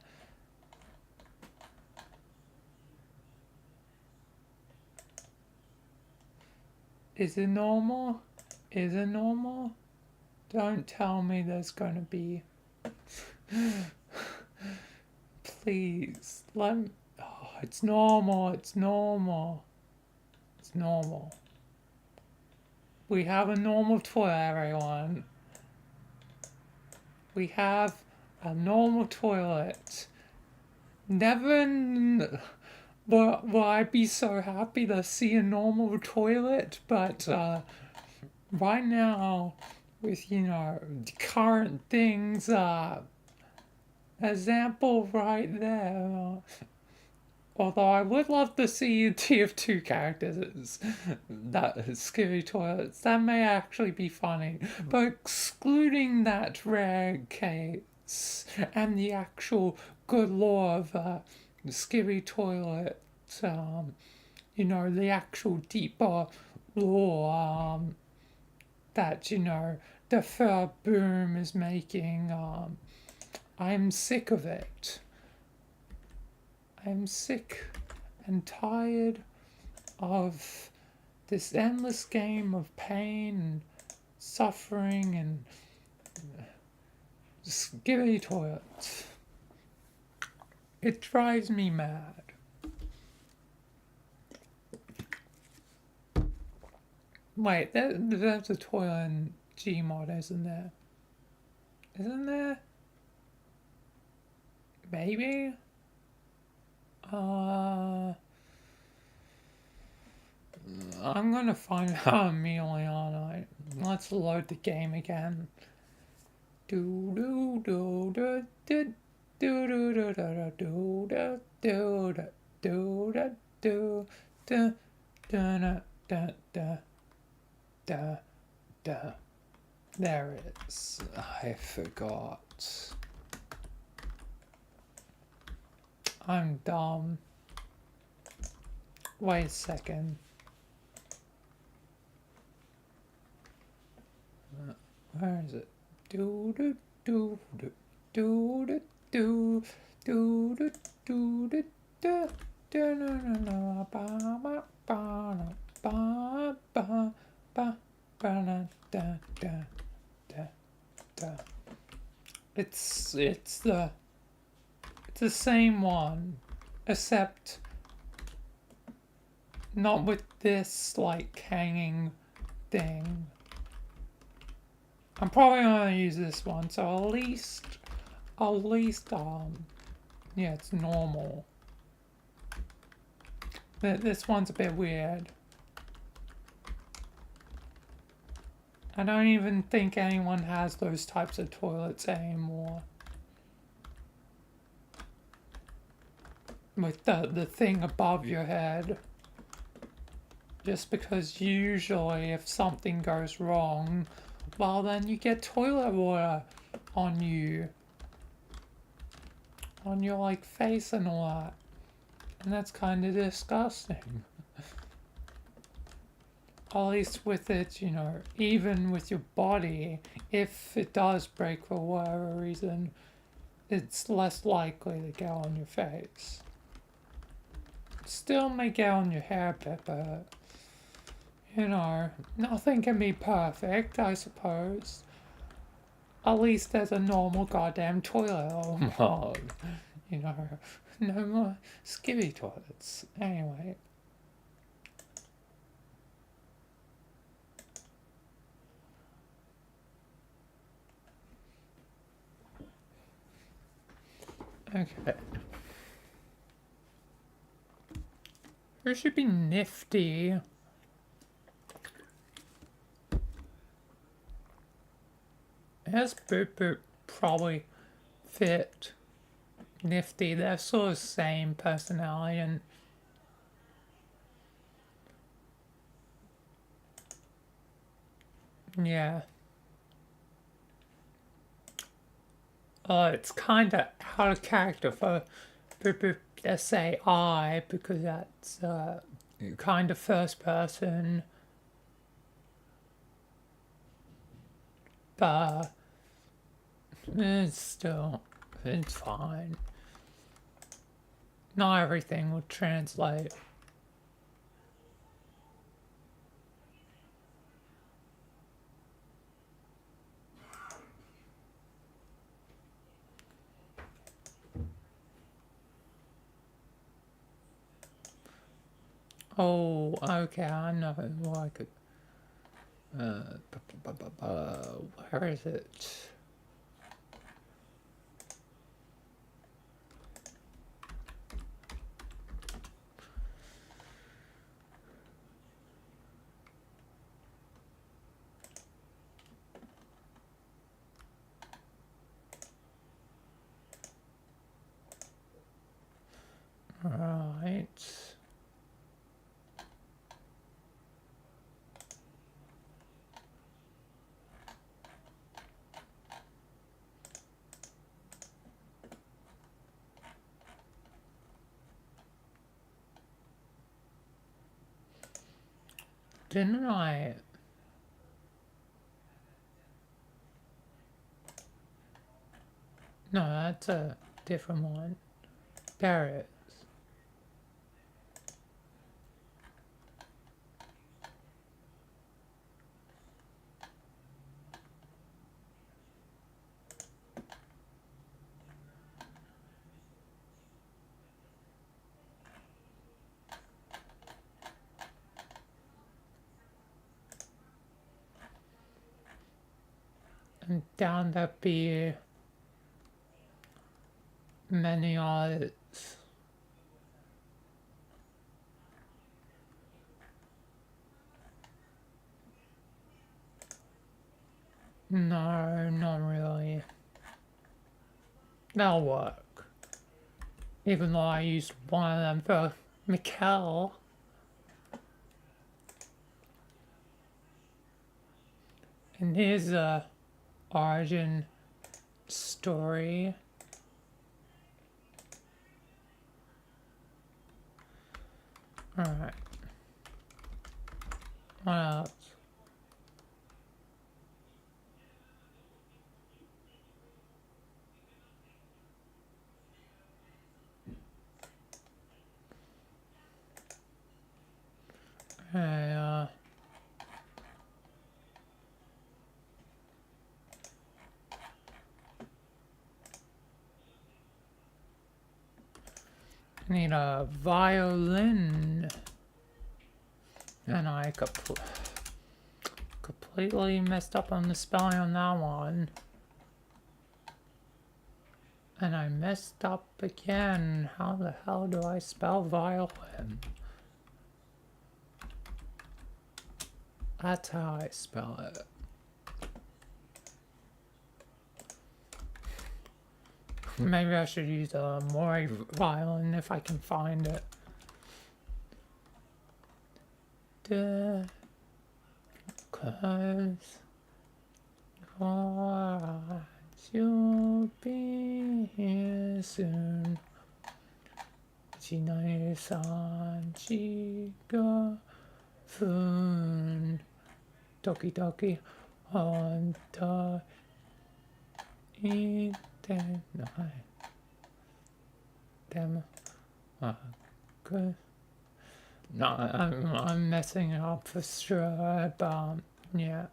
Is it normal? Don't tell me there's gonna be... Please, let me... Oh, it's normal. We have a normal toilet, everyone. We have a normal toilet. Never will I be so happy to see a normal toilet, but right now, with, the current things, example right there. Although I would love to see TF2 characters that skivvy toilets. That may actually be funny. But excluding that rare case and the actual good lore of skivvy toilet, the actual deeper lore that, the Fur Boom is making, I'm sick of it. I'm sick and tired of this endless game of pain and suffering and skivvy toilets. It drives me mad. Wait, there's a toilet in Gmod, isn't there? Isn't there? Maybe? I'm gonna find out immediately. Let's load the game again. Do do do do do do do do do do do do do do do da da da da da. There it is. I forgot. I'm dumb. Wait a second. Where is it? Do do do do do do do do do do do do do no no no ba ba ba ba ba ba ba da da da da. It's the same one, except not with this like hanging thing. I'm probably gonna use this one, so at least yeah, it's normal. This one's a bit weird. I don't even think anyone has those types of toilets anymore. With the thing above your head. Just because usually if something goes wrong, well then you get toilet water on you. On your like face and all that. And that's kind of disgusting. At least with it, you know, even with your body, if it does break for whatever reason, it's less likely to get on your face. Still may get on your hair, but you know, nothing can be perfect, I suppose. At least there's a normal goddamn toilet. Oh my, you know, no more skivvy toilets. Anyway. Okay. It should be nifty. Has Boop Boop probably fit Nifty. They're sort of same personality and yeah. It's kind of out of character for Boop Boop SAI because that's kind of first person. But it's fine. Not everything will translate. Oh, okay, I know who I could. Where is it? Right. Didn't I? No, that's a different one. There it is. I'm down to be many others. No, not really. That'll work. Even though I used one of them for Mikkel. And here's the origin story. Alright. What else? Hey, I need a violin. And I completely messed up on the spelling on that one. And I messed up again. How the hell do I spell violin? That's how I spell it. Maybe I should use a Mori violin if I can find it. Cause you'll be here soon. Chinai-san chiga fun. Doki doki honta itenai. Damn. Good. No, I'm messing it up for sure, but yeah.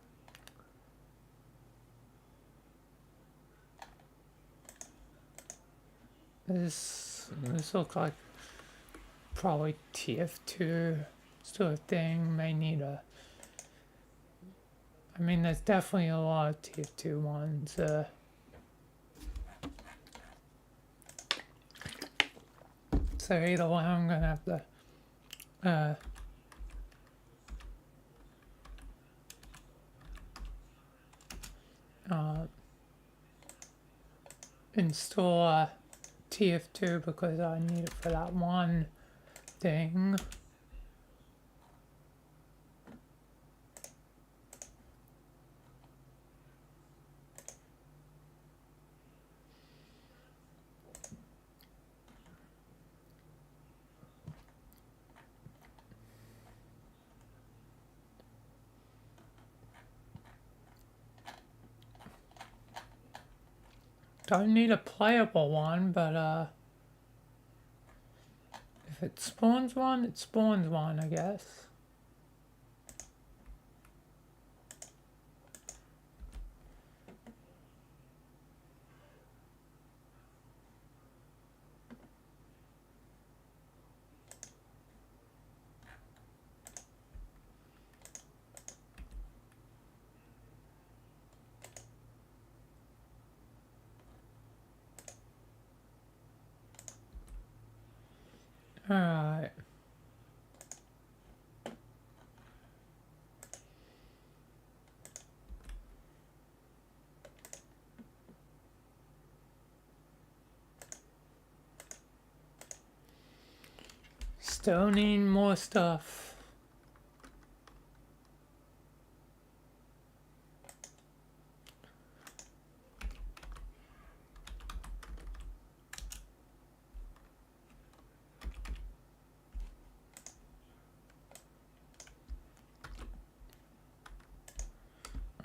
This looks like probably TF2 sort of thing. May need a. I mean, there's definitely a lot of TF2 ones. So either way, I'm gonna have to. Install TF2 because I need it for that one thing. Don't need a playable one, but if it spawns one, it spawns one, I guess. Alright. Still need more stuff.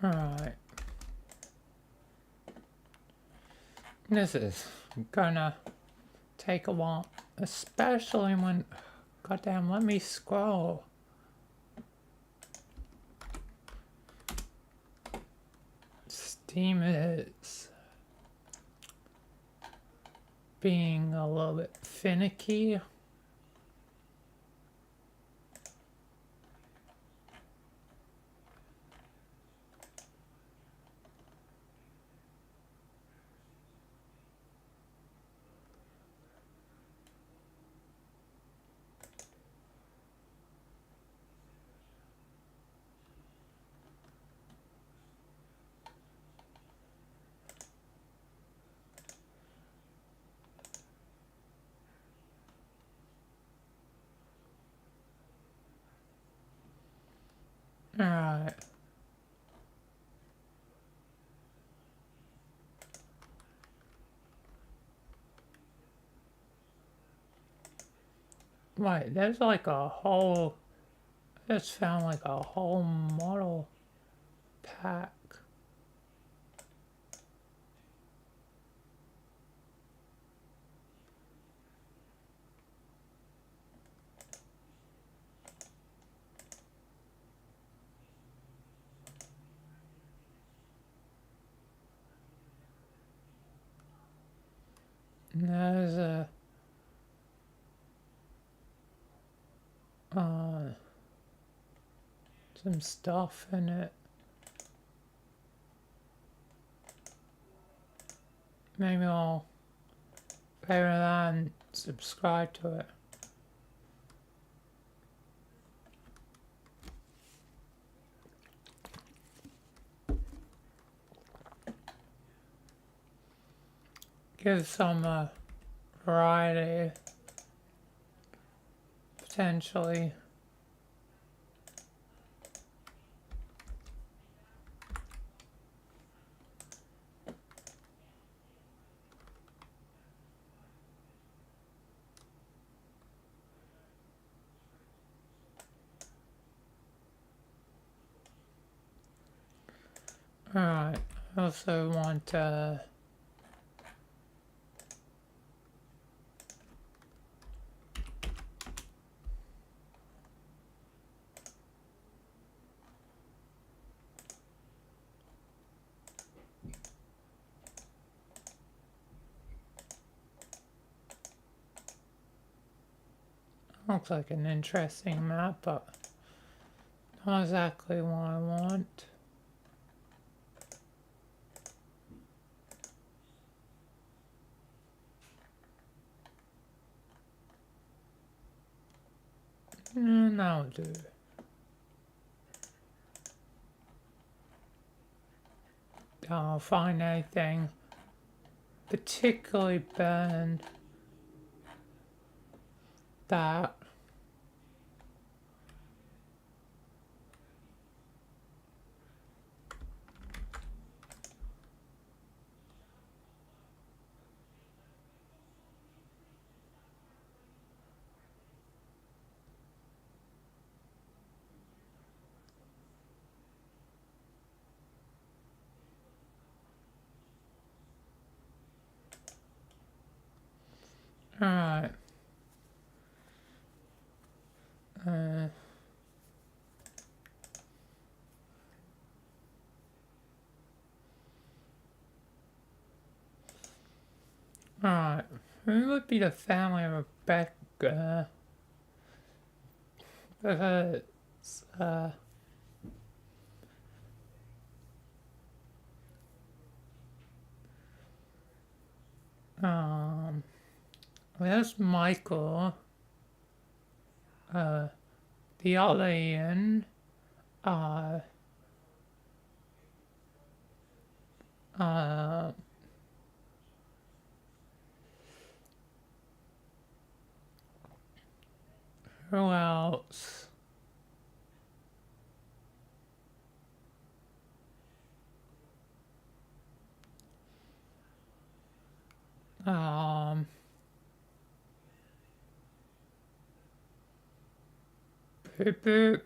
Alright. This is gonna take a while, especially when, goddamn, let me scroll. Steam is being a little bit finicky. Alright. Right, there's like a whole... I just found like a whole model pack. And there's a some stuff in it. Maybe I'll favor that and subscribe to it. Give some variety, potentially. Alright, I also want looks like an interesting map, but not exactly what I want. That'll do. I'll find anything particularly bad that alright. Alright, who would be the family of Rebecca? Because, there's Michael, the other Ian, who else? Boop boop.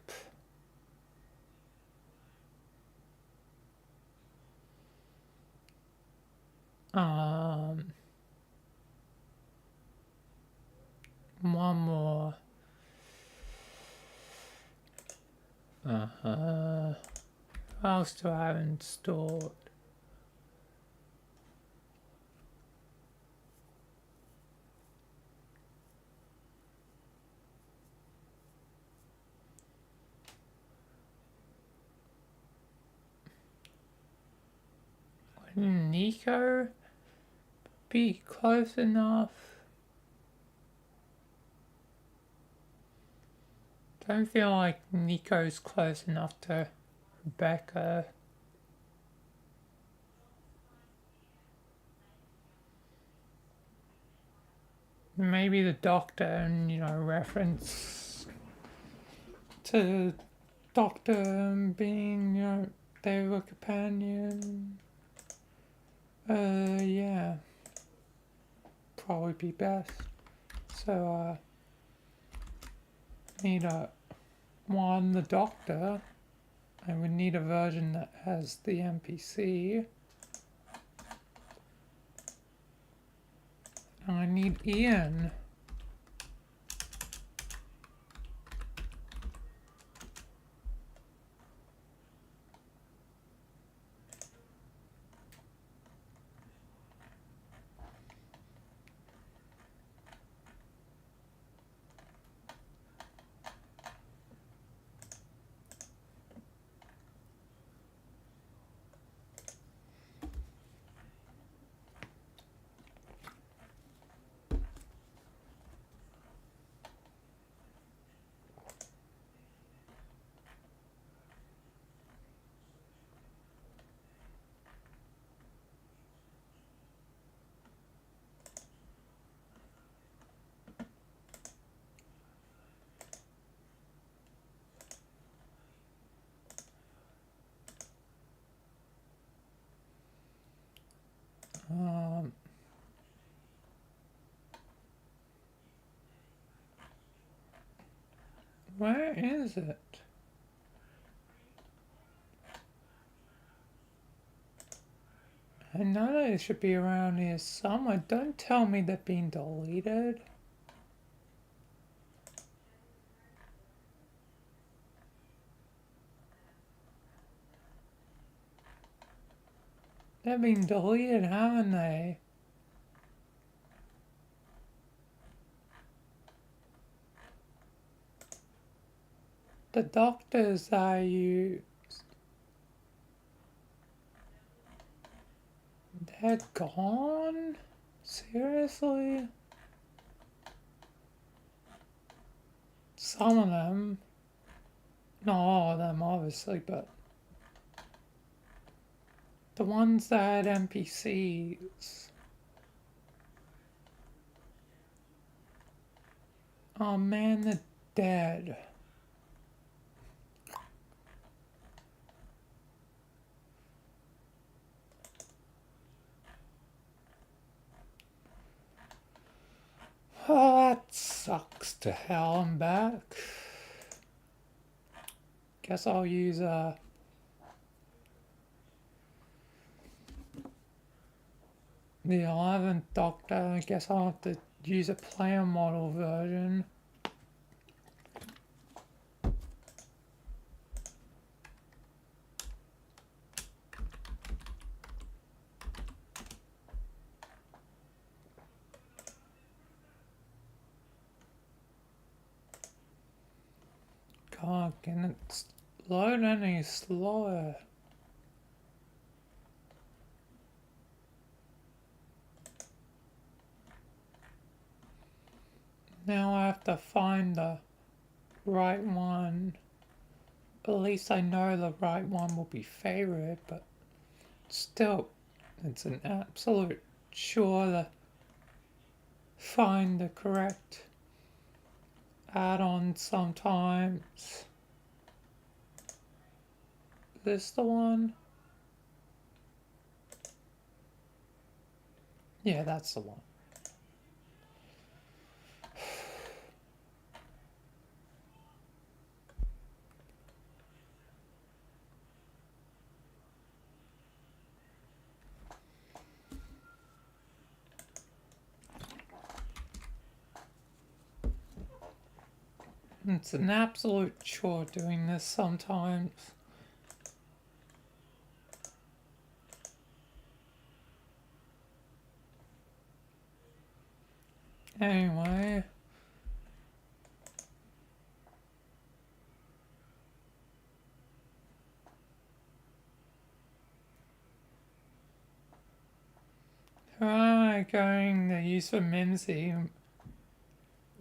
One more. What else do I have installed? Wouldn't Nico be close enough? Don't feel like Nico's close enough to Rebecca. Maybe the doctor and, you know, reference to doctor being, you know, they were companion. Yeah. Probably be best. So, need the doctor. I would need a version that has the NPC. And I need Ian. Where is it? I know that it should be around here somewhere. Don't tell me they're being deleted. They've been deleted, haven't they? The doctors I use, they're gone? Seriously? Some of them, not all of them obviously, but the ones that had NPCs. Oh man, they're dead. Oh, that sucks to hell and back. Guess I'll use the 11th Doctor. I guess I'll have to use a player model version. God, can it load any slower? Now I have to find the right one. At least I know the right one will be favorite, but still, it's an absolute chore to find the correct add-on sometimes. Is this the one? Yeah, that's the one. It's an absolute chore doing this sometimes. Anyway. Who am I going to use for Mimsy?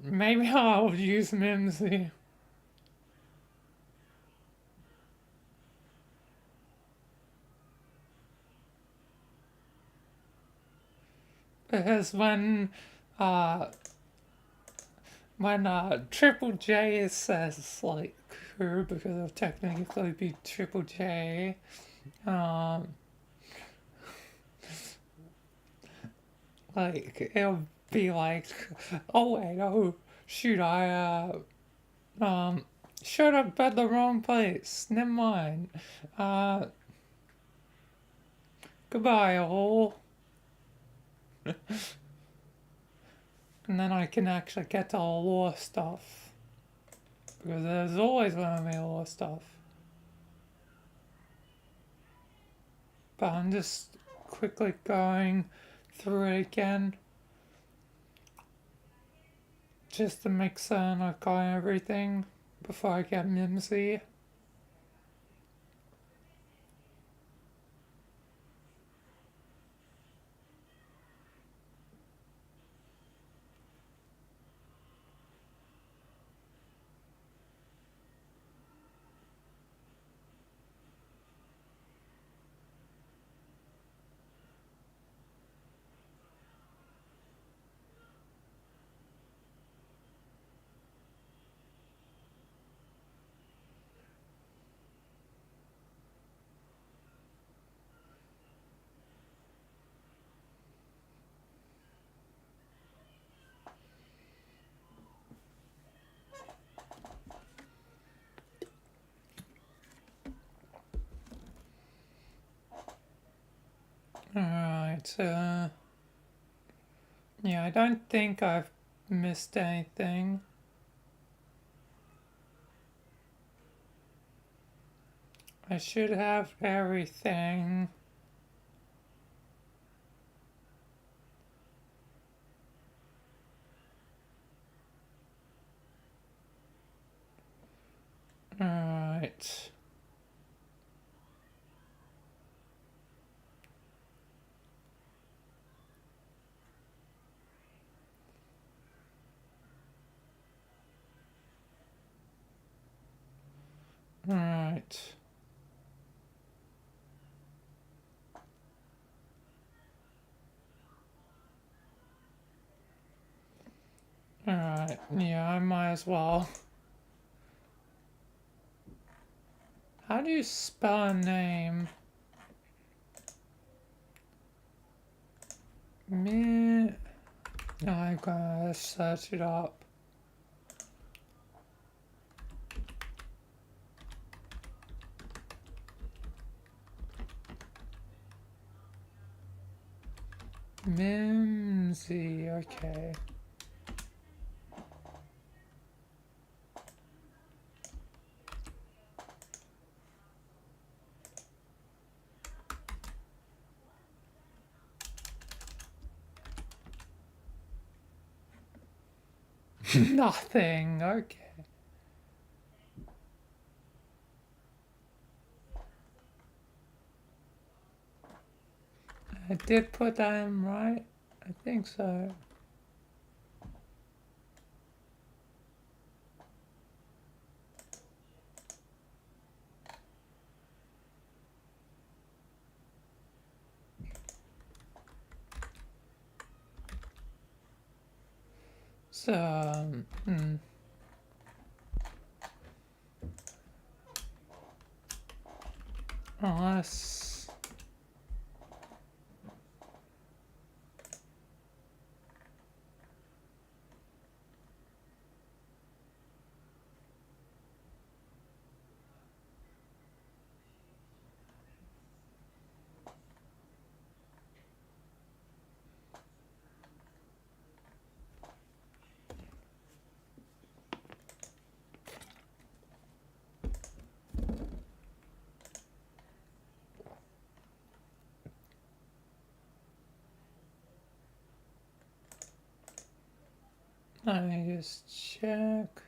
Maybe I'll use Mimsy. Because when Triple J says, like, crew because it'll technically be Triple J. Like, it'll be like, oh wait, oh shoot, I showed up at the wrong place. Never mind. Goodbye, all. And then I can actually get to all lore stuff. Because there's always gonna be lore stuff. But I'm just quickly going through it again. Just to make certain I've got everything before I get Mimsy. Alright, yeah, I don't think I've missed anything. I should have everything. Alright. Alright. Alright, yeah, I might as well. How do you spell a name? Me. No, I'm gonna search it up. Mimsy, okay. Nothing, okay. I did put that in right? I think so. So, unless let me just check.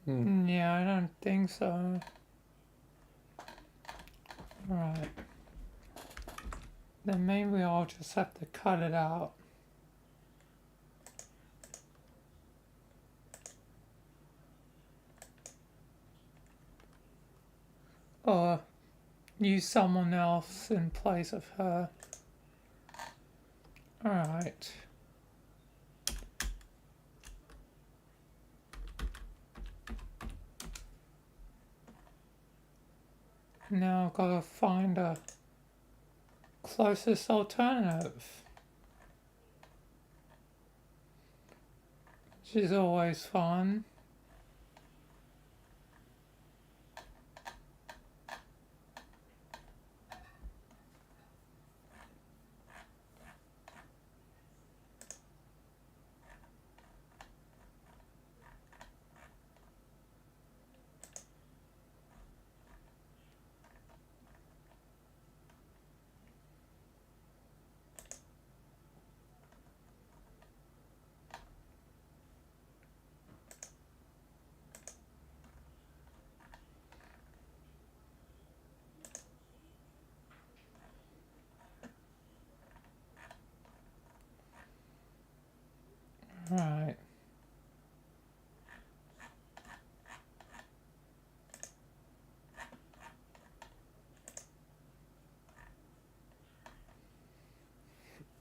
Yeah, I don't think so. Alright. Then maybe I'll just have to cut it out. Or use someone else in place of her. Alright. Now I've got to find a closest alternative. Which is always fun. Right.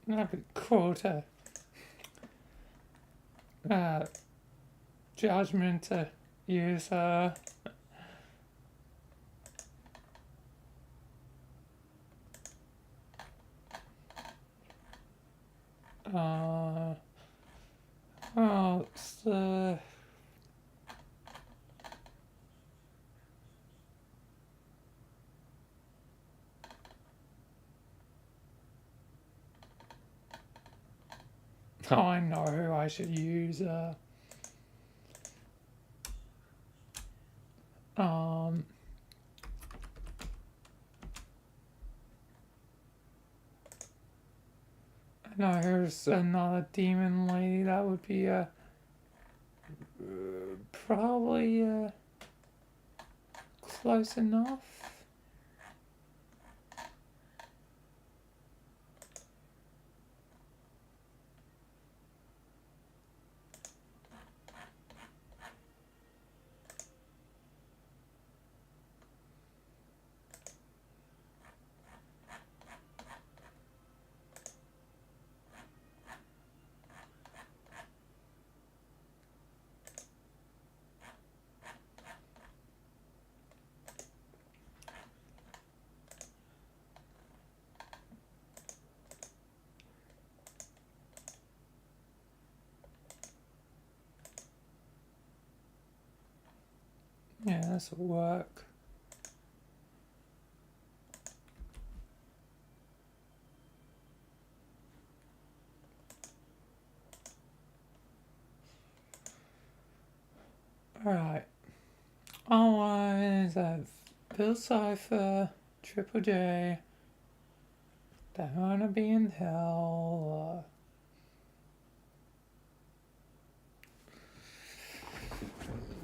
That'd be cool to Judgment to use oh, it's the oh, I know who I should use. No, here's another demon lady. That would be probably close enough. Yeah, this will work. Alright. Otherwise, I've Bill Cipher, Triple J, They're gonna be in hell.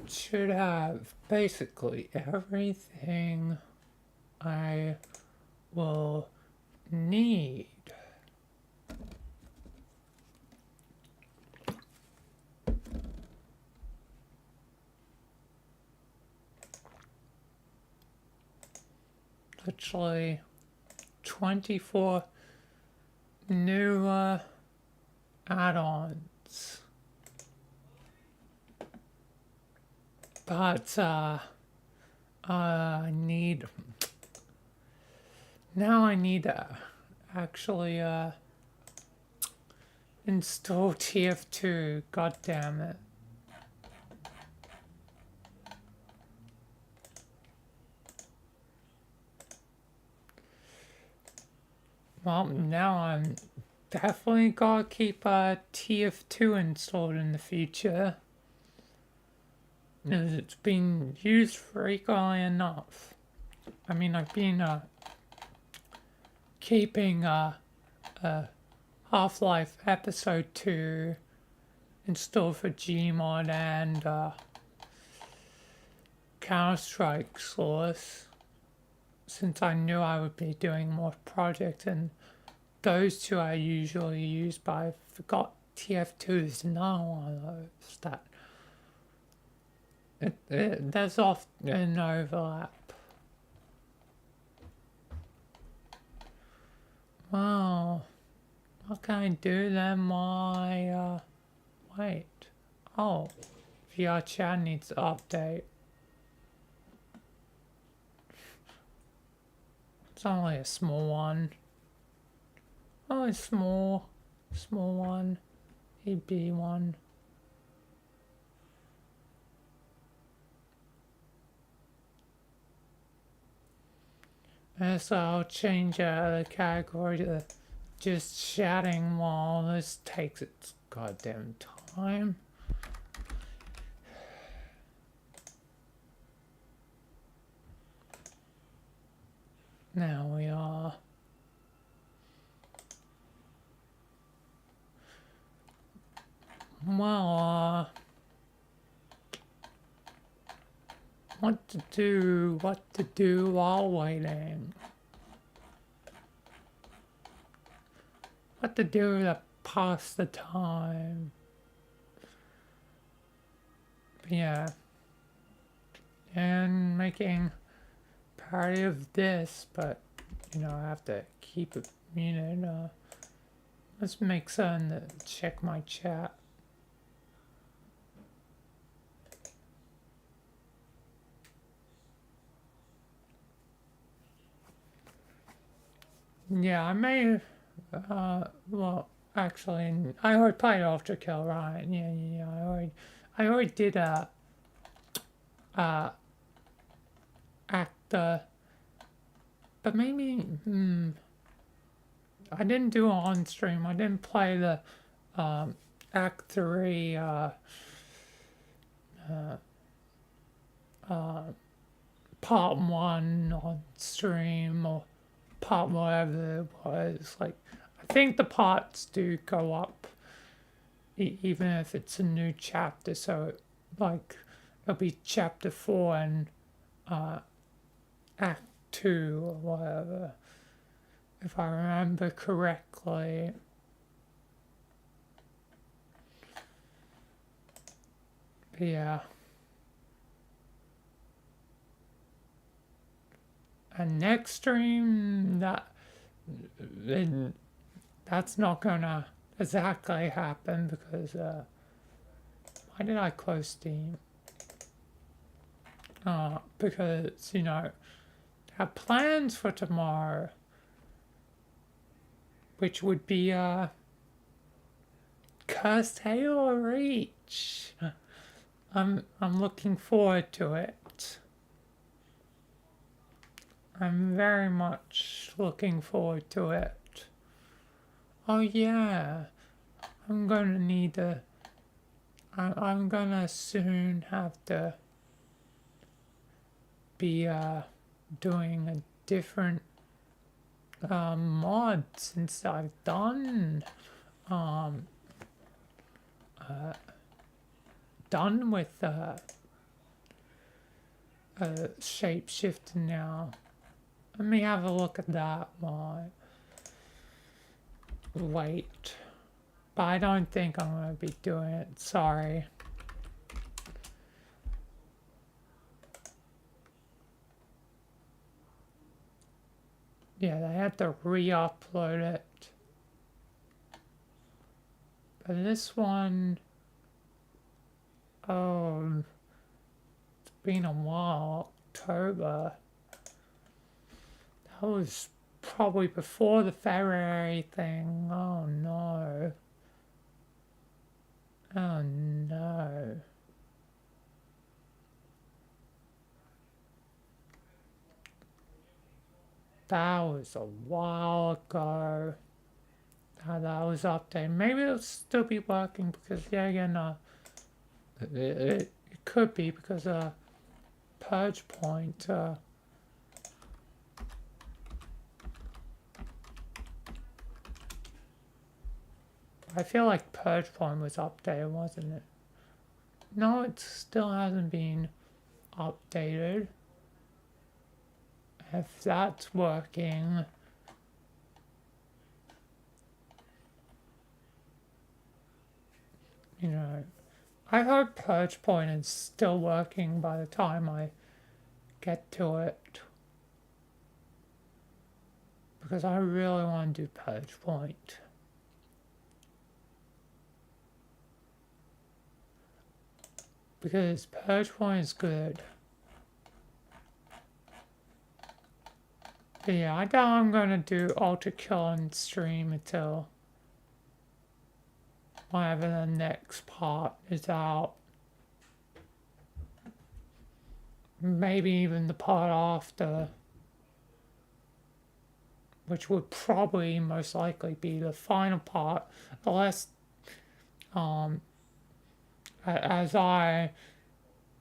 Should have basically everything I will need. Literally 24 new add-ons. But I need to actually install TF2. God damn it. Well, now I'm definitely gonna keep TF2 installed in the future. As it's been used frequently enough. I mean, I've been keeping Half-Life Episode 2 installed for Gmod and Counter-Strike source, since I knew I would be doing more projects, and those two I usually use, but I forgot TF2 is another one of those that there's often an overlap. Well, what can I do then? Wait. Oh, VR chat needs to update. It's only a small one. Oh, a small one. A B one. So I'll change the category to just chatting while this takes its goddamn time. Now we are. Well, what to do while waiting. What to do to pass the time. But yeah. And making party of this, but you know, I have to keep it muted. Let's make certain to check my chat. Yeah, I may, well, actually, I already played Ultra Kill, right? Yeah, I already did actor, but maybe, I didn't do it on stream. I didn't play the, Act 3, part 1 on stream, or part whatever it was. Like, I think the parts do go up even if it's a new chapter, so like it'll be chapter 4 and act 2 or whatever, if I remember correctly. But yeah. And next stream, that's not gonna exactly happen because why did I close Steam? Because, you know, I have plans for tomorrow, which would be Cursed Halo Reach. I'm looking forward to it. I'm very much looking forward to it. Oh yeah, I'm gonna need to, I'm gonna soon have to be doing a different mod, since I've done with shapeshifting now. Let me have a look at that one. Wait. But I don't think I'm going to be doing it. Sorry. Yeah, they had to re-upload it. But this one... Oh... It's been a while. October. That was probably before the February thing. Oh no. Oh no. That was a while ago. That was updated. Maybe it'll still be working because, yeah, again, it could be because Purge Point. I feel like Purge Point was updated, wasn't it? No, it still hasn't been updated. If that's working, you know, I hope Purge Point is still working by the time I get to it. Because I really want to do Purge Point. Because Purge Point is good. But yeah, I doubt I'm gonna do Ultra Kill and stream until whenever the next part is out. Maybe even the part after. Which would probably most likely be the final part, unless, as I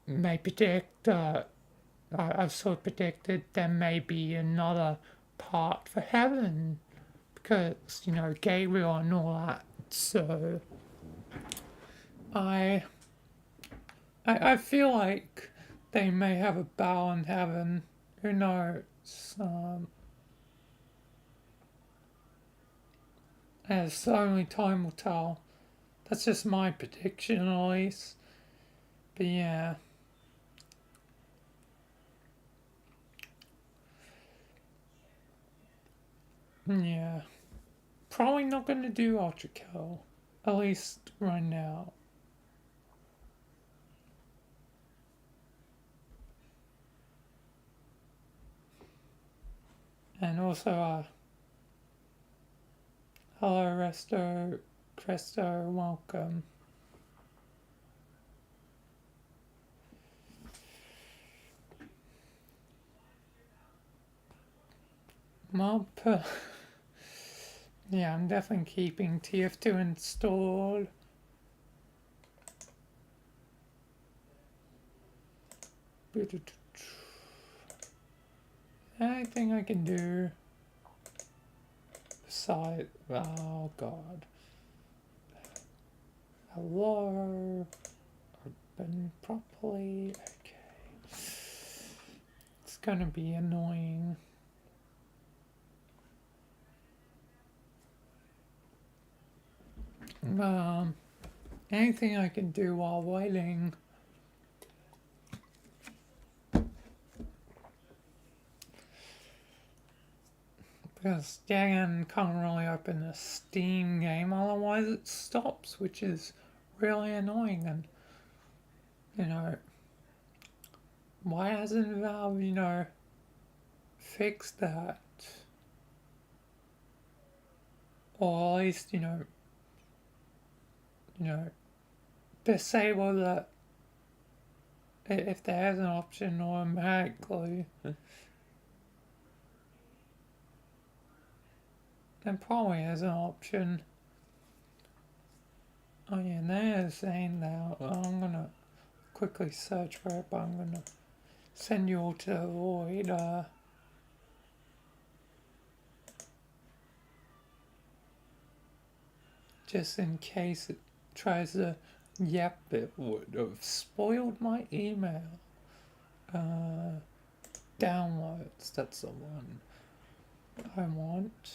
may predict, I've sort of predicted there may be another part for heaven, because, you know, Gabriel and all that, so I feel like they may have a bow in heaven, who knows, as only time will tell. That's just my prediction, at least. But yeah. Yeah. Probably not going to do Ultra Kill. At least right now. And also, hello, Resto, Cresto, welcome. Yeah, I'm definitely keeping TF2 installed. Anything I can do besides, oh god. Hello, open properly, okay. It's gonna be annoying. Anything I can do while waiting. Because again, can't really open a Steam game, otherwise it stops, which is really annoying. And, you know, why hasn't Valve, you know, fixed that? Or at least, you know, disable that if there's an option automatically. There probably is an option. Oh yeah, they're saying that. I'm gonna quickly search for it, but I'm gonna send you all to the void. Just in case it tries to, yep, it would have spoiled my email. Downloads, that's the one I want.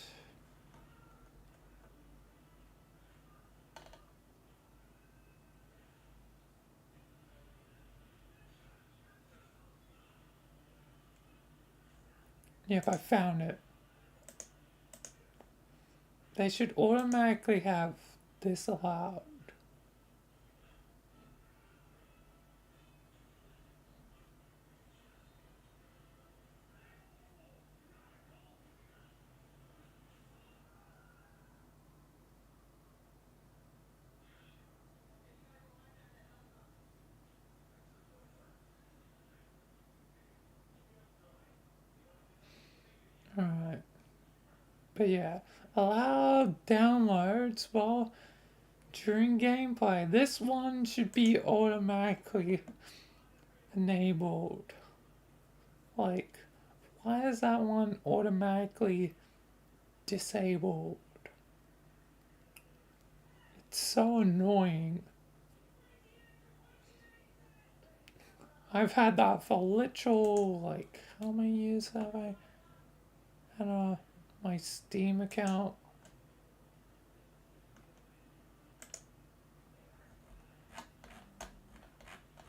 Yep, I found it. They should automatically have this allowed. Alright. But yeah, allow downloads while during gameplay. This one should be automatically enabled. Like, why is that one automatically disabled? It's so annoying. I've had that for literal, like, how many years have I had my Steam account?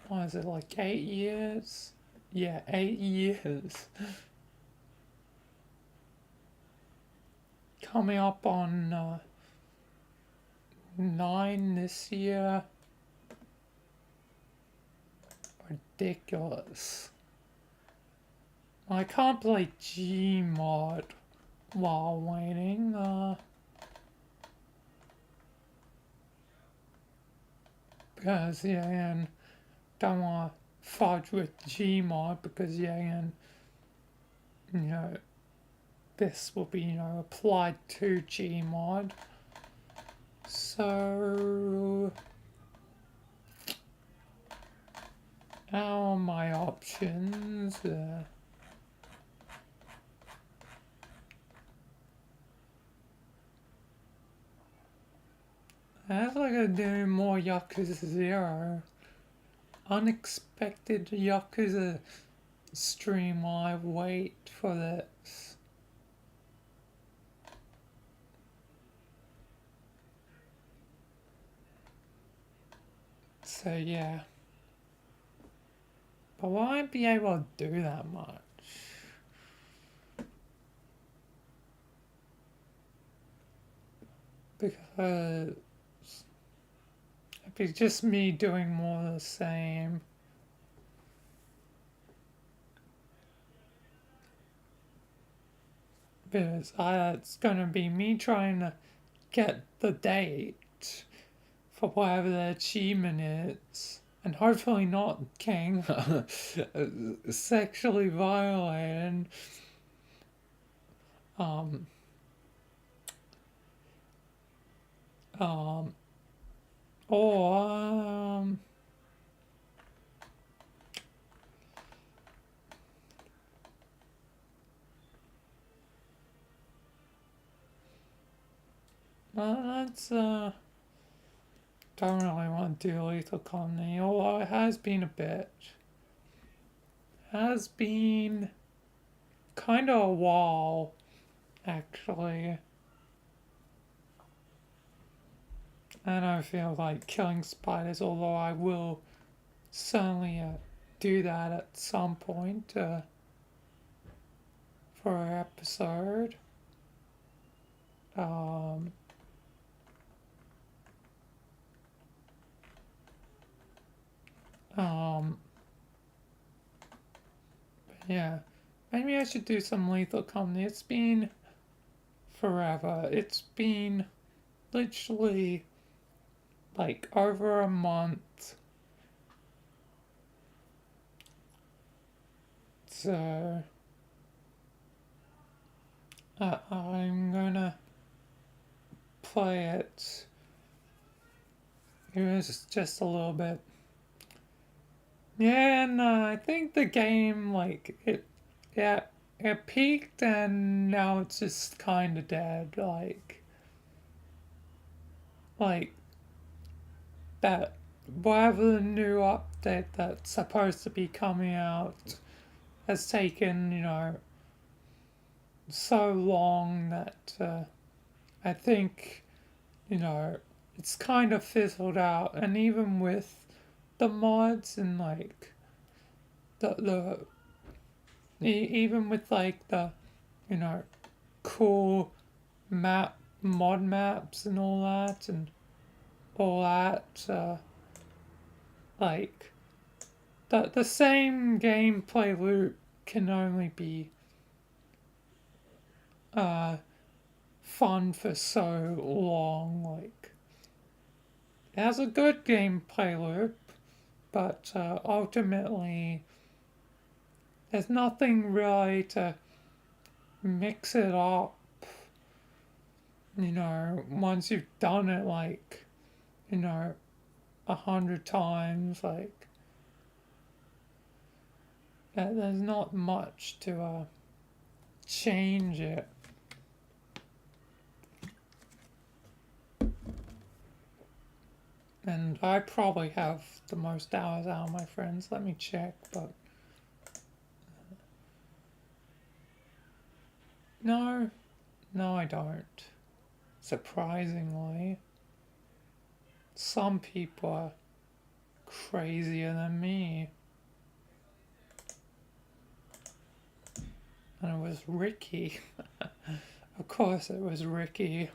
What is it, like 8 years? Yeah, 8 years. Coming up on 9 this year. Ridiculous. I can't play Gmod while waiting. Because yeah, and don't want to fudge with Gmod because yeah, and you know, this will be, you know, applied to Gmod. So how are my options? I was like to do more Yakuza 0. Unexpected Yakuza stream while I wait for this. So yeah. But I won't be able to do that much. Because it'd be just me doing more of the same. Because it's gonna be me trying to get the date for whatever the achievement is. And hopefully not getting sexually violated. Or that's don't really want to do Lethal Company, although it has been a bit. Has been kind of a while, actually. And I feel like killing spiders, although I will certainly do that at some point for an episode. Yeah, maybe I should do some Lethal Company. It's been forever. It's been literally like over a month. So I'm gonna play it. It was just a little bit. Yeah, and I think the game, like, it peaked and now it's just kind of dead, like that, whatever the new update that's supposed to be coming out has taken, you know, so long that I think, you know, it's kind of fizzled out, and even with the mods and like even with like the, you know, cool mod maps and all that like the same gameplay loop can only be fun for so long. Like, it has a good gameplay loop, but ultimately there's nothing really to mix it up, you know, once you've done it, like, you know, 100 times. Like, there's not much to change it. And I probably have the most hours out of my friends. Let me check, but... No, I don't. Surprisingly. Some people are crazier than me. And it was Ricky. Of course it was Ricky.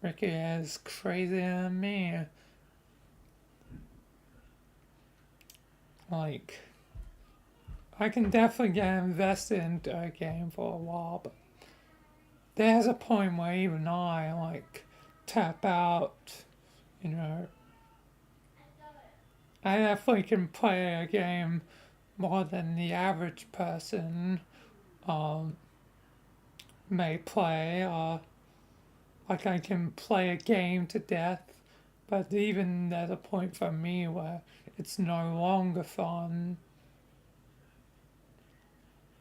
Ricky is crazier than me. Like, I can definitely get invested into a game for a while, but there's a point where even I, like, tap out, you know. I definitely can play a game more than the average person may play. Like, I can play a game to death, but even there's a point for me where it's no longer fun.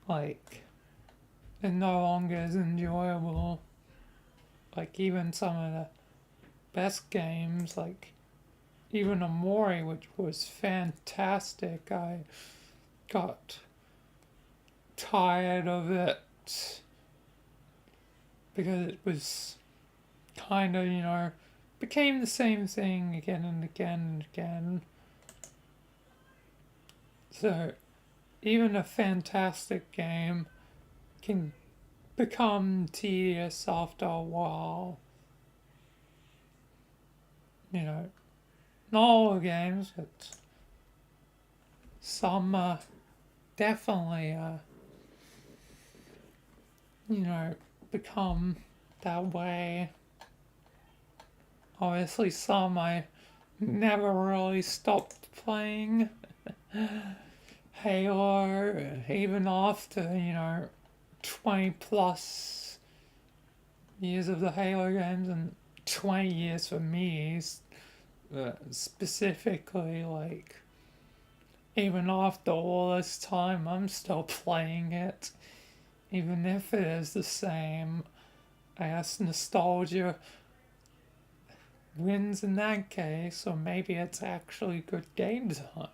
Like, it no longer is enjoyable. Like, even some of the best games, like even Amori, which was fantastic, I got tired of it because it was kind of, you know, became the same thing again and again and again. So even a fantastic game can become tedious after a while. You know, not all the games, but some definitely, you know, become that way. Obviously some I never really stopped playing. Halo, even after, you know, 20 plus years of the Halo games, and 20 years for me, specifically, like, even after all this time, I'm still playing it, even if it is the same. I guess nostalgia wins in that case, or maybe it's actually good game design.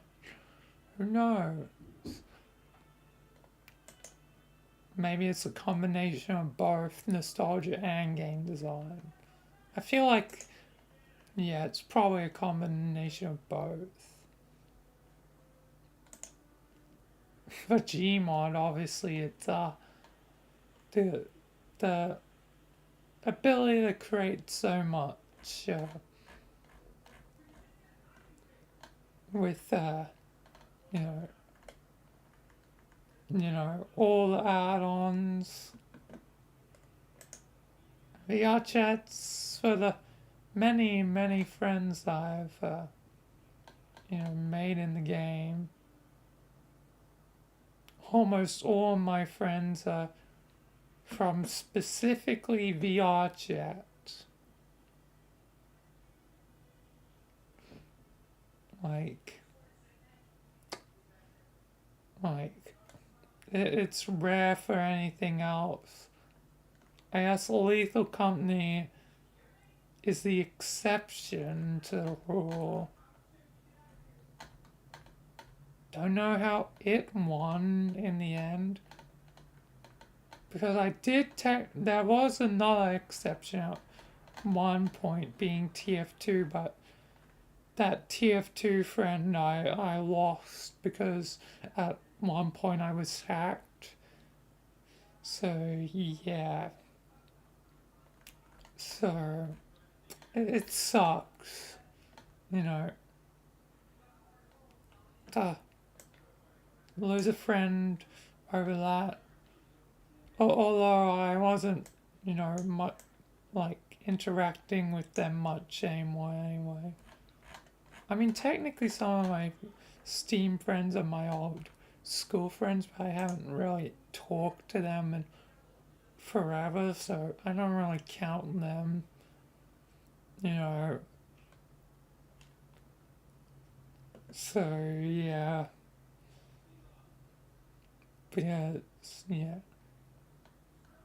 Who knows? Maybe it's a combination of both nostalgia and game design. I feel like, yeah, it's probably a combination of both. For Gmod, obviously, it's the ability to create so much with you know, all the add-ons, VR chats for the many friends I've you know, made in the game. Almost all my friends are from specifically VR chat. Like it's rare for anything else. I guess Lethal Company is the exception to the rule. Don't know how it won in the end, because I did there was another exception at one point, being TF2, but that TF2 friend I lost because at one point I was hacked. So yeah. So it sucks, you know. Lose a friend over that. Although I wasn't, you know, much like interacting with them much anyway. I mean, technically some of my Steam friends are my old school friends, but I haven't really talked to them in forever, so I don't really count them, you know. So yeah. But yeah,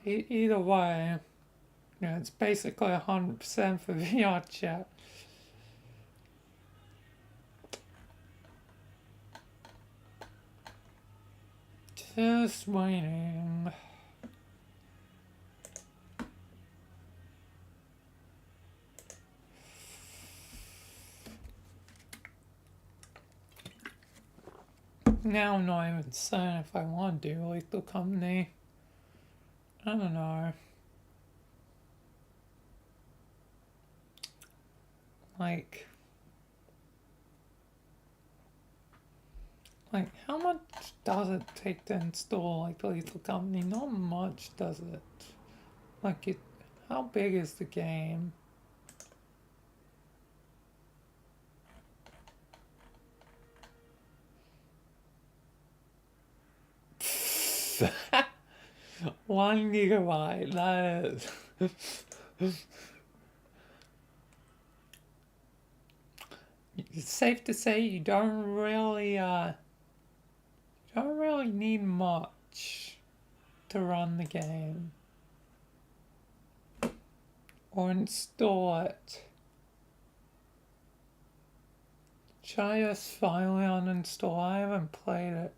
either way, Yeah, it's basically 100% for VR chat. Just waiting. Now I'm not even saying if I want to do Lethal Company. I don't know. Like how much does it take to install like Lethal Company? Not much, does it? Like how big is the game? One gigabyte, that is. It's safe to say you don't really need much to run the game or install it. Should I just finally uninstall? I haven't played it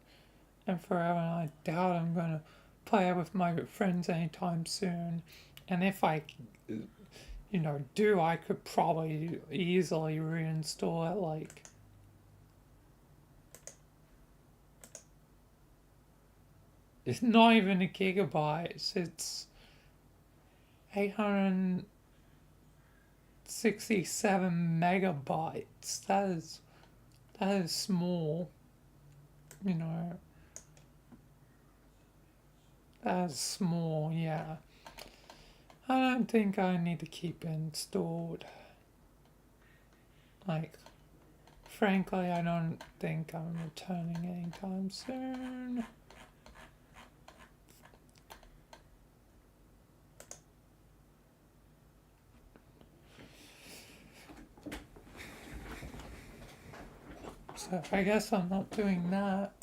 in forever, and I doubt I'm gonna play it with my friends anytime soon. And if I, do, I could probably easily reinstall it. Like, it's not even a gigabyte. It's 867 megabytes. That is small. That is small, yeah. I don't think I need to keep it installed. Like, frankly, I don't think I'm returning anytime soon. So I guess I'm not doing that.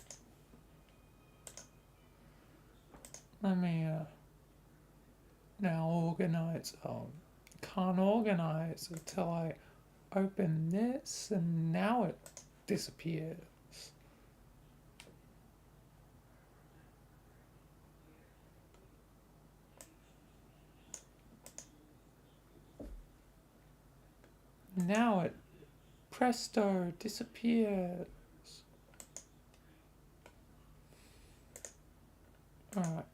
Let me now organize. Can't organize until I open this, and now it disappears. Now it presto disappears. Alright.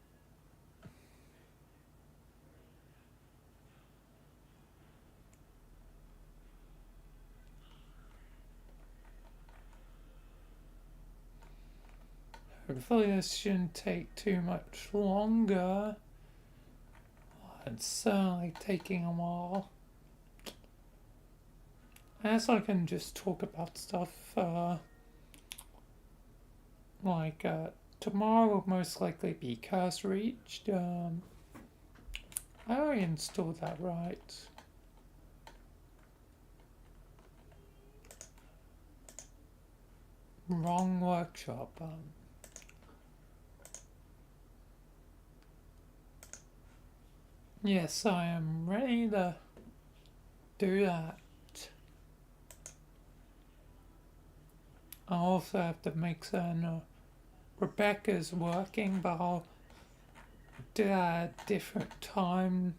Hopefully this shouldn't take too much longer. It's certainly taking a while. I guess I can just talk about stuff, tomorrow will most likely be Curse Reached. I already installed that, right? Wrong workshop, Yes, I am ready to do that. I also have to make certain Rebecca's working, but I'll do that at a different time.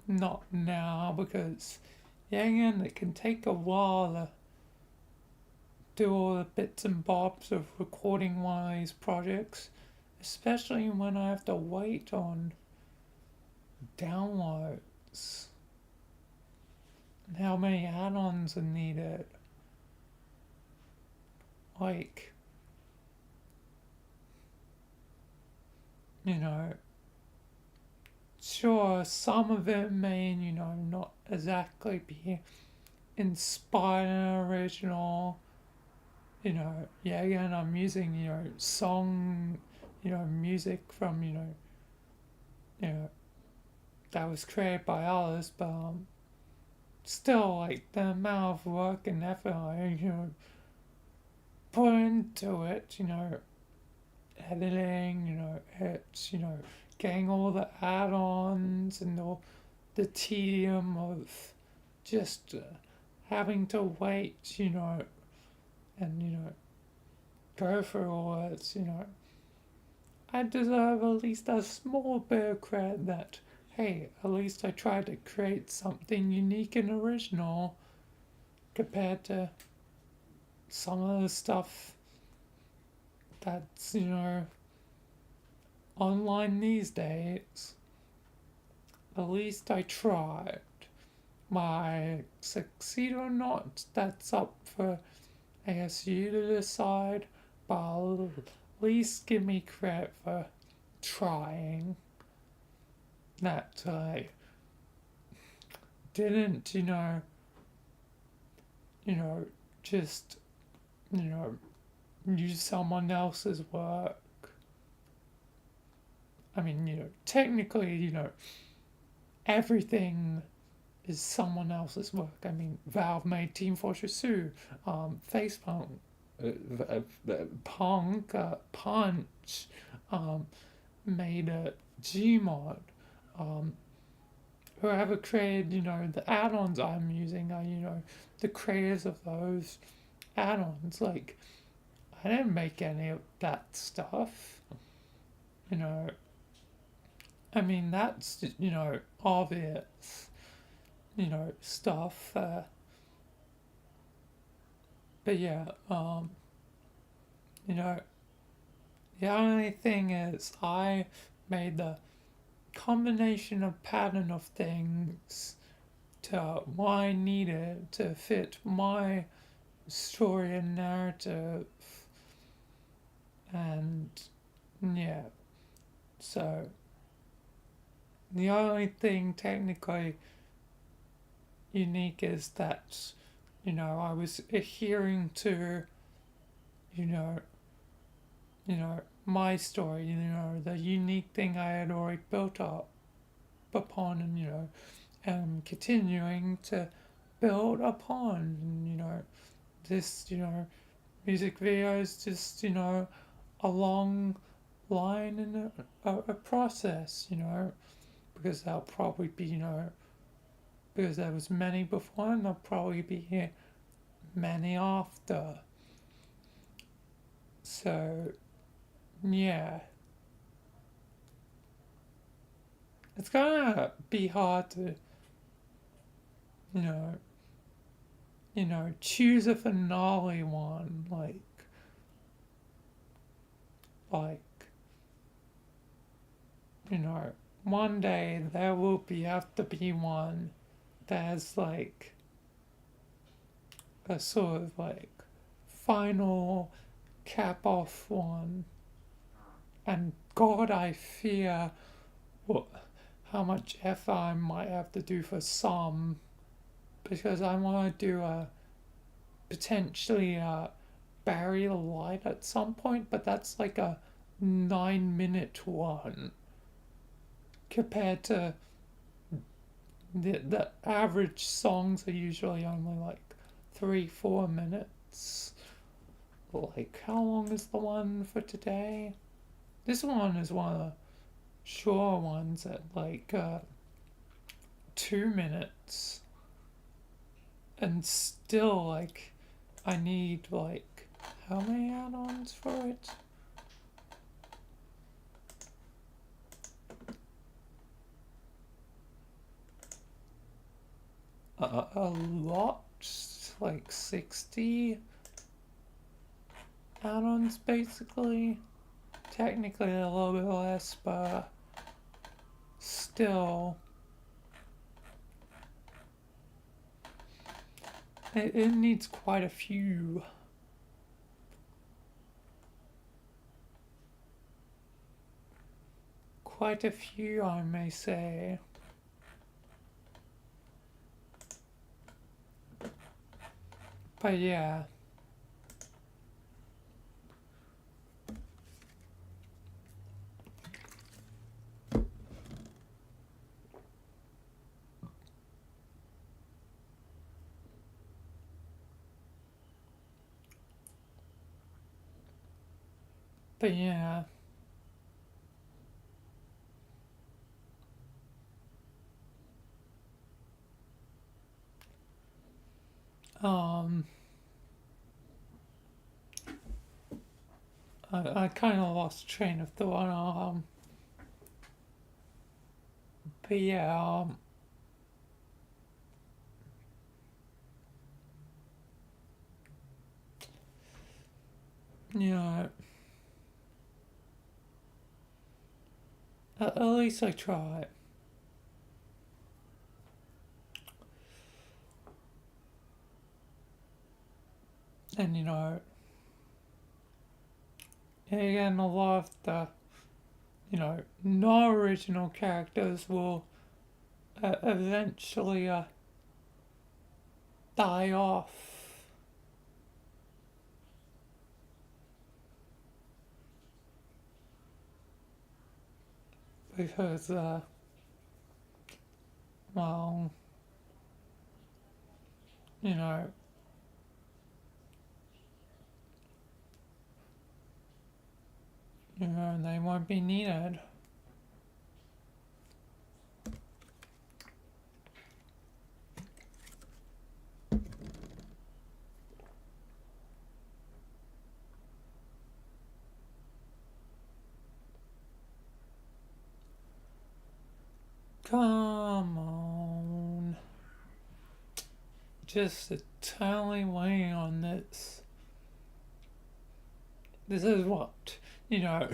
Not now, because again, it can take a while to do all the bits and bobs of recording one of these projects, especially when I have to wait on downloads and how many add-ons are needed. Like, sure, some of it may, not exactly be inspired and original. Again, I'm using, song, music from, that was created by others, but still, like, the amount of work and effort I, put into it, editing, it's, getting all the add-ons and all the tedium of just having to wait, you know, and, you know, go through all this, you know. I deserve at least a small bit of credit that, hey, at least I tried to create something unique and original compared to some of the stuff that's, you know, online these days. At least I tried. Might succeed or not, that's up for, I guess, you to decide, but at least give me credit for trying. That I didn't, you know, just, you know, use someone else's work. I mean, you know, technically, you know, everything is someone else's work. I mean, Valve made Team Fortress 2, Facepunk, Punch, made a Gmod, whoever created, you know, the add-ons I'm using are, you know, the creators of those add-ons. Like, I didn't make any of that stuff, you know. I mean, that's, you know, obvious, you know, stuff, but yeah, you know, the only thing is I made the combination of pattern of things to what I needed to fit my story and narrative, and yeah, so the only thing technically unique is that, you know, I was adhering to, you know, my story, you know, the unique thing I had already built up upon, and, you know, continuing to build upon, and, you know, this, you know, music video is just, you know, a long line in a process, you know, because there'll probably be, you know, because there was many before and there'll probably be many after. So, yeah. It's gonna be hard to, you know, choose a finale one, like, you know, one day there will have to be one that's like a sort of like final cap off one. And God, I fear how much effort I might have to do for some, because I want to do potentially Bury the Light at some point, but that's like a 9-minute one compared to the average songs are usually only like 3-4 minutes. Like, how long is the one for today? This one is one of the shorter ones at like 2 minutes, and still, like, I need like, how many add-ons for it? A lot, like 60 add-ons basically. Technically a little bit less, but still, it needs quite a few. Quite a few, I may say. But yeah. But yeah. I kind of lost train of thought. But yeah, you know, at least I tried. And you know, again, a lot of the, you know, non-original characters will eventually die off. Because, well, you know, they won't be needed. Come on. Just eternally waiting on this. This is what, you know,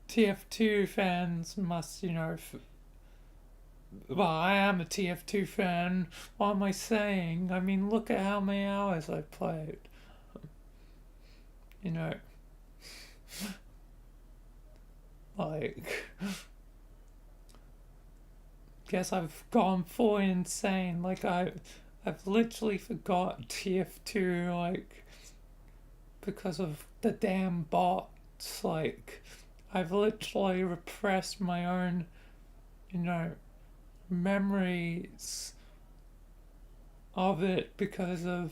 TF2 fans must, you know, well, I am a TF2 fan. What am I saying? I mean, look at how many hours I played. You know, like, guess I've gone fully insane. Like, I've literally forgot TF2, like, because of the damn bots. Like, I've literally repressed my own, you know, memories of it because of,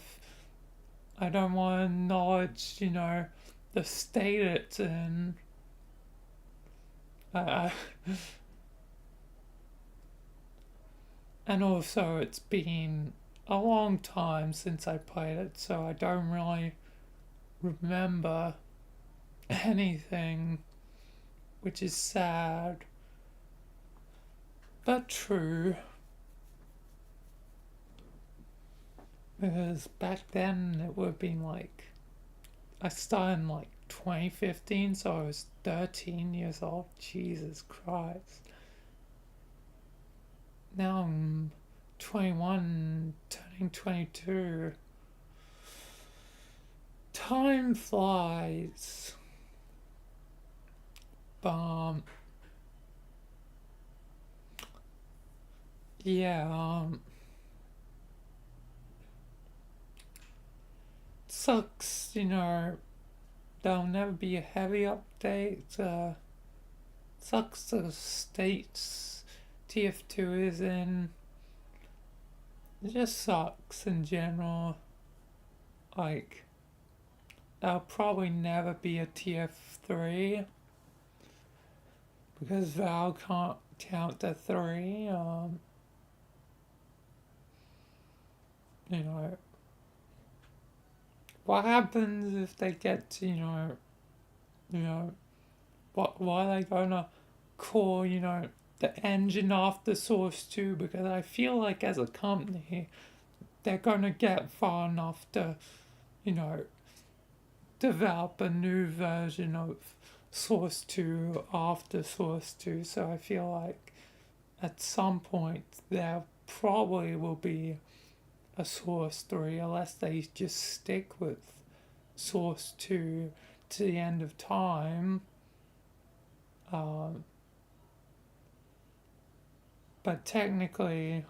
I don't want to acknowledge, you know, the state it's in. And also it's been a long time since I played it, so I don't really remember anything, which is sad, but true. Because back then it would have been like, I started in like 2015, so I was 13 years old. Jesus Christ. Now I'm 21, turning 22. Time flies. Yeah, sucks, you know, there'll never be a heavy update. Sucks the states TF2 is in. It just sucks in general. Like, there'll probably never be a TF3 because Valve can't count to 3. You know, what happens if they get to, you know, what are they gonna call, you know, the engine after Source 2? Because I feel like as a company, they're gonna get far enough to, you know, develop a new version of Source 2 after Source 2. So I feel like at some point there probably will be a Source 3 unless they just stick with Source 2 to the end of time. But technically,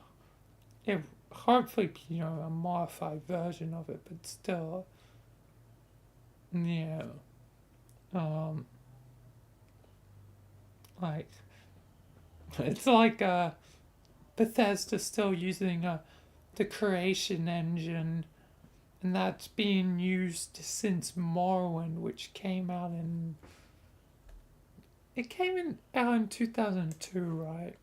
it hopefully be, you know, a modified version of it, but still, yeah. Like, it's like Bethesda still using the Creation Engine, and that's being used since Morrowind, which came out in... It came out in 2002, right?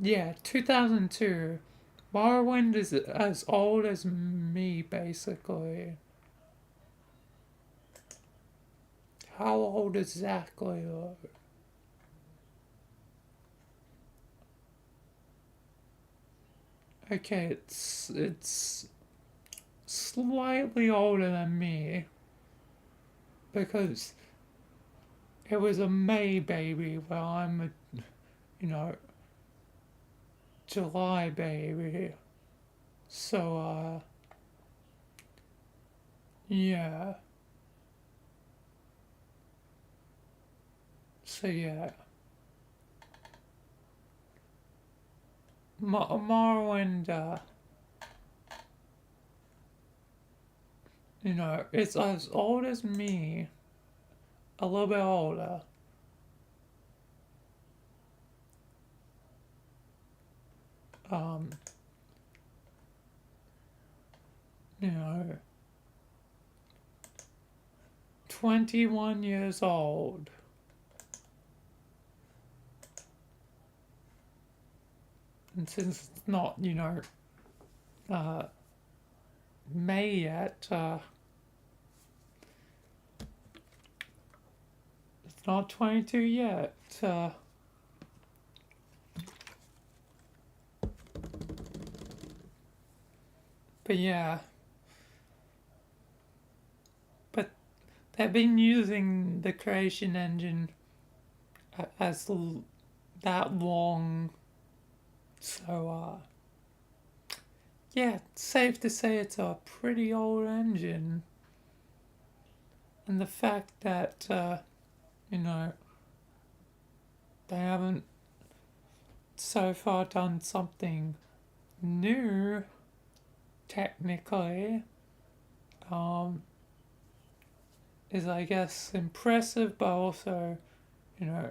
Yeah, 2002. Morrowind is as old as me, basically. How old exactly, though? Okay, it's slightly older than me, because it was a May baby, while I'm a, you know, July baby. So, yeah. So, yeah. Morrowind, you know, it's as old as me, a little bit older. You know, 21 years old. And since it's not, you know, May yet, it's not 22 yet, but yeah. But they've been using the creation engine as that long, so yeah, it's safe to say it's a pretty old engine. And the fact that you know, they haven't so far done something new, technically, is, I guess, impressive, but also, you know,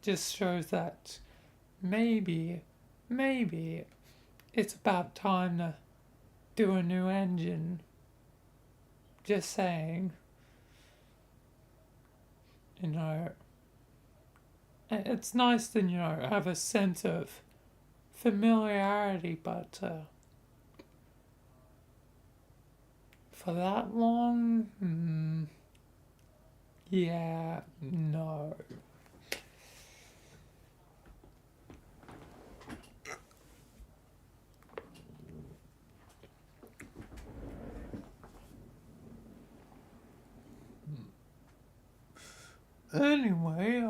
just shows that maybe it's about time to do a new engine. Just saying. You know, it's nice to, you know, have a sense of familiarity, but for that long, yeah, no. Anyway,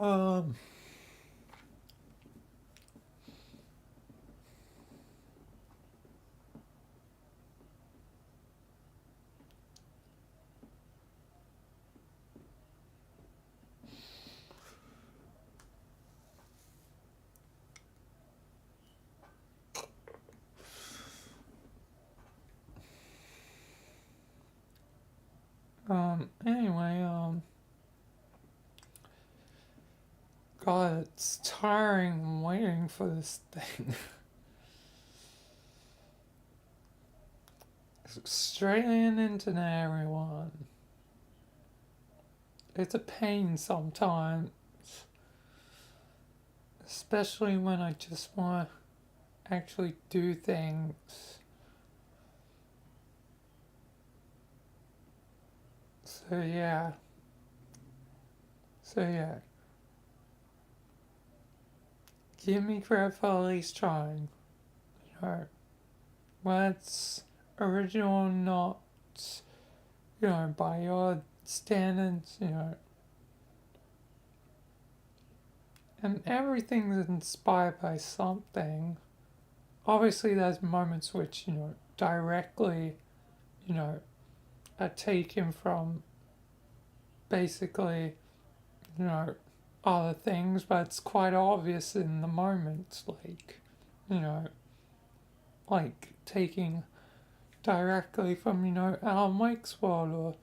anyway, God, it's tiring waiting for this thing. Australian internet, everyone. It's a pain sometimes. Especially when I just want to actually do things. So yeah. Give me credit for at least trying. You know, when it's original or not, you know, by your standards, you know. And everything's inspired by something. Obviously, there's moments which, you know, directly, you know, are taken from basically, you know, other things, but it's quite obvious in the moment, like, you know, like taking directly from, you know, Alan Wake's world or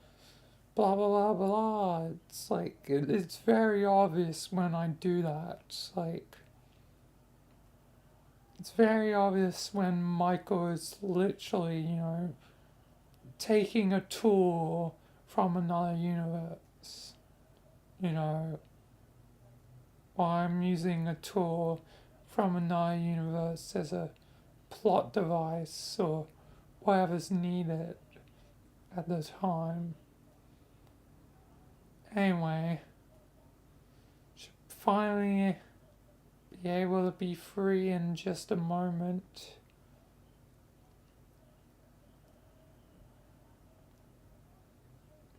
blah blah blah blah. It's like, it's very obvious when I do that. It's like, it's very obvious when Michael is literally, you know, taking a tool from another universe, you know, or I'm using a tool from another universe as a plot device or whatever's needed at the time. Anyway, should finally be able to be free in just a moment.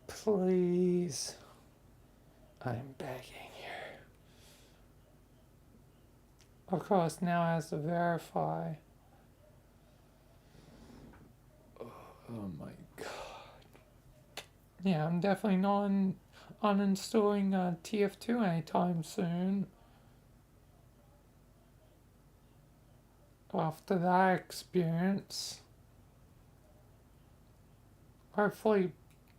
Please, I'm begging you. Of course, now I have to verify. Oh my god. Yeah, I'm definitely not uninstalling TF2 anytime soon. After that experience. Hopefully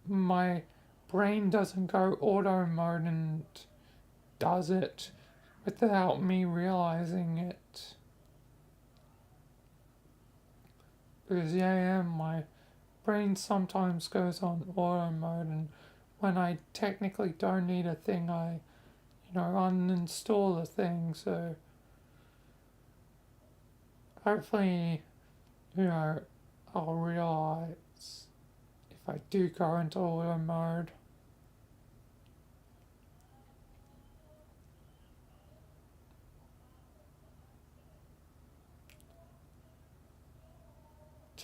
my brain doesn't go auto mode and does it without me realizing it. Because yeah, my brain sometimes goes on auto mode, and when I technically don't need a thing, I, uninstall the thing, so hopefully, I'll realize if I do go into auto mode.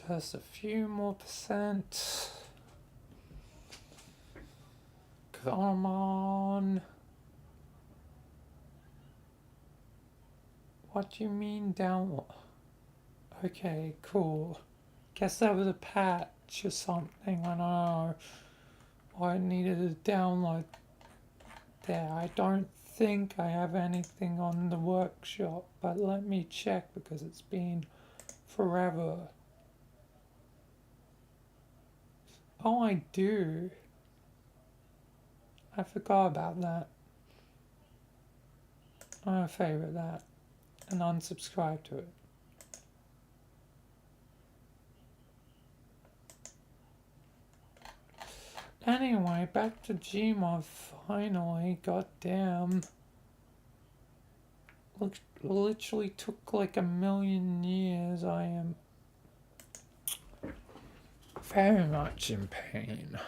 Just a few more percent. Come on. What do you mean download? Okay, cool. Guess that was a patch or something. I don't know why I needed to download there. I don't think I have anything on the workshop, but let me check because it's been forever. Oh, I do. I forgot about that. I'm gonna favorite that and unsubscribe to it. Anyway, back to Gmod finally. Goddamn. Literally took like a million years. I am very much in pain.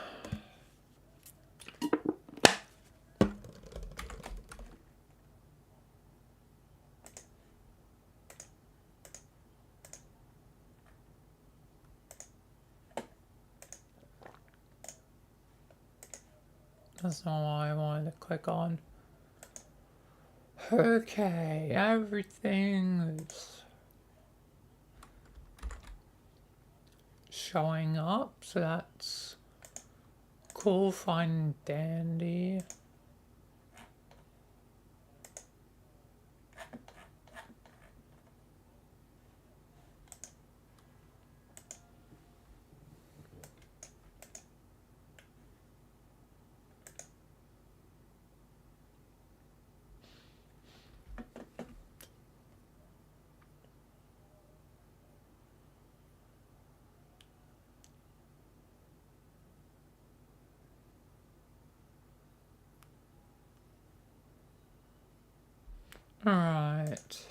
That's not what I wanted to click on. Okay, everything is showing up, so that's cool, fine and dandy. Alright.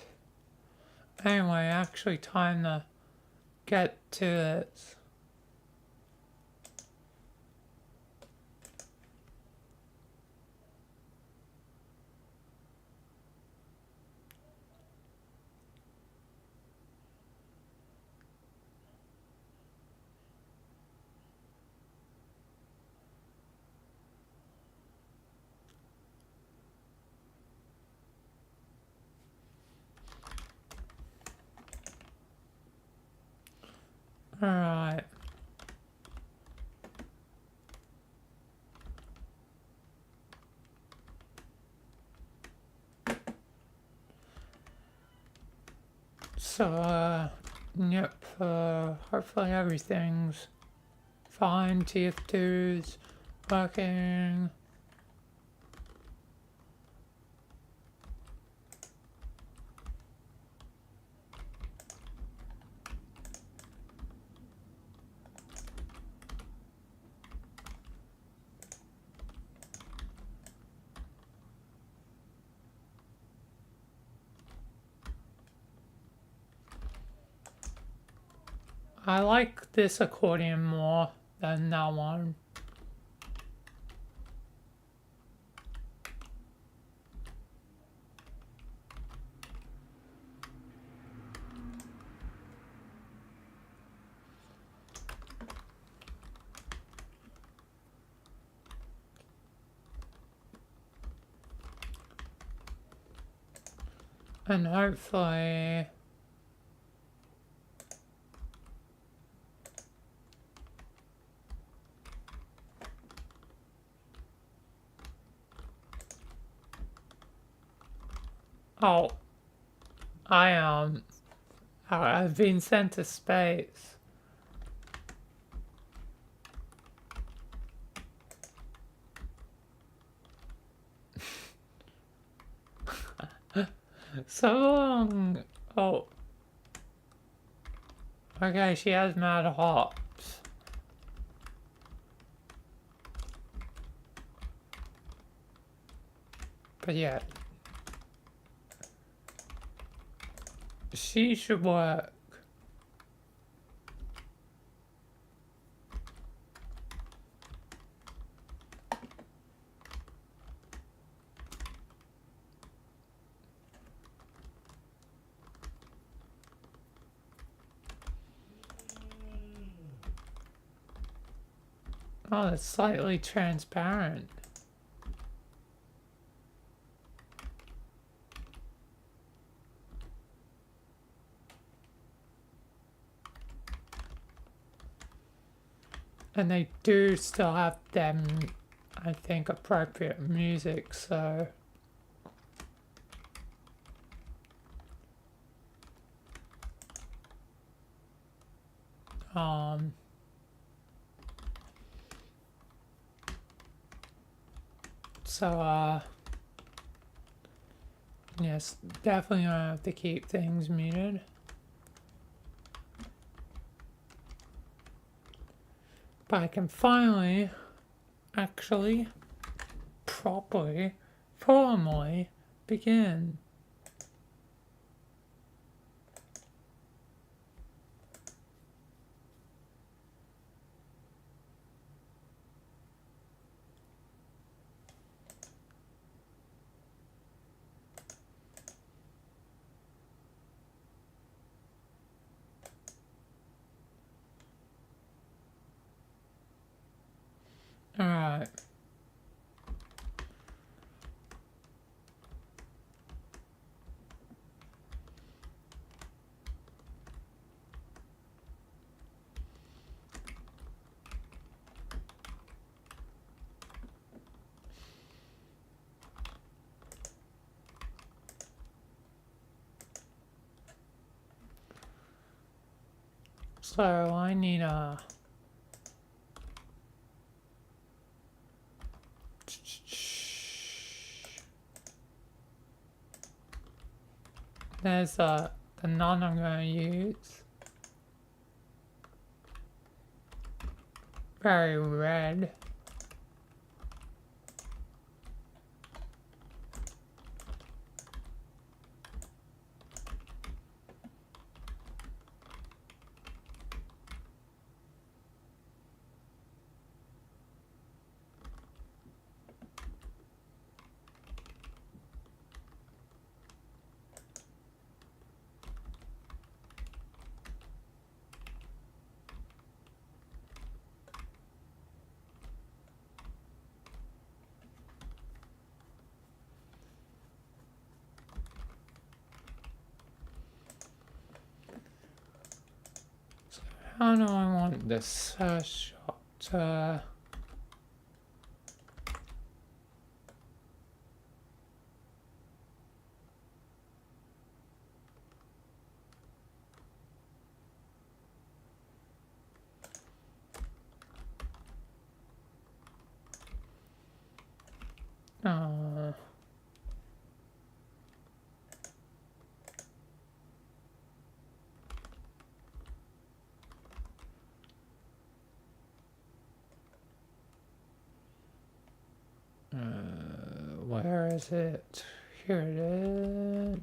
Anyway, actually time to get to it. Alright. So, yep, hopefully everything's fine. TF2's working. I like this accordion more than that one. And hopefully oh, I've been sent to space. So long. Oh. Okay, she has mad hops. But yeah. She should work. Oh, it's slightly transparent. And they do still have them, I think, appropriate music, so... yes, definitely gonna have to keep things muted. But I can finally, actually, properly, formally begin. Alright. So I need a... There's the none I'm going to use. Very red. How do I want this shot? Where is it? Here it is.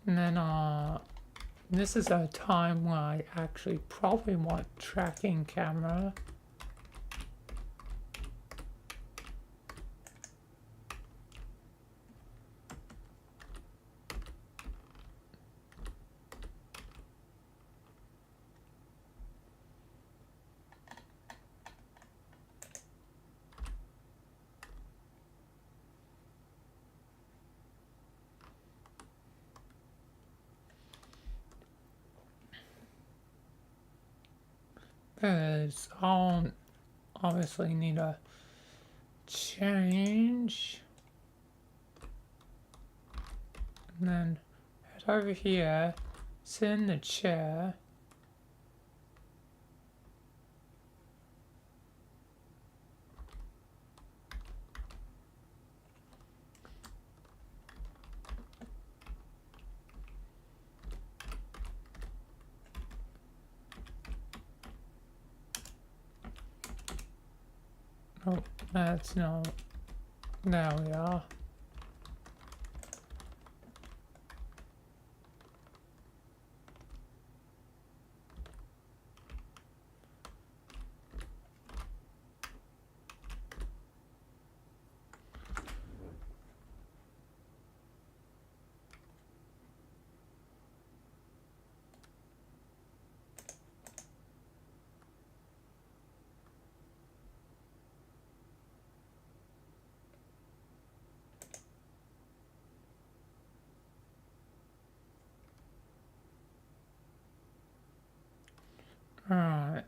And then, this is a time when I actually probably want tracking camera. Because I'll obviously need a change. And then head over here, sit in the chair. Oh, that's not. There we are. Alright,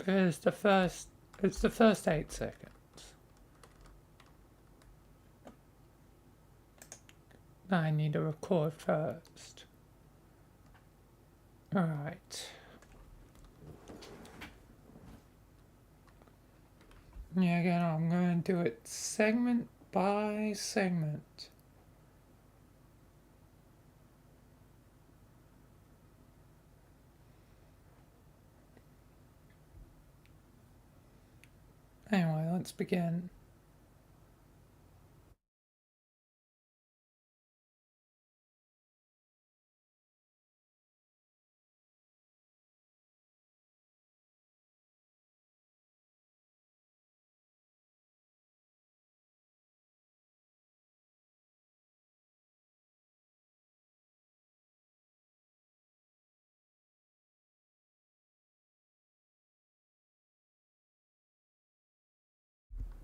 it's the first 8 seconds. I need to record first. Alright. Yeah, again, I'm going to do it segment by segment. Anyway, let's begin.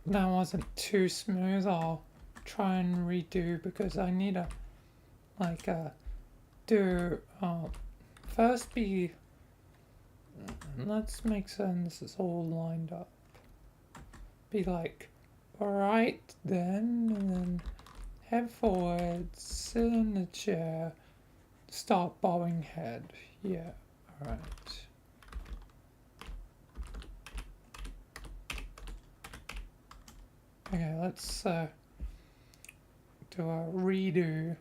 That wasn't too smooth. I'll try and redo because I need to like do first be, let's make certain this is all lined up. Be like right then, and then head forward, sit in the chair, start bobbing head. Yeah, alright. Okay, let's do a redo.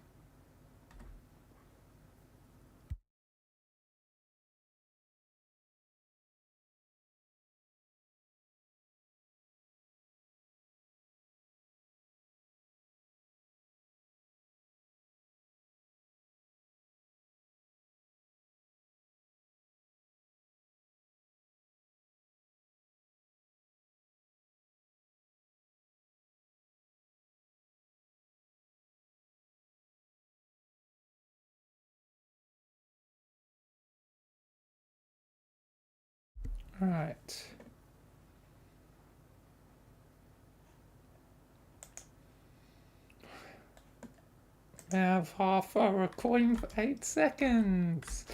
Alright. We have half a recording for 8 seconds.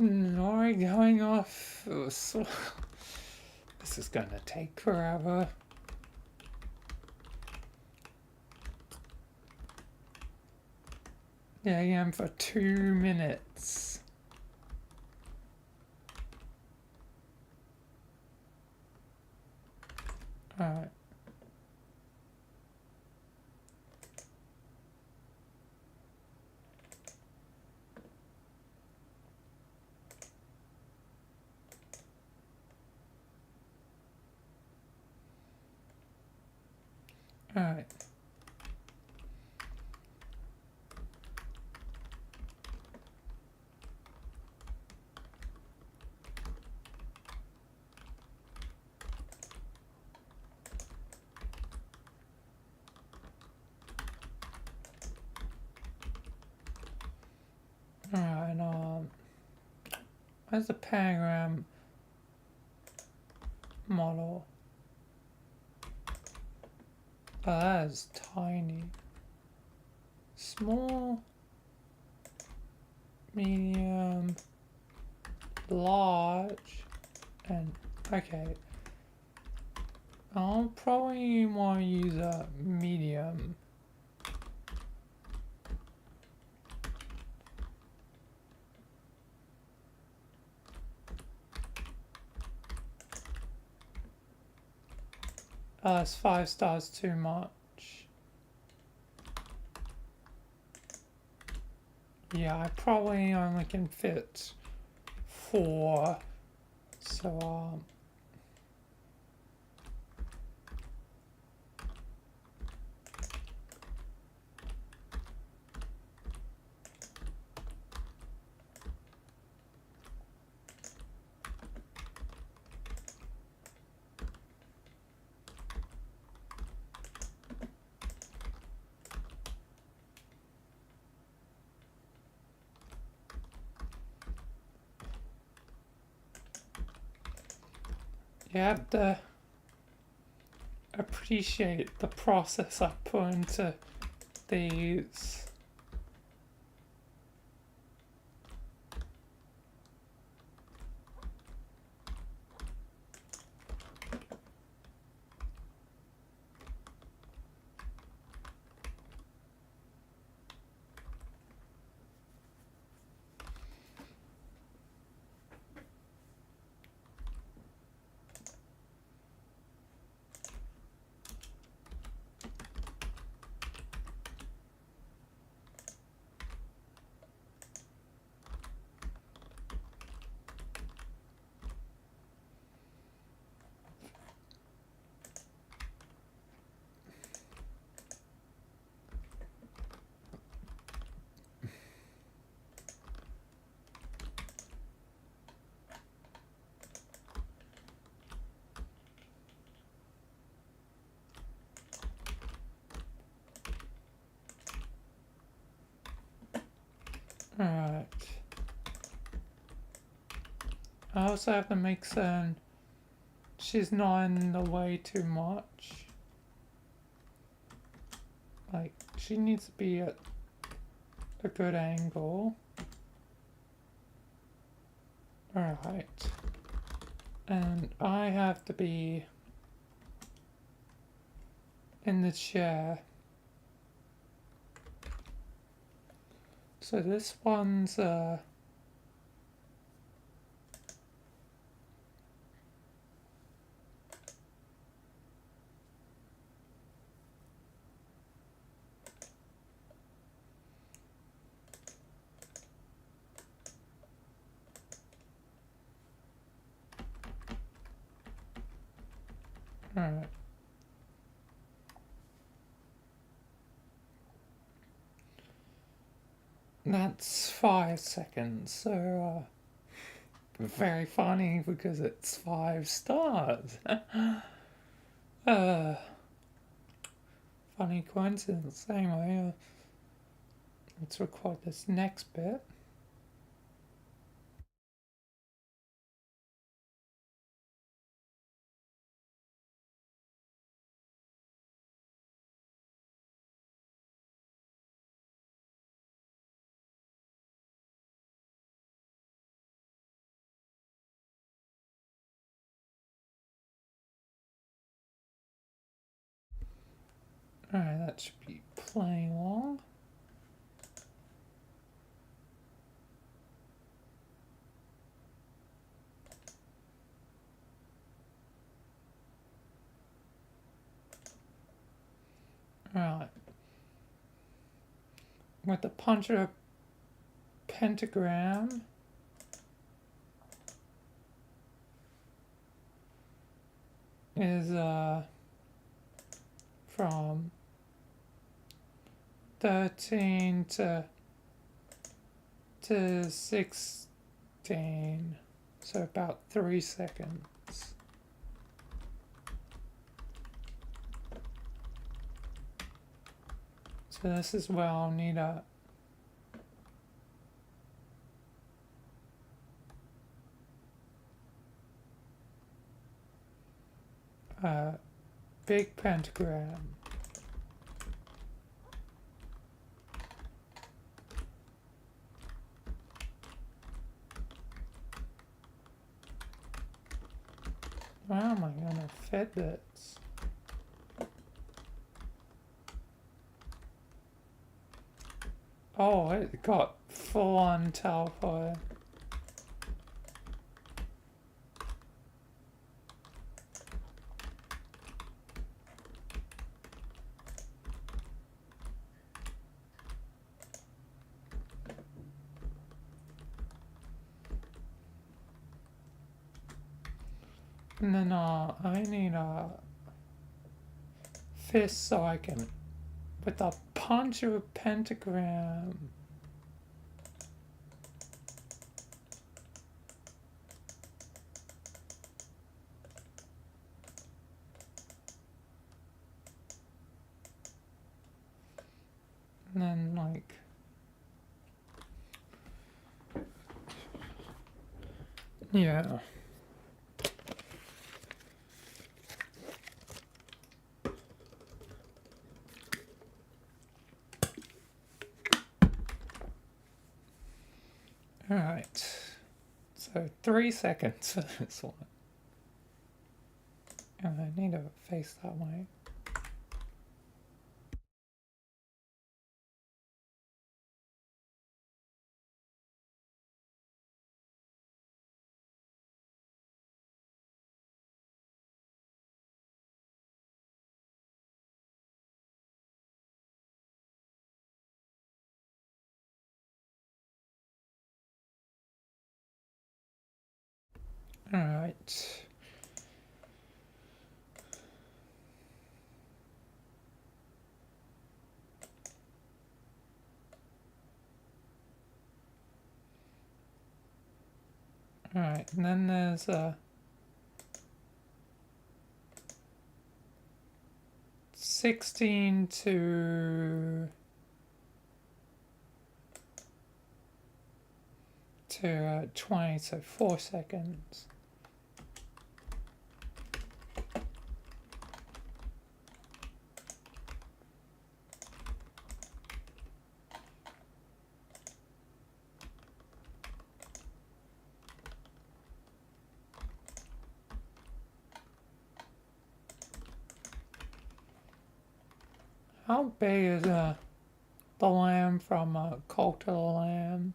Nori going off. This is gonna take forever. Yeah, I am for 2 minutes. Alright. Alright. Alright, where's the pentagram model? Oh, that is tiny. Small, medium, large, and okay. I'll probably want to use a medium. It's 5 stars too much. Yeah, I probably only can fit 4. So, you have to appreciate the process I put into these. Alright. I also have to make certain she's not in the way too much. Like, she needs to be at a good angle. Alright. And I have to be in the chair. So this one's alright. That's 5 seconds, so very funny because it's 5 stars. Funny coincidence. Anyway, let's record this next bit. Alright, that should be playing long. Alright. With the puncher pentagram. Is from 13 to 16, so about 3 seconds. So this is where I'll need a big pentagram. How am I gonna fit this? Oh, it got full on teleport. And then I need a fist so I can, with a punch of a pentagram. And then like, yeah. Alright, so 3 seconds for this one. And I need to face that way. Alright. Alright, and then there's a 16 to 20, so 4 seconds. How big is the lamb from Cult of the Lamb?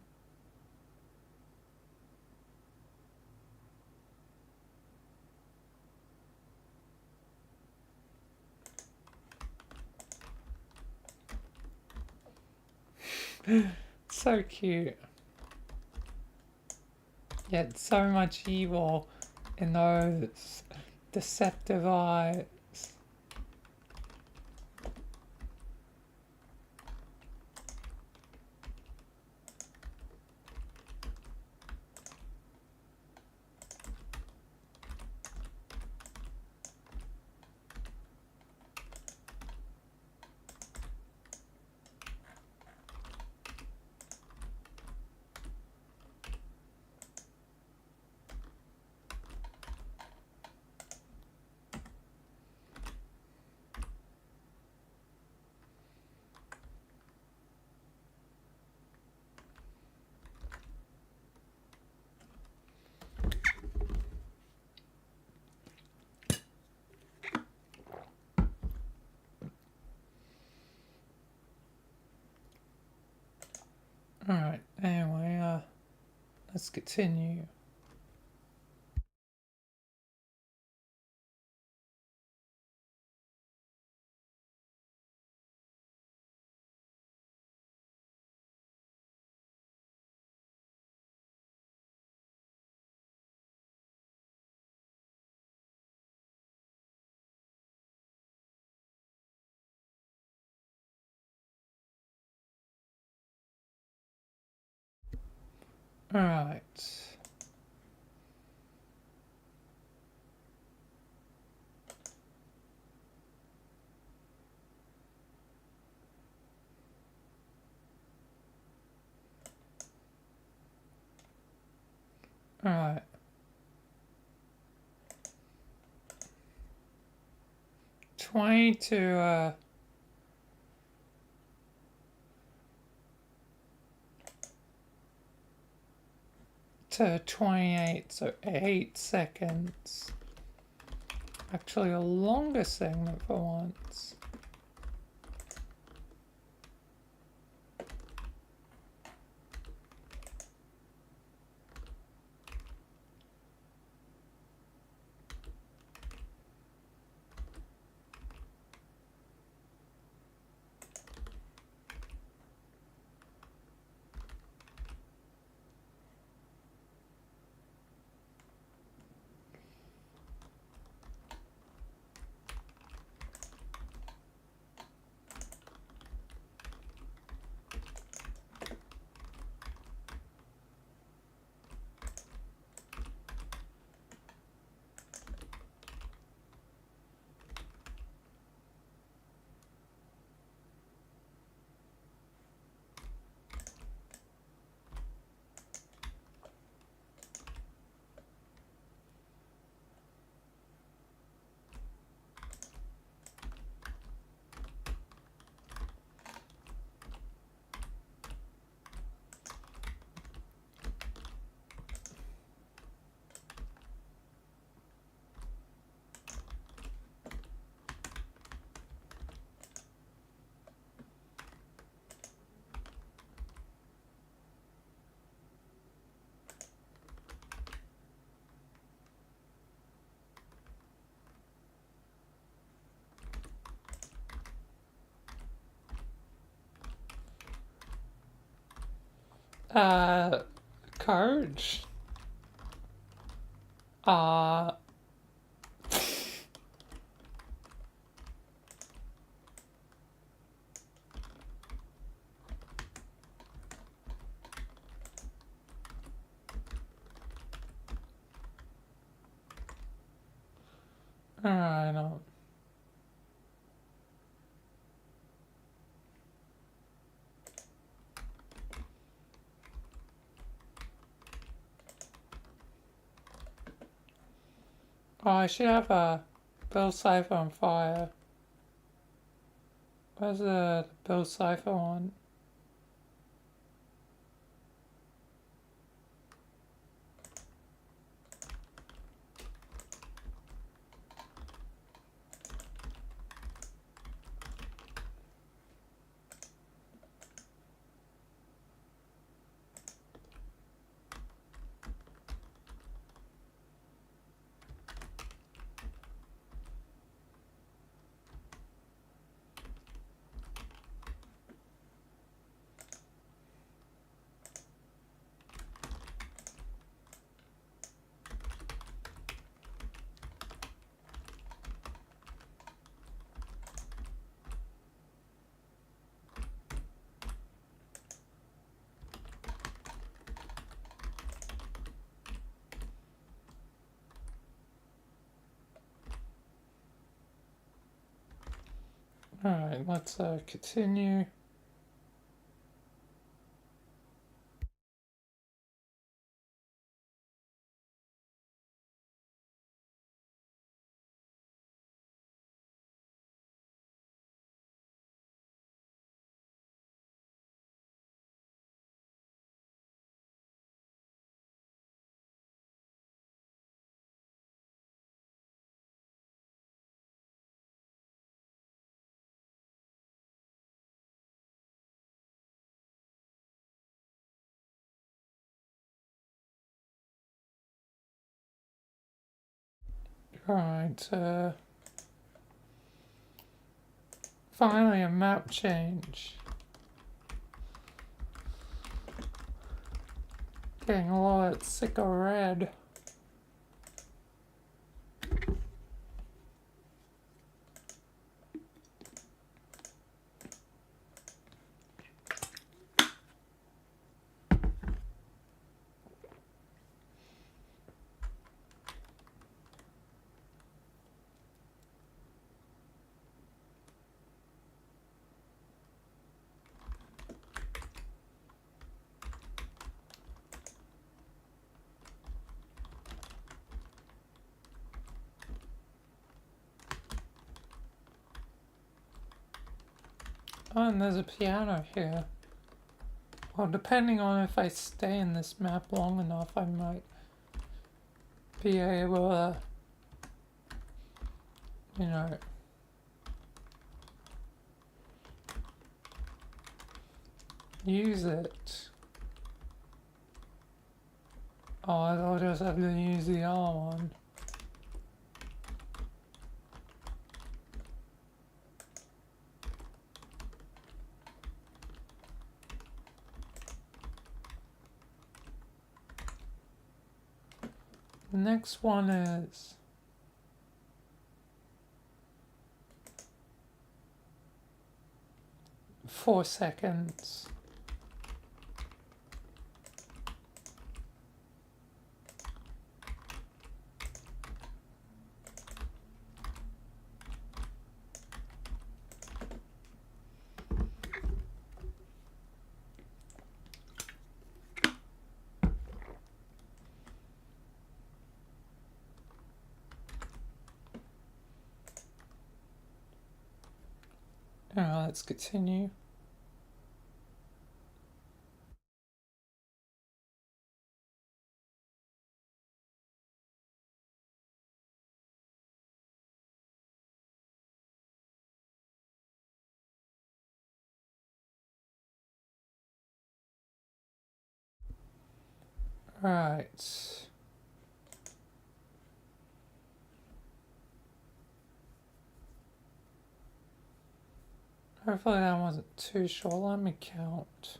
So cute. Yet so much evil in those deceptive eyes. Alright, anyway, let's continue. Alright. Alright. 20 to 28, so 8 seconds. Actually a longer segment for once. Coach. Alright, oh, I should have a Bill Cipher on fire. Where's the Bill Cipher one? Alright, let's continue. Right, finally a map change. Getting a lot sick of red. Oh, and there's a piano here. Well, depending on if I stay in this map long enough, I might be able to, you know, use it. Oh, I'll just have to use the other one. The next one is four seconds. Alright, let's continue. Right. Hopefully that wasn't too short. Let me count.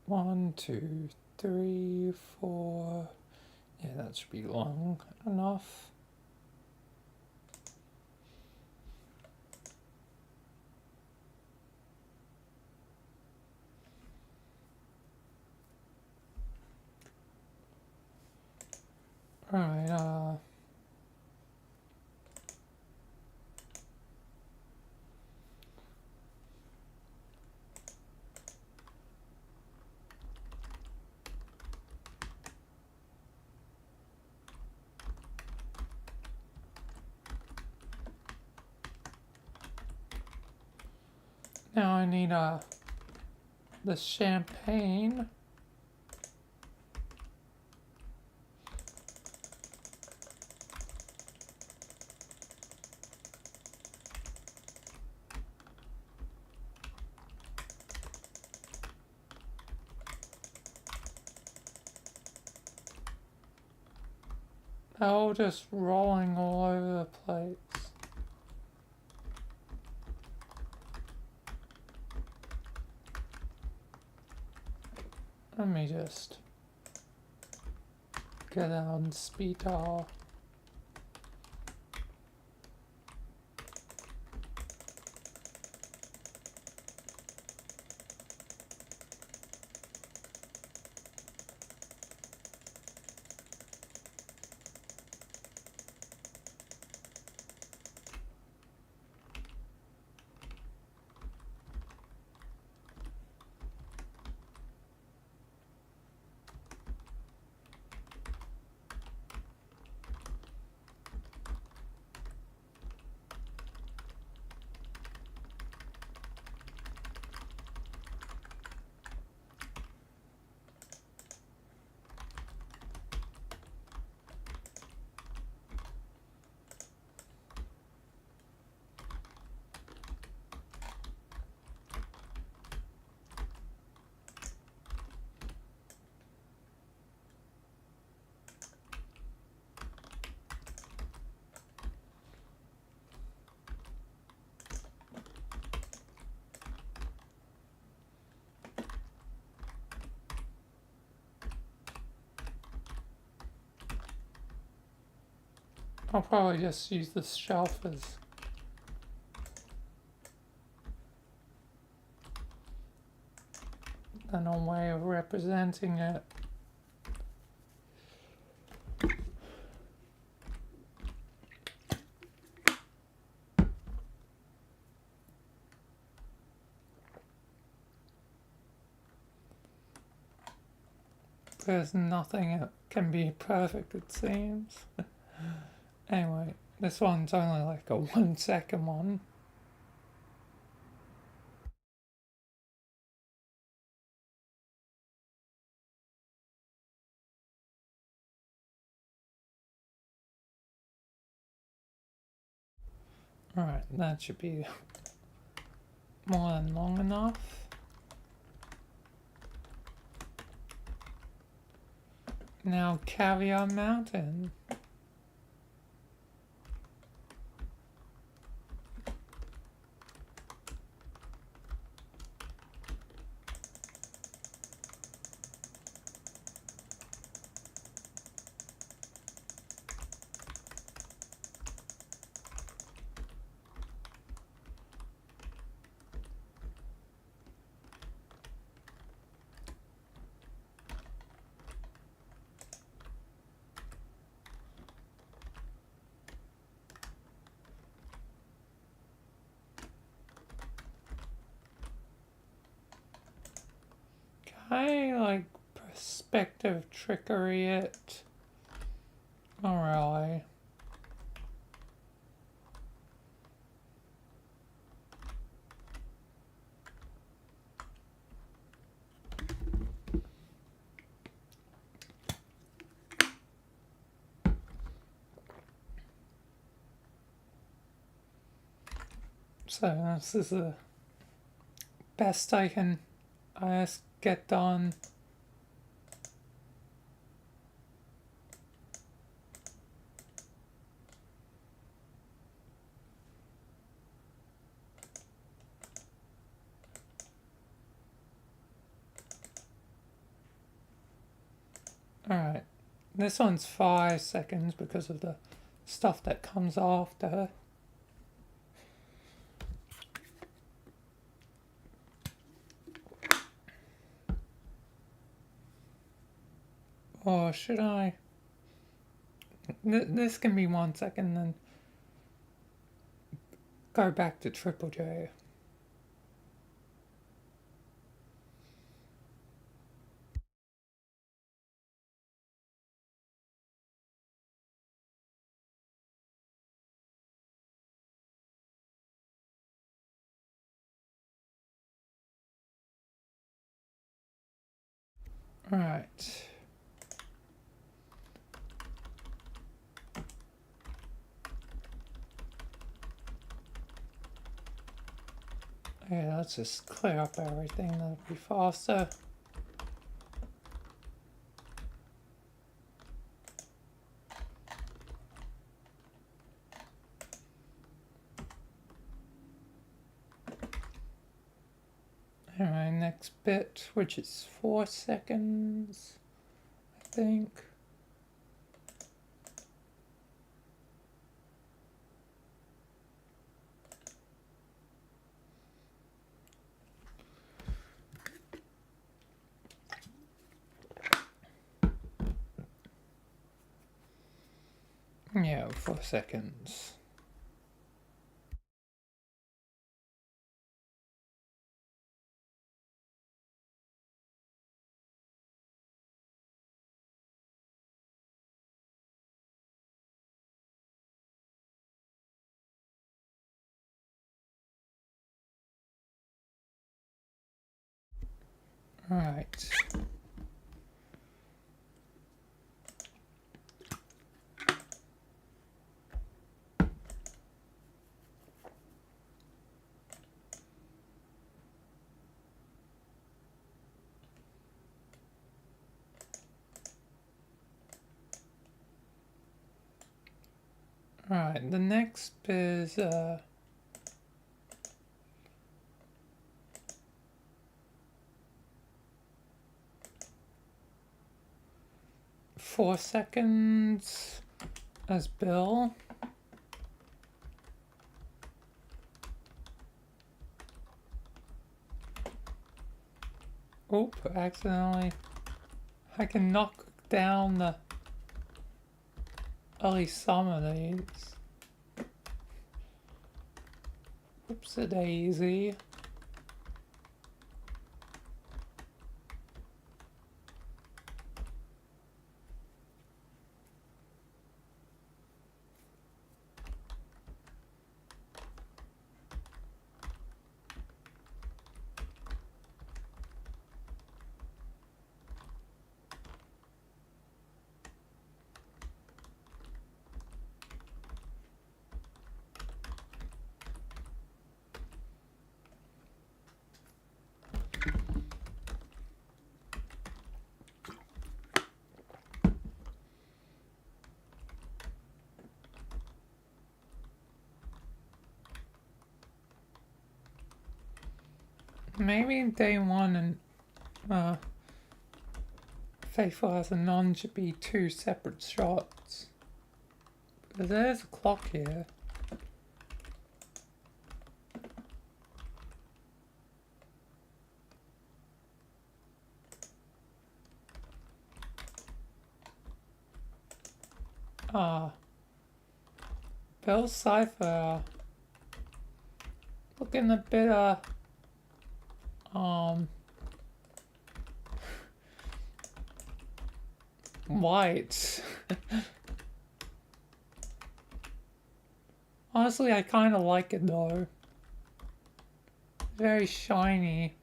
One, two, three, four. Yeah, that should be long enough. Alright, now I need, the champagne. They're all just rolling all over the place. Let me just get on speed dial. I'll probably just use this shelf as a way of representing it. There's nothing that can be perfect, it seems. Anyway, this one's only like a 1 second one. Alright, that should be more than long enough. Now Caviar Mountain. I like perspective trickery it. Oh really? So this is the best I can get done. Alright, this one's 5 seconds because of the stuff that comes after. Or should I? This can be 1 second, then go back to Triple J. Alright. Yeah, let's just clear up everything, that'll be faster. Alright, next bit, which is 4 seconds, I think. Yeah, 4 seconds. Right. Right, the next is 4 seconds as Bill. Oop, accidentally. I can knock down the at least some of these. Oops-a-daisy. Maybe day one and Faithful as a Nun should be 2 separate shots. But there's a clock here. Bill Cipher looking a bit white. Honestly, I kind of like it though. Very shiny.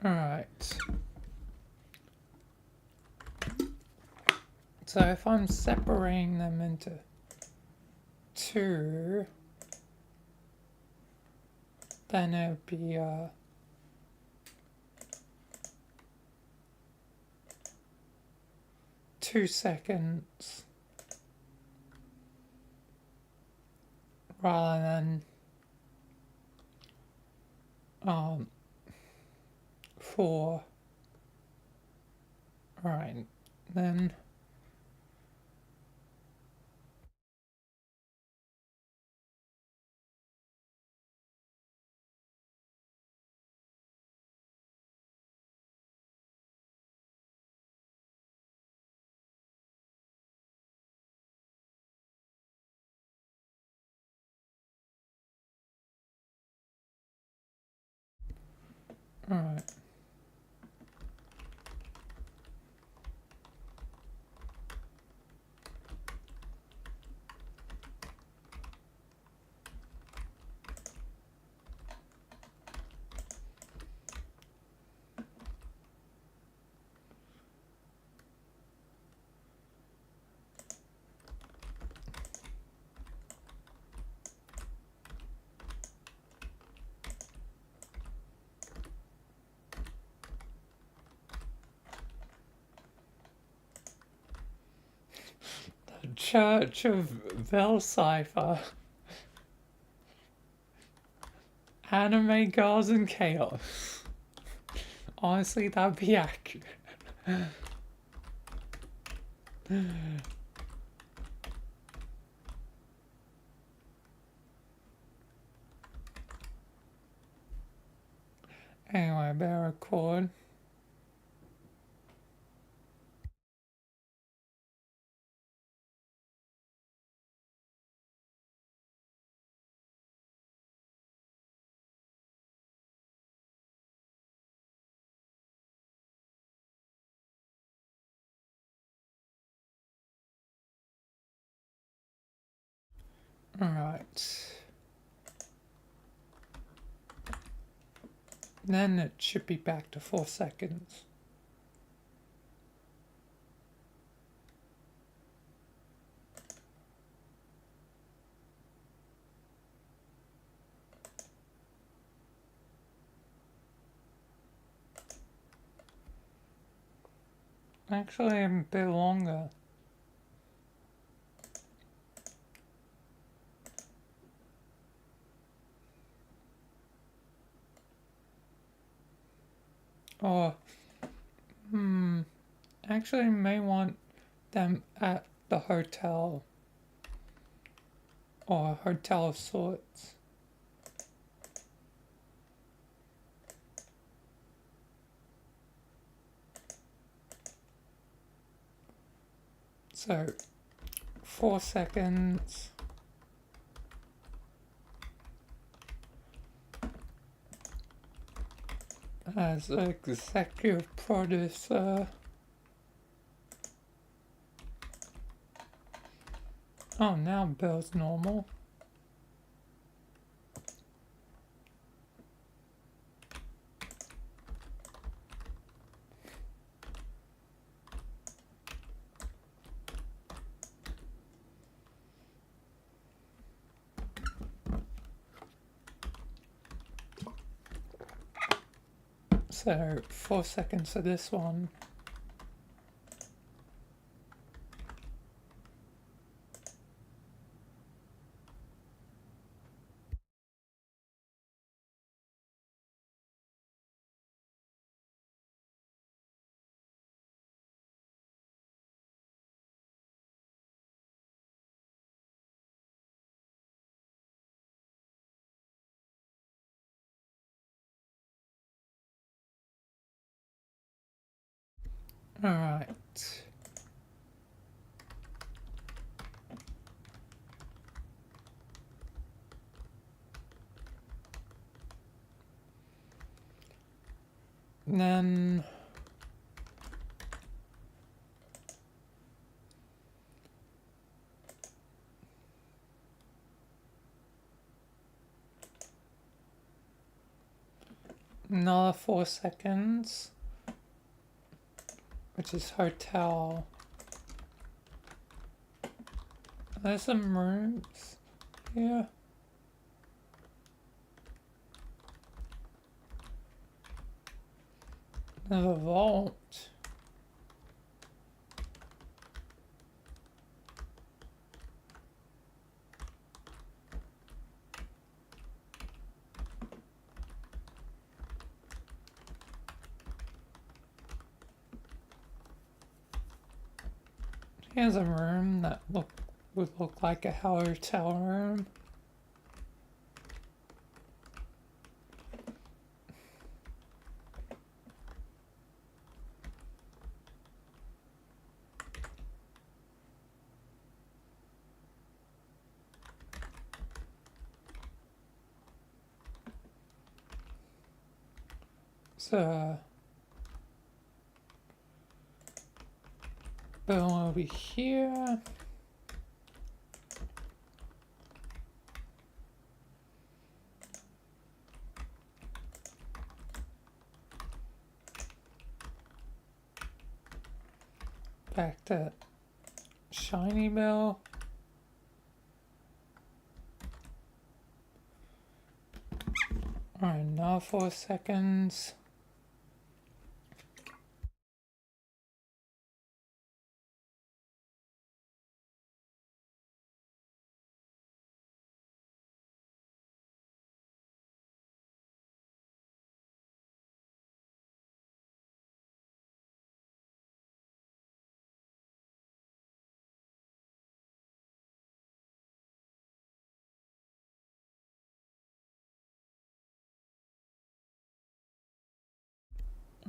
Alright. So if I'm separating them into 2, then it would be 2 seconds rather than 4. Alright, then alright. Church of Velcipher. Anime Girls and Chaos. Honestly, that'd be accurate. Anyway, I better record. Alright. Then it should be back to 4 seconds. Actually, a bit longer. Or, actually may want them at the hotel. Or a hotel of sorts. So, 4 seconds. As executive producer. Oh, now Bill's normal. So 4 seconds for this one. All right. And then another 4 seconds, which is hotel. There's some rooms here. There's a vault. Here's a room that would look like a hotel room. So boom will be here. Back to Shiny Bell. Alright, now 4 seconds.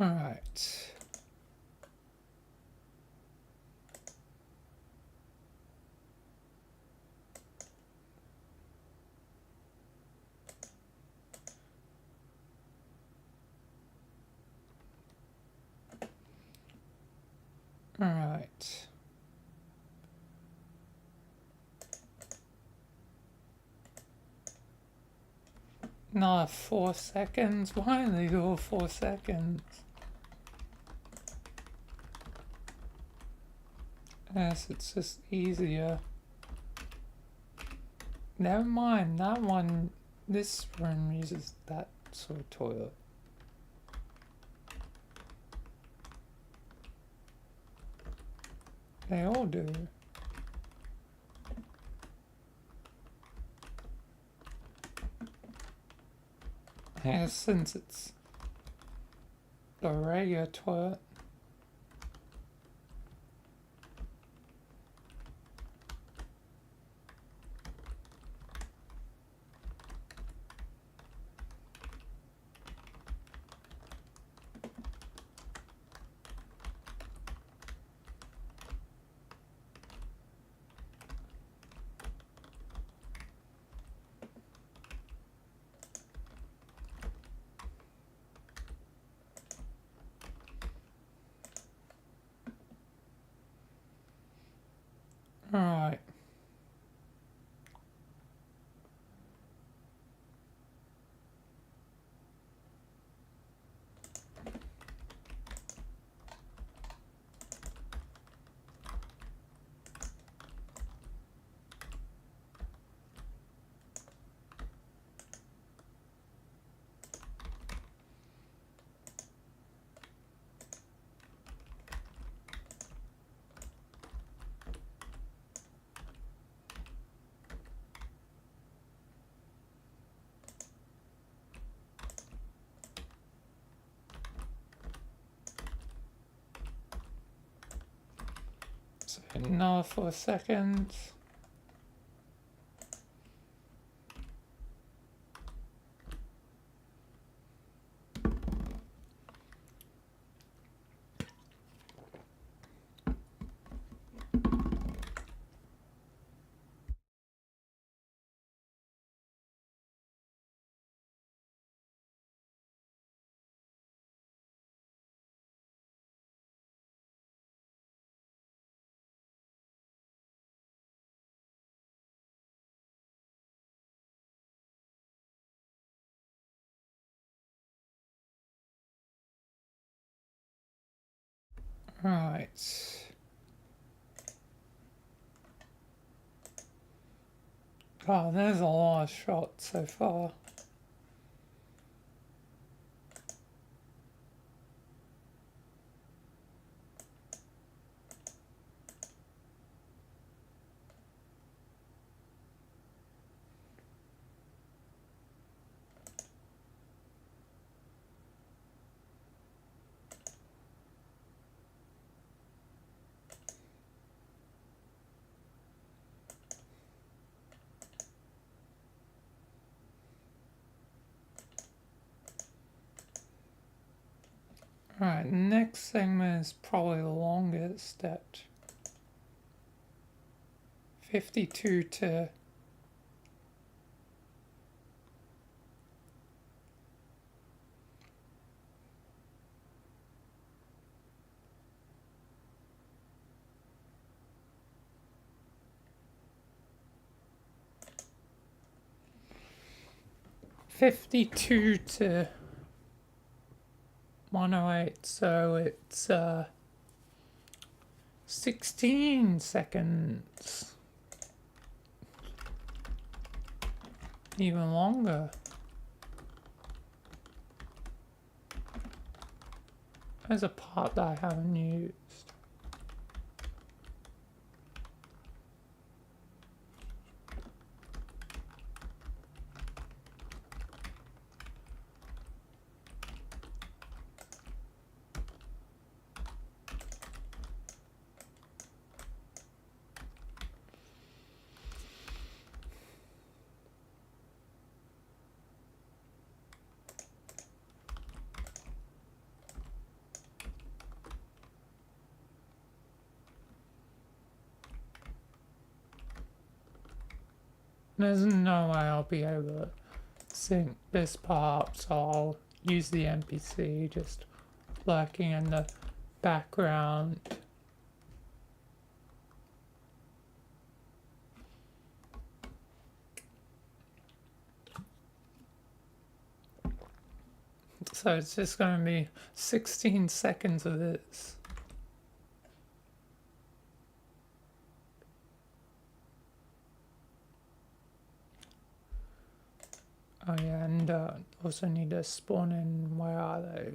All right. All right. Another 4 seconds. Why are they all 4 seconds? Yes, it's just easier. Never mind, that one, this room uses that sort of toilet. They all do. Yeah, since it's the regular toilet. Another 4 seconds. Right. God, there's a lot of shots so far. Alright, next segment is probably the longest at 52 to 52 to 108, so it's 16 seconds. Even longer. There's a part that I haven't used. There's no way I'll be able to sync this part, so I'll use the NPC just lurking in the background. So it's just going to be 16 seconds of this. Oh yeah, and also need to spawn in, where are they?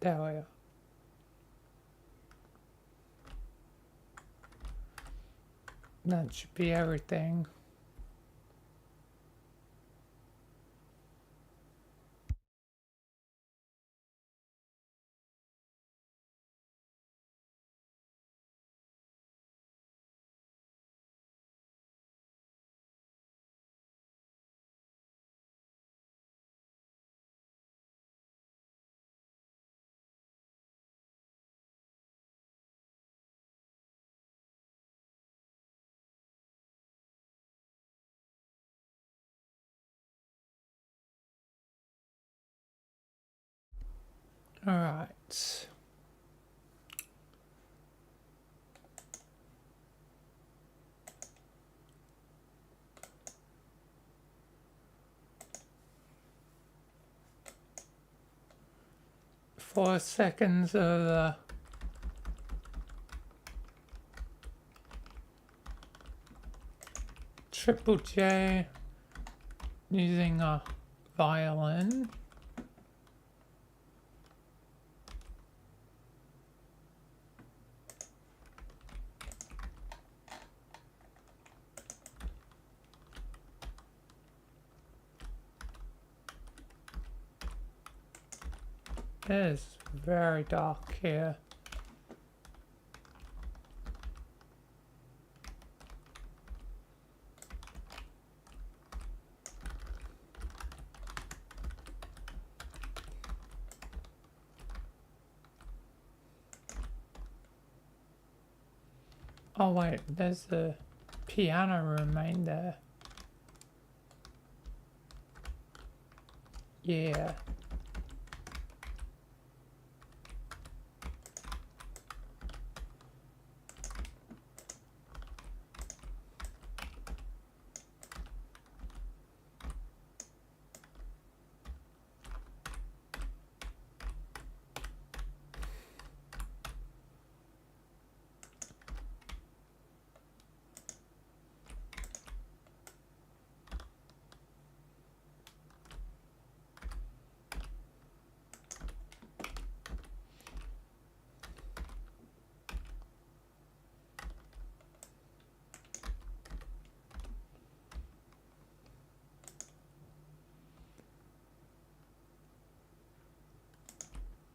There we are. That should be everything. All right. Four seconds of the Triple J using a violin. It is very dark here. Oh wait, there's the piano room right there. Yeah.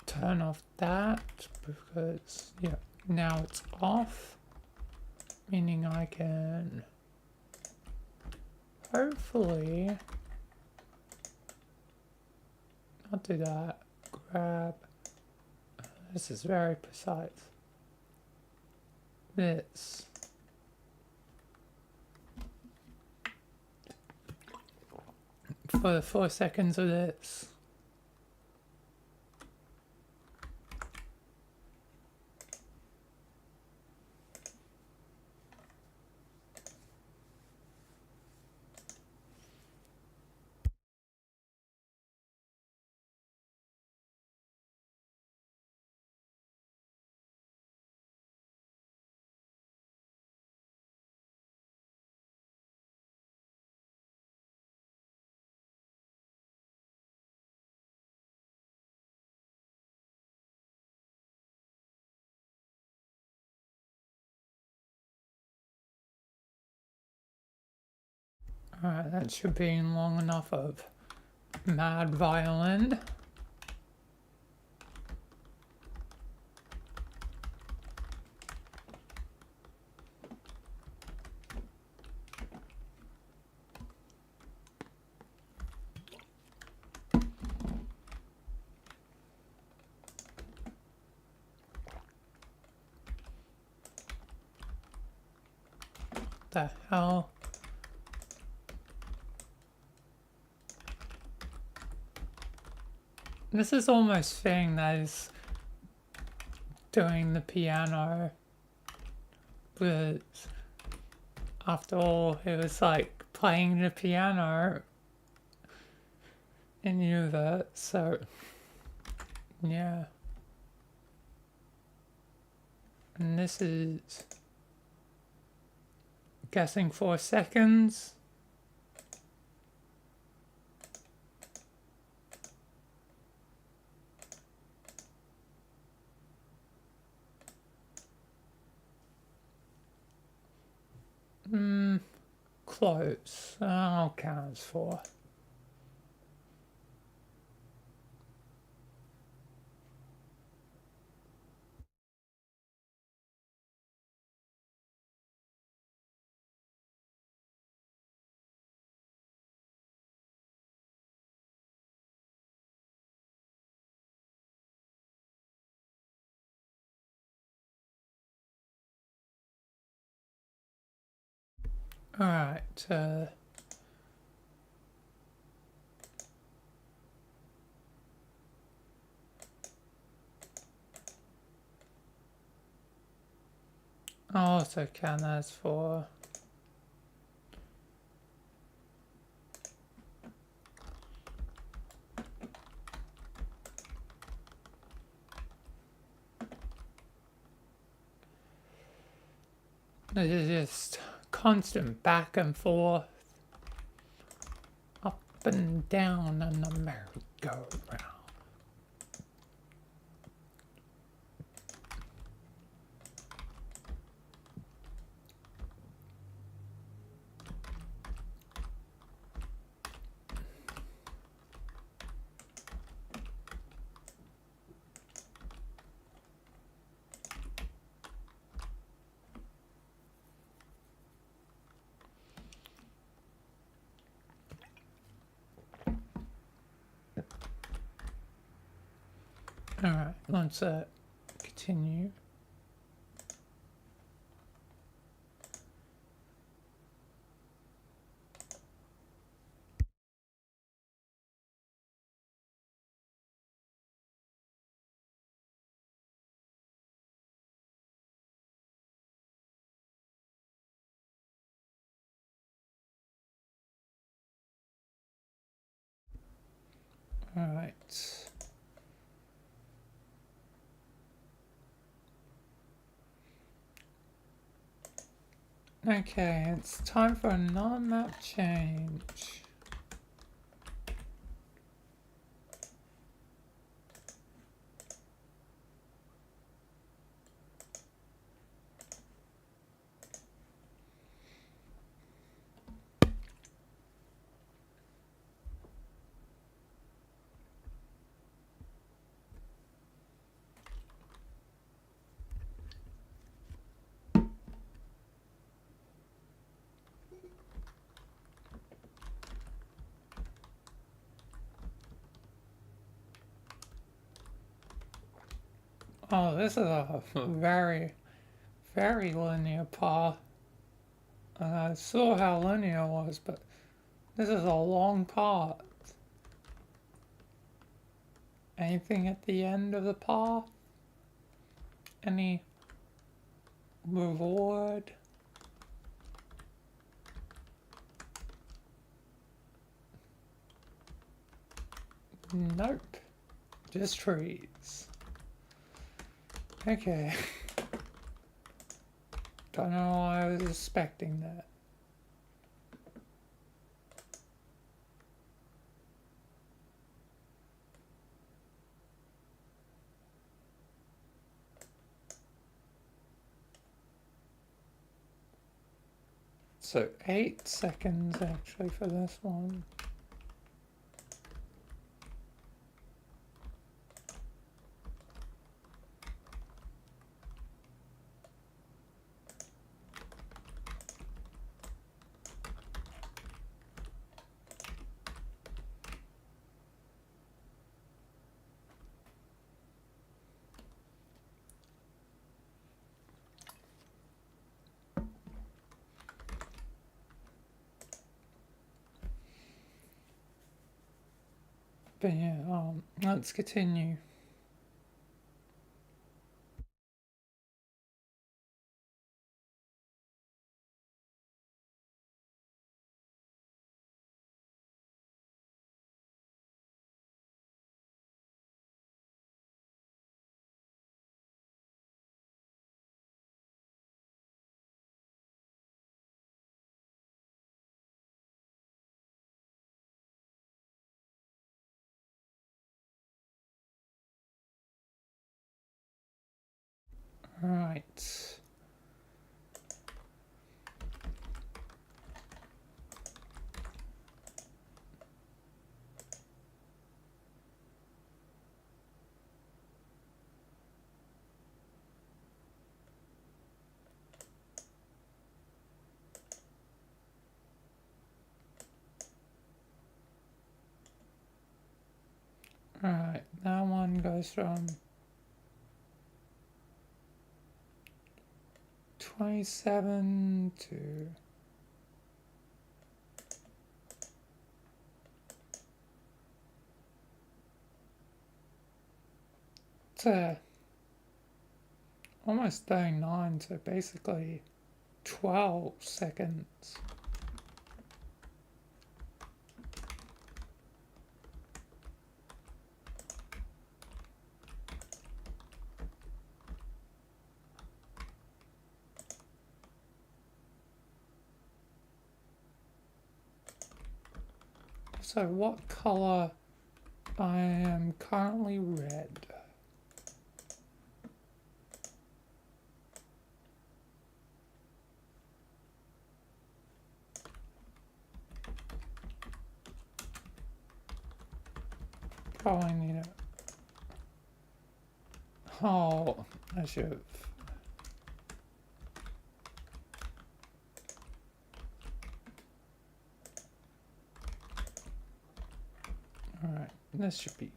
Turn off that because, yeah, now it's off, meaning I can hopefully not do that. Grab, this is very precise. This. For the 4 seconds of this. Alright, that should be long enough of Mad Violin. The hell? This is almost fitting that he's doing the piano, but after all, it was like playing the piano in Uva, so yeah. And this is guessing 4 seconds. Close. I'll count as 4. Alright, I'll also count as 4. This is just constant back and forth, up up and down on the merry-go-round. Alright, let's continue. Alright. Okay, it's time for another map change. Oh, this is a very, very linear path. I saw how linear it was, but this is a long path. Anything at the end of the path? Any reward? Nope. Just trees. Okay. Don't know why I was expecting that. So 8 seconds actually for this one. But yeah, let's continue. Right. Alright, that one goes from 27 to almost 39, so basically 12 seconds. So what color? I am currently red. Probably need it. Oh, I should have. Alright, this should be.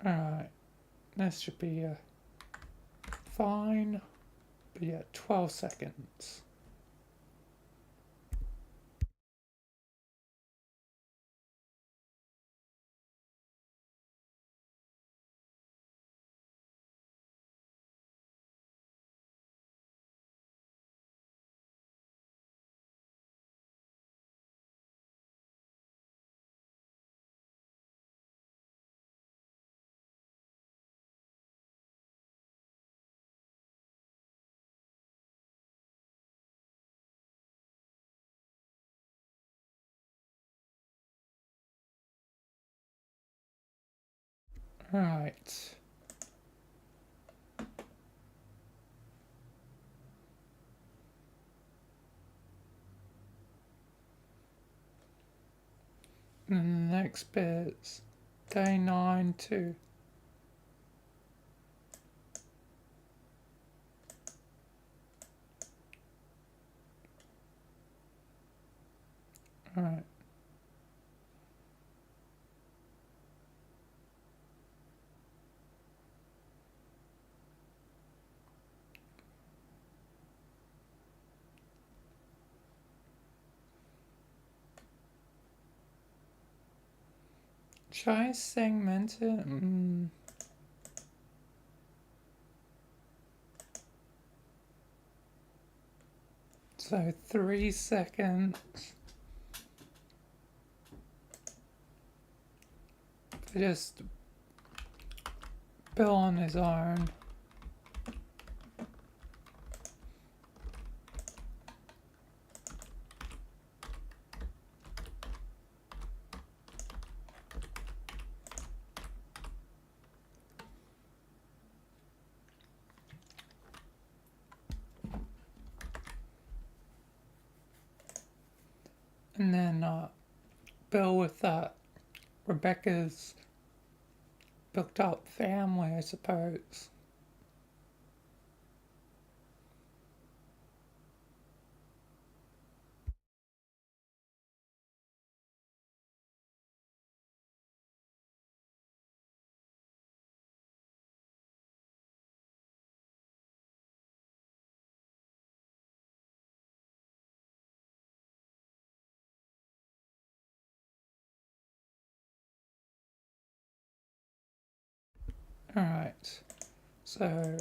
Alright, this should be fine, but yeah, 12 seconds. Right. And the next bit's day 9 too. Alright. Should I segment it? So 3 seconds. Just Bill on his own. And then Bill with Rebecca's built up family, I suppose. Alright, so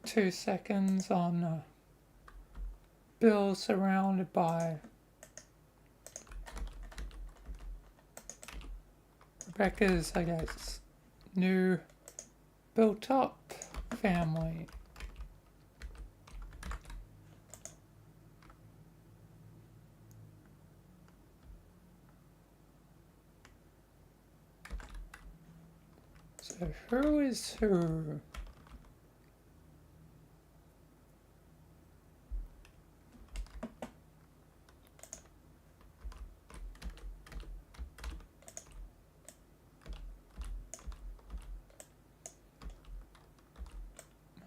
2 seconds on Bill surrounded by Rebecca's, I guess, new built up family. So who is who?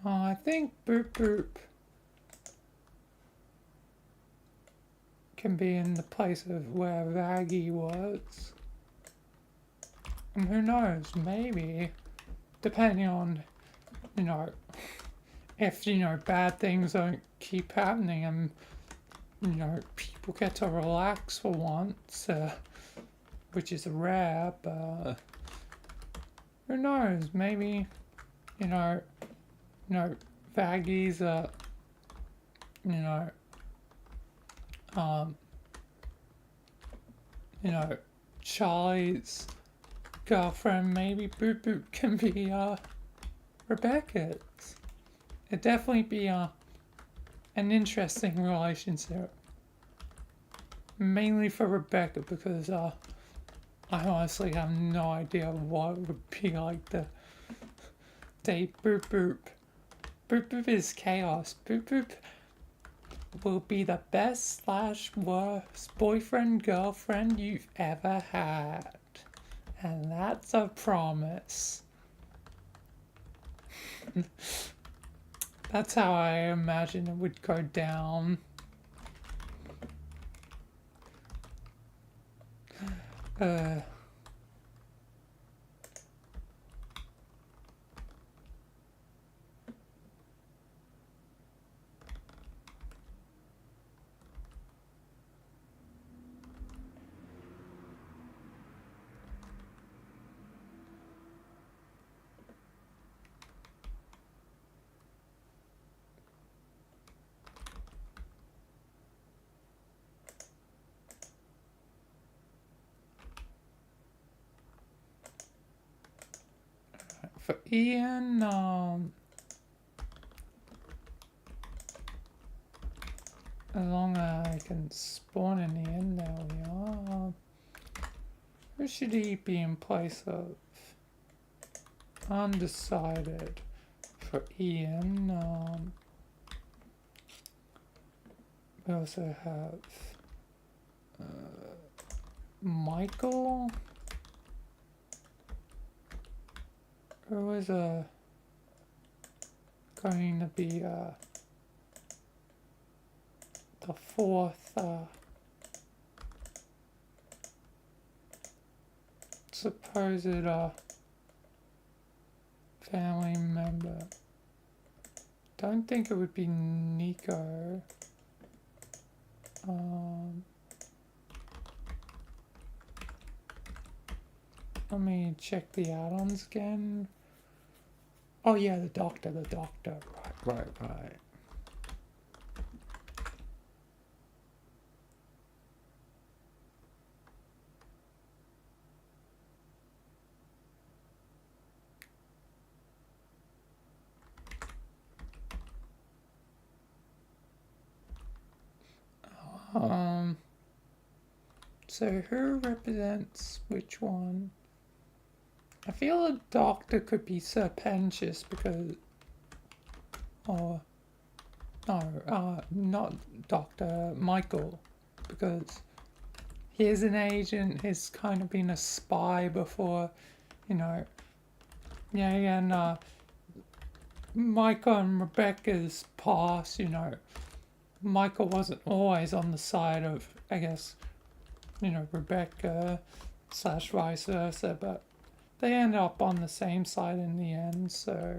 I think Boop Boop can be in the place of where Vaggie was. And who knows, maybe, depending on, you know, if, you know, bad things don't keep happening and, you know, people get to relax for once, which is rare, but who knows, maybe, you know, Vaggy's, Charlie's girlfriend, maybe Boop Boop can be, Rebecca's. It'd definitely be, an interesting relationship. Mainly for Rebecca, because, I honestly have no idea what it would be like to date Boop Boop. Boop Boop is chaos. Boop Boop will be the best / worst boyfriend, girlfriend you've ever had. And that's a promise. That's how I imagine it would go down. For Ian, as long as I can spawn in the end, there we are. Who should he be in place of? Undecided. For Ian, we also have Michael. Who is going to be the fourth supposed family member? Don't think it would be Nico. Let me check the add-ons again. Oh yeah, the doctor. Right. So who represents which one? I feel a doctor could be Serpentious because, or no, not Dr. Michael, because he's an agent, he's kind of been a spy before, and Michael and Rebecca's past, Michael wasn't always on the side of, I guess, Rebecca / vice versa, but they end up on the same side in the end, so it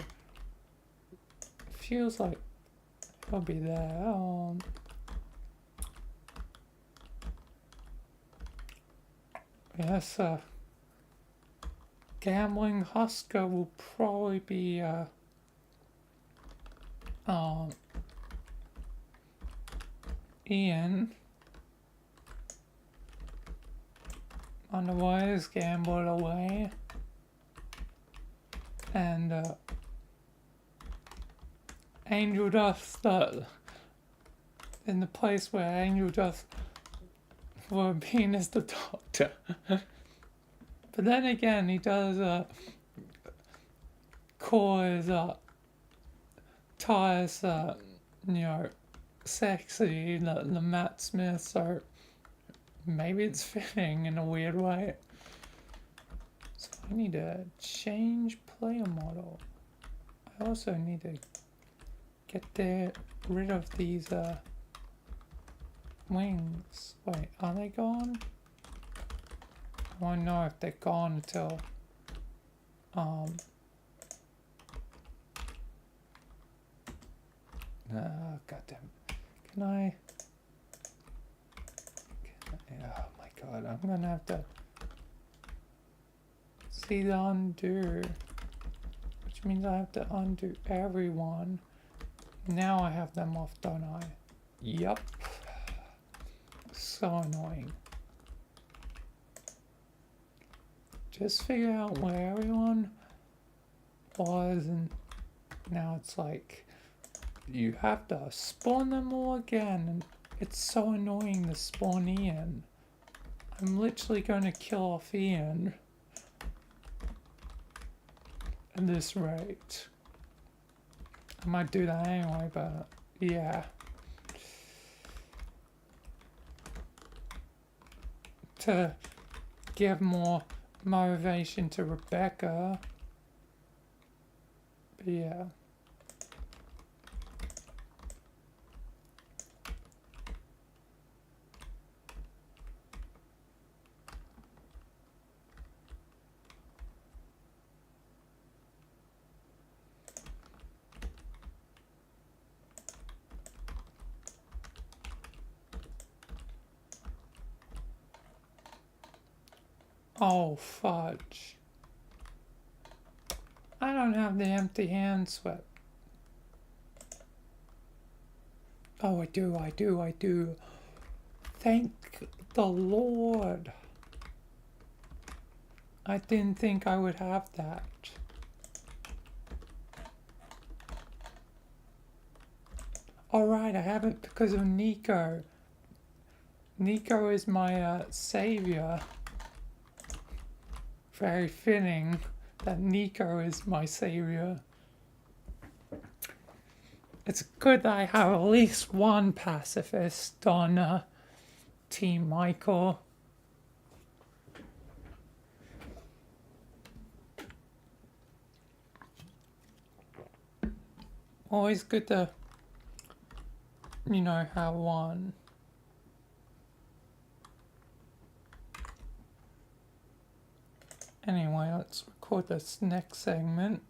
feels like he'll be there. Yes, Gambling Husker will probably be Ian. Otherwise, gambled away. And Angel Dust, in the place where Angel Dust were being as the doctor. But then again, he does cause Tyus, sexy, the Matt Smith, so maybe it's fitting in a weird way. So I need to change player model. I also need to get rid of these wings. Wait, are they gone? I won't know if they're gone until goddamn. Can I? Oh my god, I'm gonna have to see the undo, which means I have to undo everyone Now I have them off, don't I? Yup. So annoying. Just figure out where everyone was, and now it's like you have to spawn them all again, and it's so annoying to spawn Ian. I'm literally going to kill off Ian at this rate. I might do that anyway, but yeah. To give more motivation to Rebecca. But yeah. Oh, fudge. I don't have the empty hand sweat. Oh, I do. Thank the Lord. I didn't think I would have that. Alright, I have it because of Nico. Nico is my savior. Very fitting that Nico is my savior. It's good that I have at least one pacifist on Team Michael. Always good to, you know, have one. Anyway, let's record this next segment.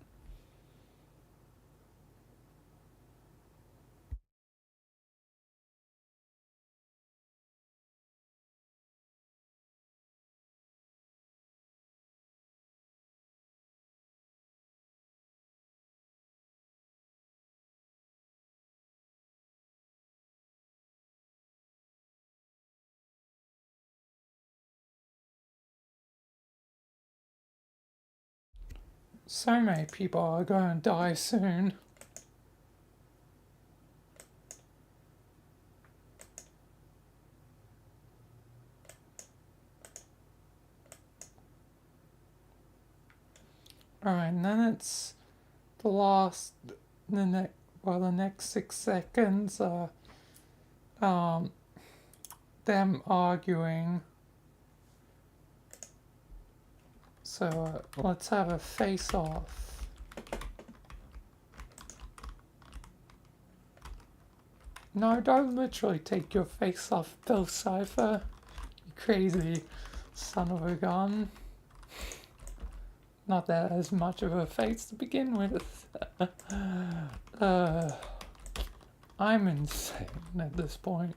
So many people are going to die soon. Alright, and then it's the next 6 seconds, them arguing. So let's have a face-off. No, don't literally take your face off, Bill Cipher. You crazy son of a gun. Not that as much of a face to begin with. I'm insane at this point.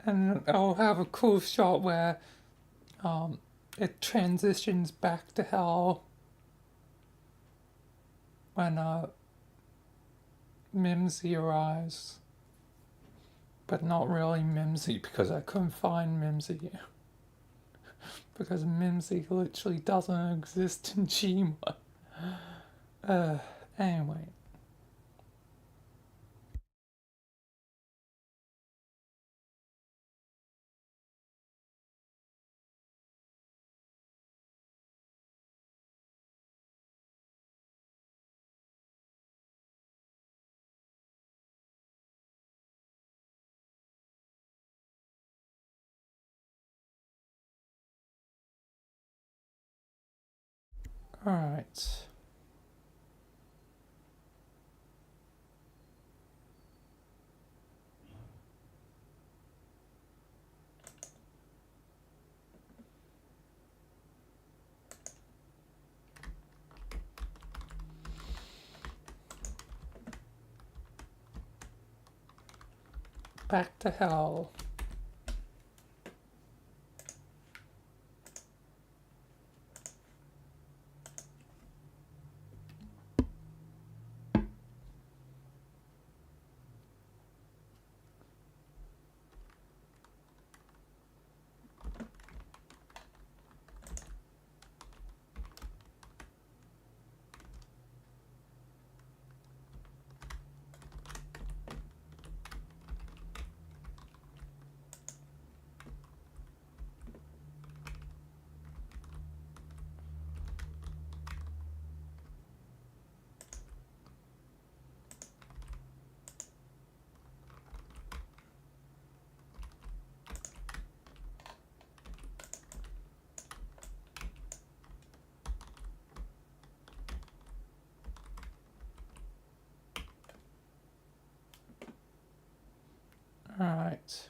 And I'll have a cool shot where it transitions back to hell when Mimsy arrives. But not really Mimsy, because I couldn't find Mimsy. Because Mimsy literally doesn't exist in Gma. Anyway. Alright. back to hell. Alright.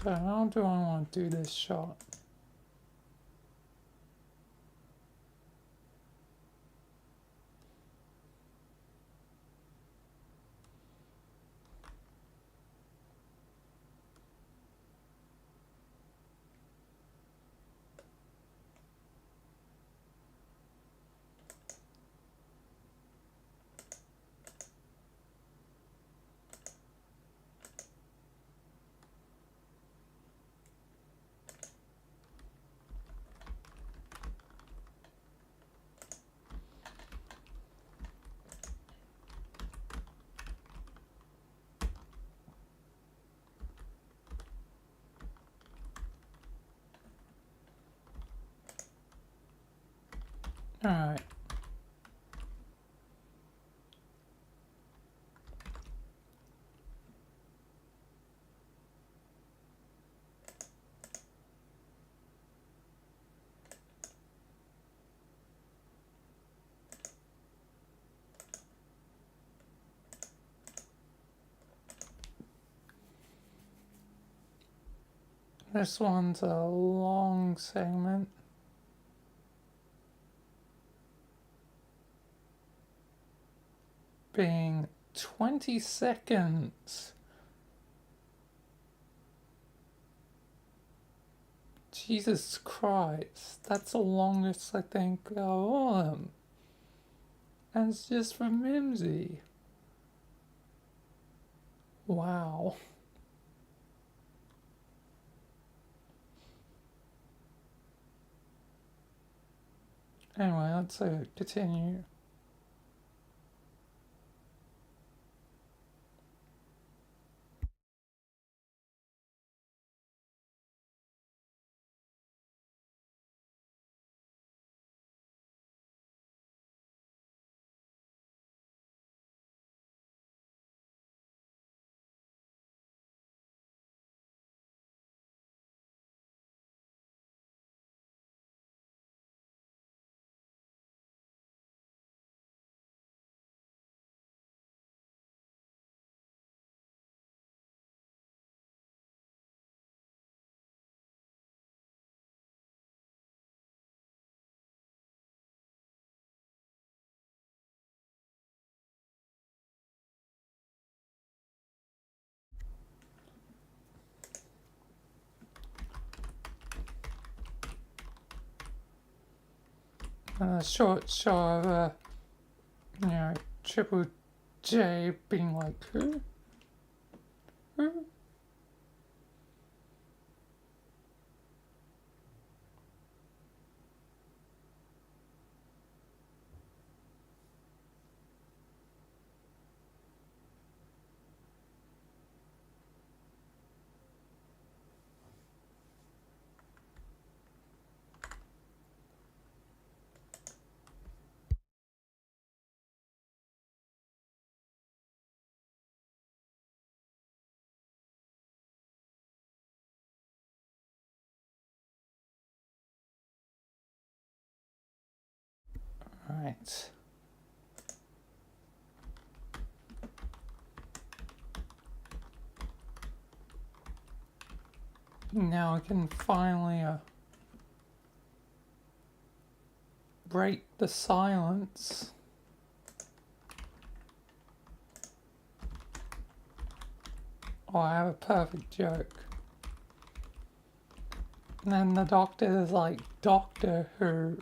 So how do I want to do this shot? Alright. This one's a long segment. Being 20 seconds. Jesus Christ, that's the longest I think of all of them. And it's just for Mimsy. Wow. Anyway, let's continue. A short shot of, you know, Triple J being like, who? Who? Right. Now I can finally break the silence. Oh, I have a perfect joke. And then the doctor is like, Doctor Who.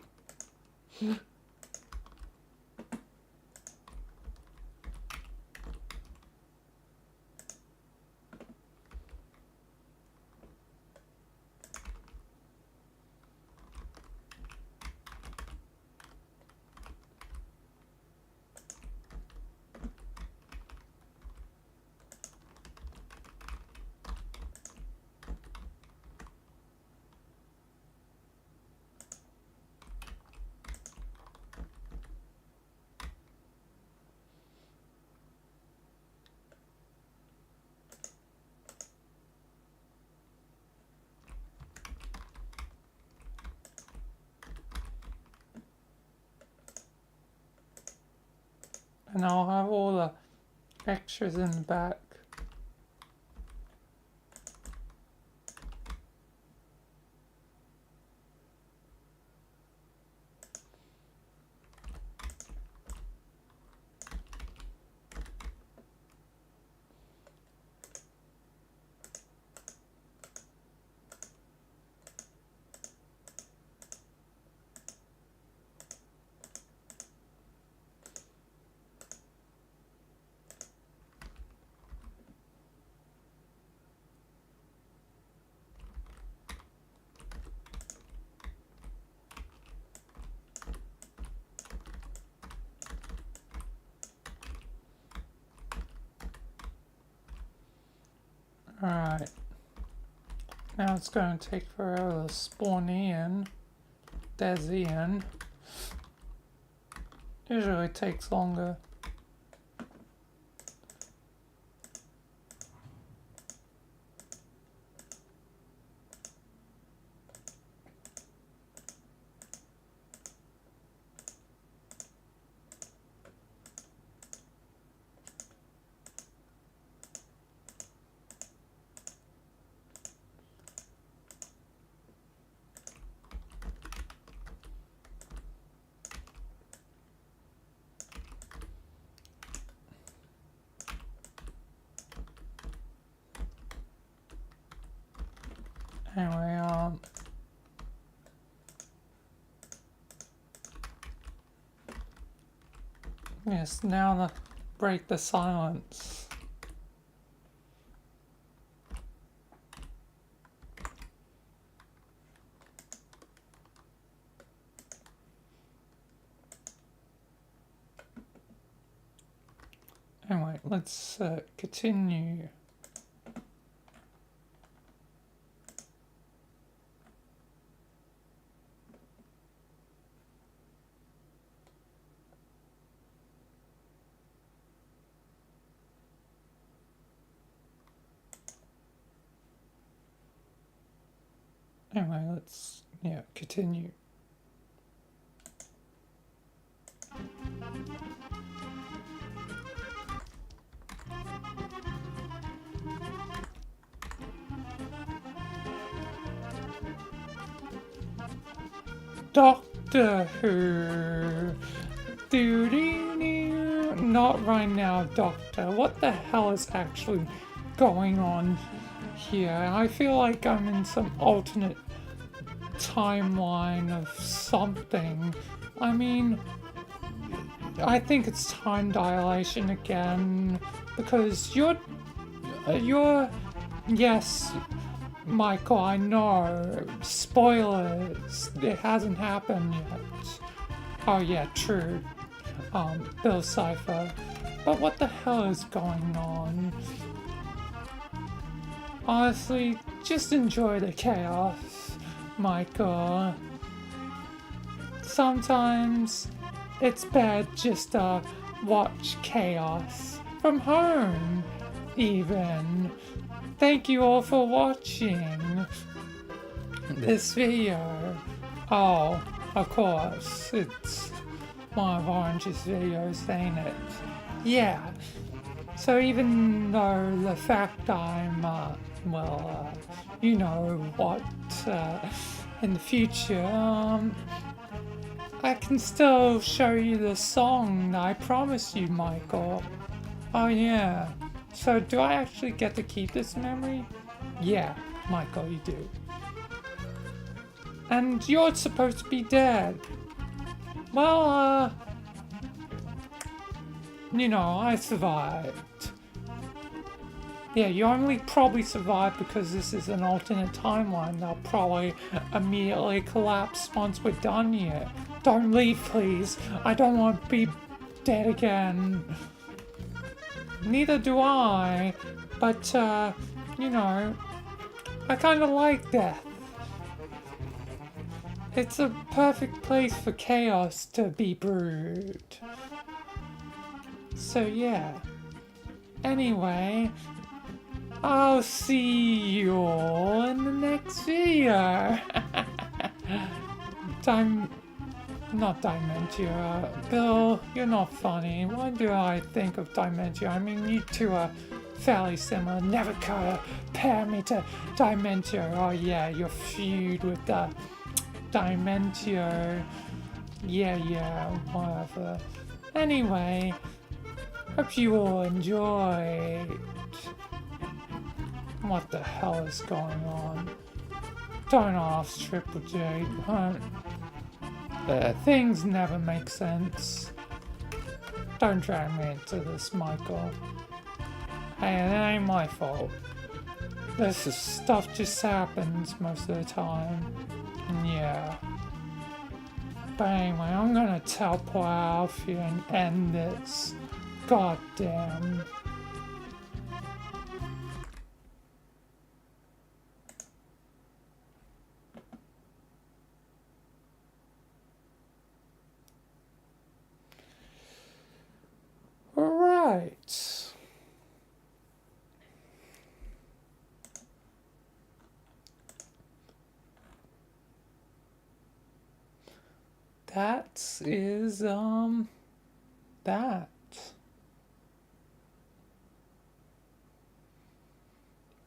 And I'll have all the extras in the back. Alright. Now it's going to take forever to spawn in. There's Ian. Usually takes longer. Anyway, yes, now to break the silence. Anyway, let's continue. Anyway, let's, continue. Doctor Who. Doo-doo-doo. Not right now, Doctor. What the hell is actually going on here? I feel like I'm in some alternate timeline of something. I mean, I think it's time dilation again, because you're yes, Michael, I know, spoilers, it hasn't happened yet. Oh yeah, true, Bill Cipher, but what the hell is going on? Honestly, just enjoy the chaos, Michael. Sometimes it's bad just to watch chaos from home, even. Thank you all for watching this video. Oh, of course, it's one of Orange's videos, ain't it? Yeah. So even though the fact I'm, you know what, in the future, I can still show you the song that I promised you, Michael. Oh yeah. So do I actually get to keep this memory? Yeah, Michael, you do. And you're supposed to be dead. Well, you know, I survived. Yeah, you only probably survived because this is an alternate timeline. They'll probably immediately collapse once we're done here. Don't leave, please. I don't want to be dead again. Neither do I. But, you know, I kind of like death. It's a perfect place for chaos to be brewed. So, yeah. Anyway, I'll see you all in the next video. Not Dimentia. Bill, you're not funny. Why do I think of Dimentia? I mean, you two are fairly similar. Never compare me to Dimentia. Oh yeah, your feud with the Dimentia. Yeah, whatever. Anyway, hope you all enjoyed. What the hell is going on? Don't ask Triple J. Things never make sense. Don't drag me into this, Michael. Hey, it ain't my fault. This is stuff just happens most of the time. And yeah. But anyway, I'm gonna tell poor Alfie and end this. Goddamn. Alright. That is, that.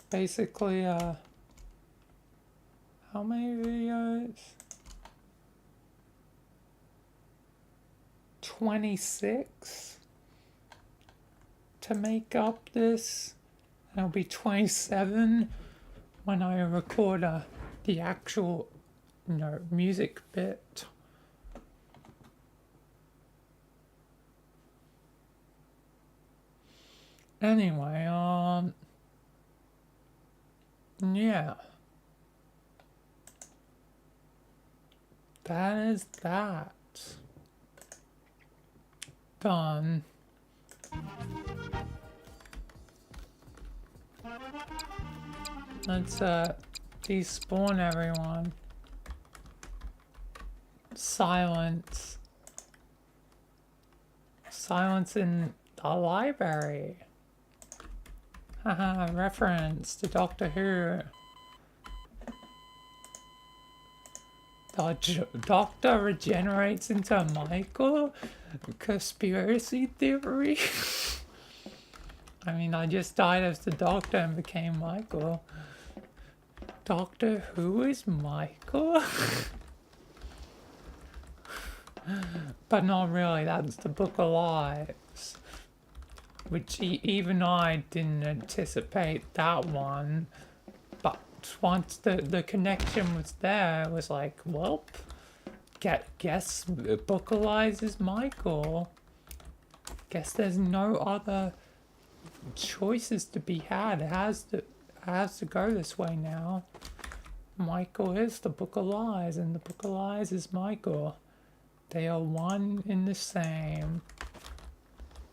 Basically, how many videos? 26 to make up this. And it'll be 27 when I record the actual, you know, music bit. Anyway, yeah. That is that. Done. Let's despawn everyone. Silence. Silence in the library. Haha, reference to Doctor Who. The Doctor regenerates into Michael? Conspiracy theory? I mean, I just died as the Doctor and became Michael. Doctor Who is Michael? But not really, that's the Book of Lies. Which even I didn't anticipate that one. But once the connection was there, it was like, well, guess Book of Lies is Michael. Guess there's no other choices to be had. It has to go this way now. Michael is the Book of Lies, and the Book of Lies is Michael. They are one in the same.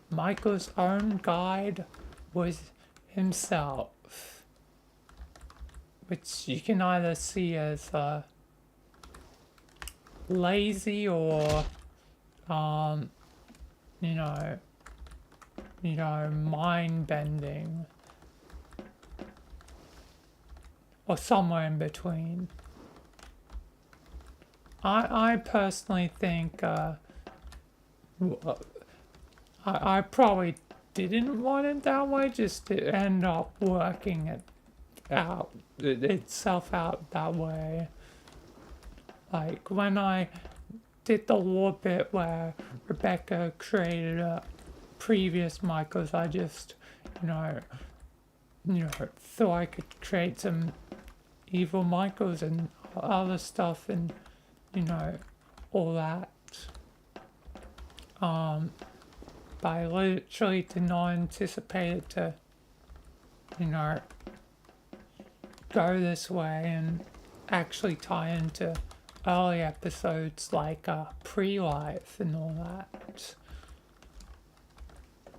Michael's own guide was himself, which you can either see as lazy or you know, mind-bending, or somewhere in between. I personally think I probably didn't want it that way, just to end up working it out itself out that way. Like when I did the war bit where Rebecca created a previous Michaels, I just, you know, thought I could create some evil Michaels and other stuff and, you know, all that. But I literally did not anticipate it to, you know, go this way and actually tie into early episodes like Pre-Life and all that.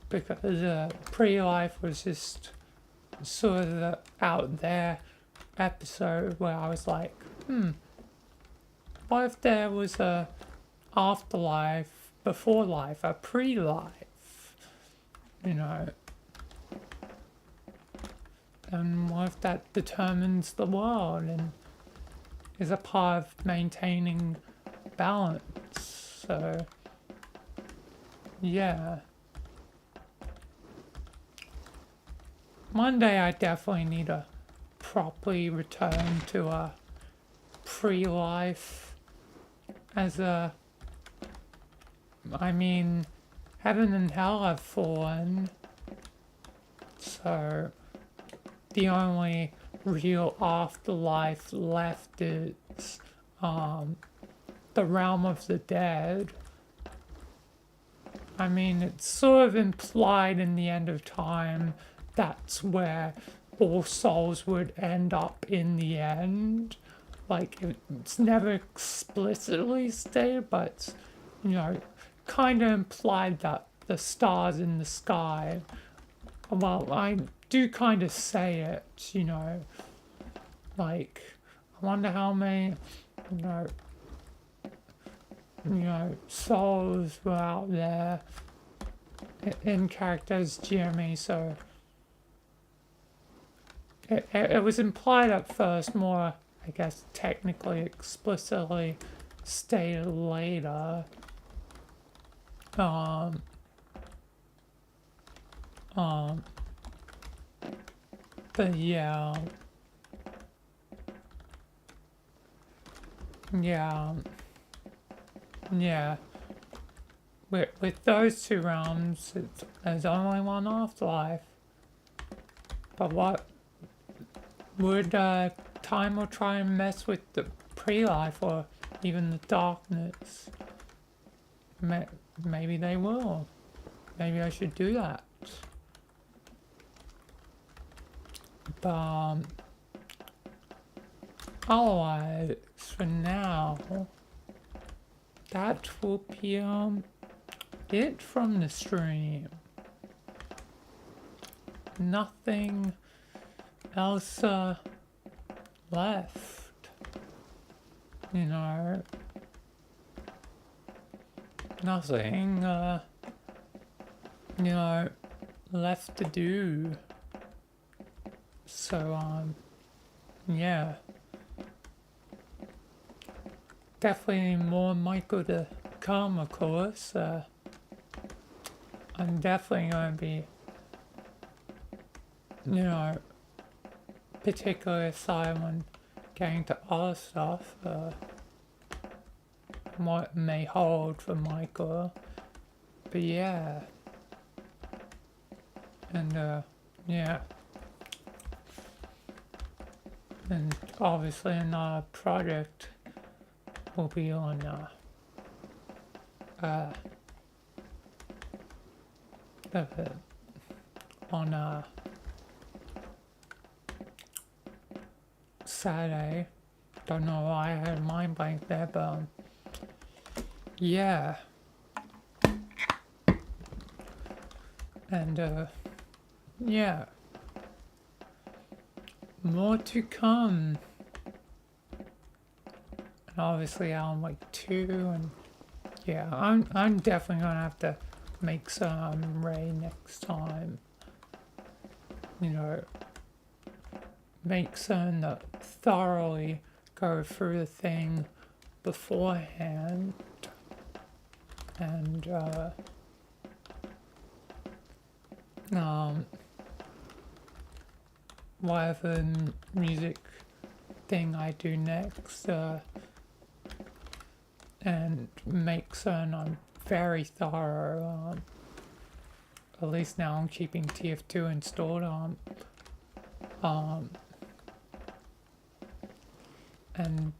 Because Pre-Life was just sort of the out there episode where I was like, what if there was a afterlife before life, a pre-life, you know? And what if that determines the world and is a part of maintaining balance? So, yeah. One day I definitely need to properly return to a pre-life as a, I mean, heaven and hell have fallen, so the only real afterlife left is the realm of the dead. I mean, it's sort of implied in the end of time that's where all souls would end up in the end. Like, it's never explicitly stated, but it's, you know, kind of implied that the stars in the sky, well, I do kind of say it, you know, like, I wonder how many, you know, souls were out there in characters Jeremy, so it was implied at first, more, I guess, technically explicitly stated later. But yeah. With those two realms, there's only one afterlife. But what would time will try and mess with the pre-life or even the darkness? Maybe they will. Maybe I should do that. But otherwise, for now, that will be it from the stream. Nothing else left, you know. Nothing you know, left to do. So yeah, definitely more Michael to come, of course. I'm definitely going to be, you know, particularly aside when getting to other stuff, what may hold for Michael. But yeah, and yeah, and obviously another project will be on Saturday. Don't know why I had a mind blank there, but yeah. And yeah, more to come. And obviously Alan Wake 2, and yeah, I'm definitely gonna have to make some Ray next time. You know, make certain that thoroughly go through the thing beforehand, and whatever music thing I do next, and make certain I'm very thorough. At least now I'm keeping TF2 installed and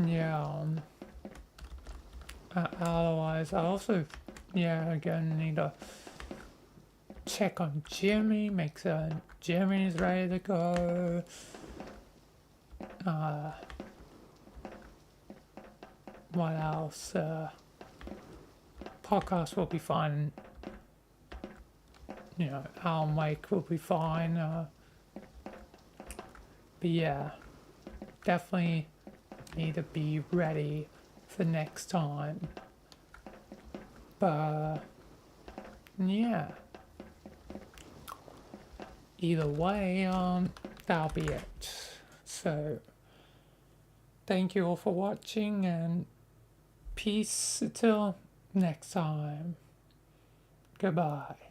yeah, otherwise I also, yeah, again need to check on Jimmy, make certain Jimmy's ready to go. What else? Podcast will be fine. You know, our mic will be fine. But yeah, definitely need to be ready for next time. But yeah, either way, that'll be it. So thank you all for watching, and peace until next time. Goodbye.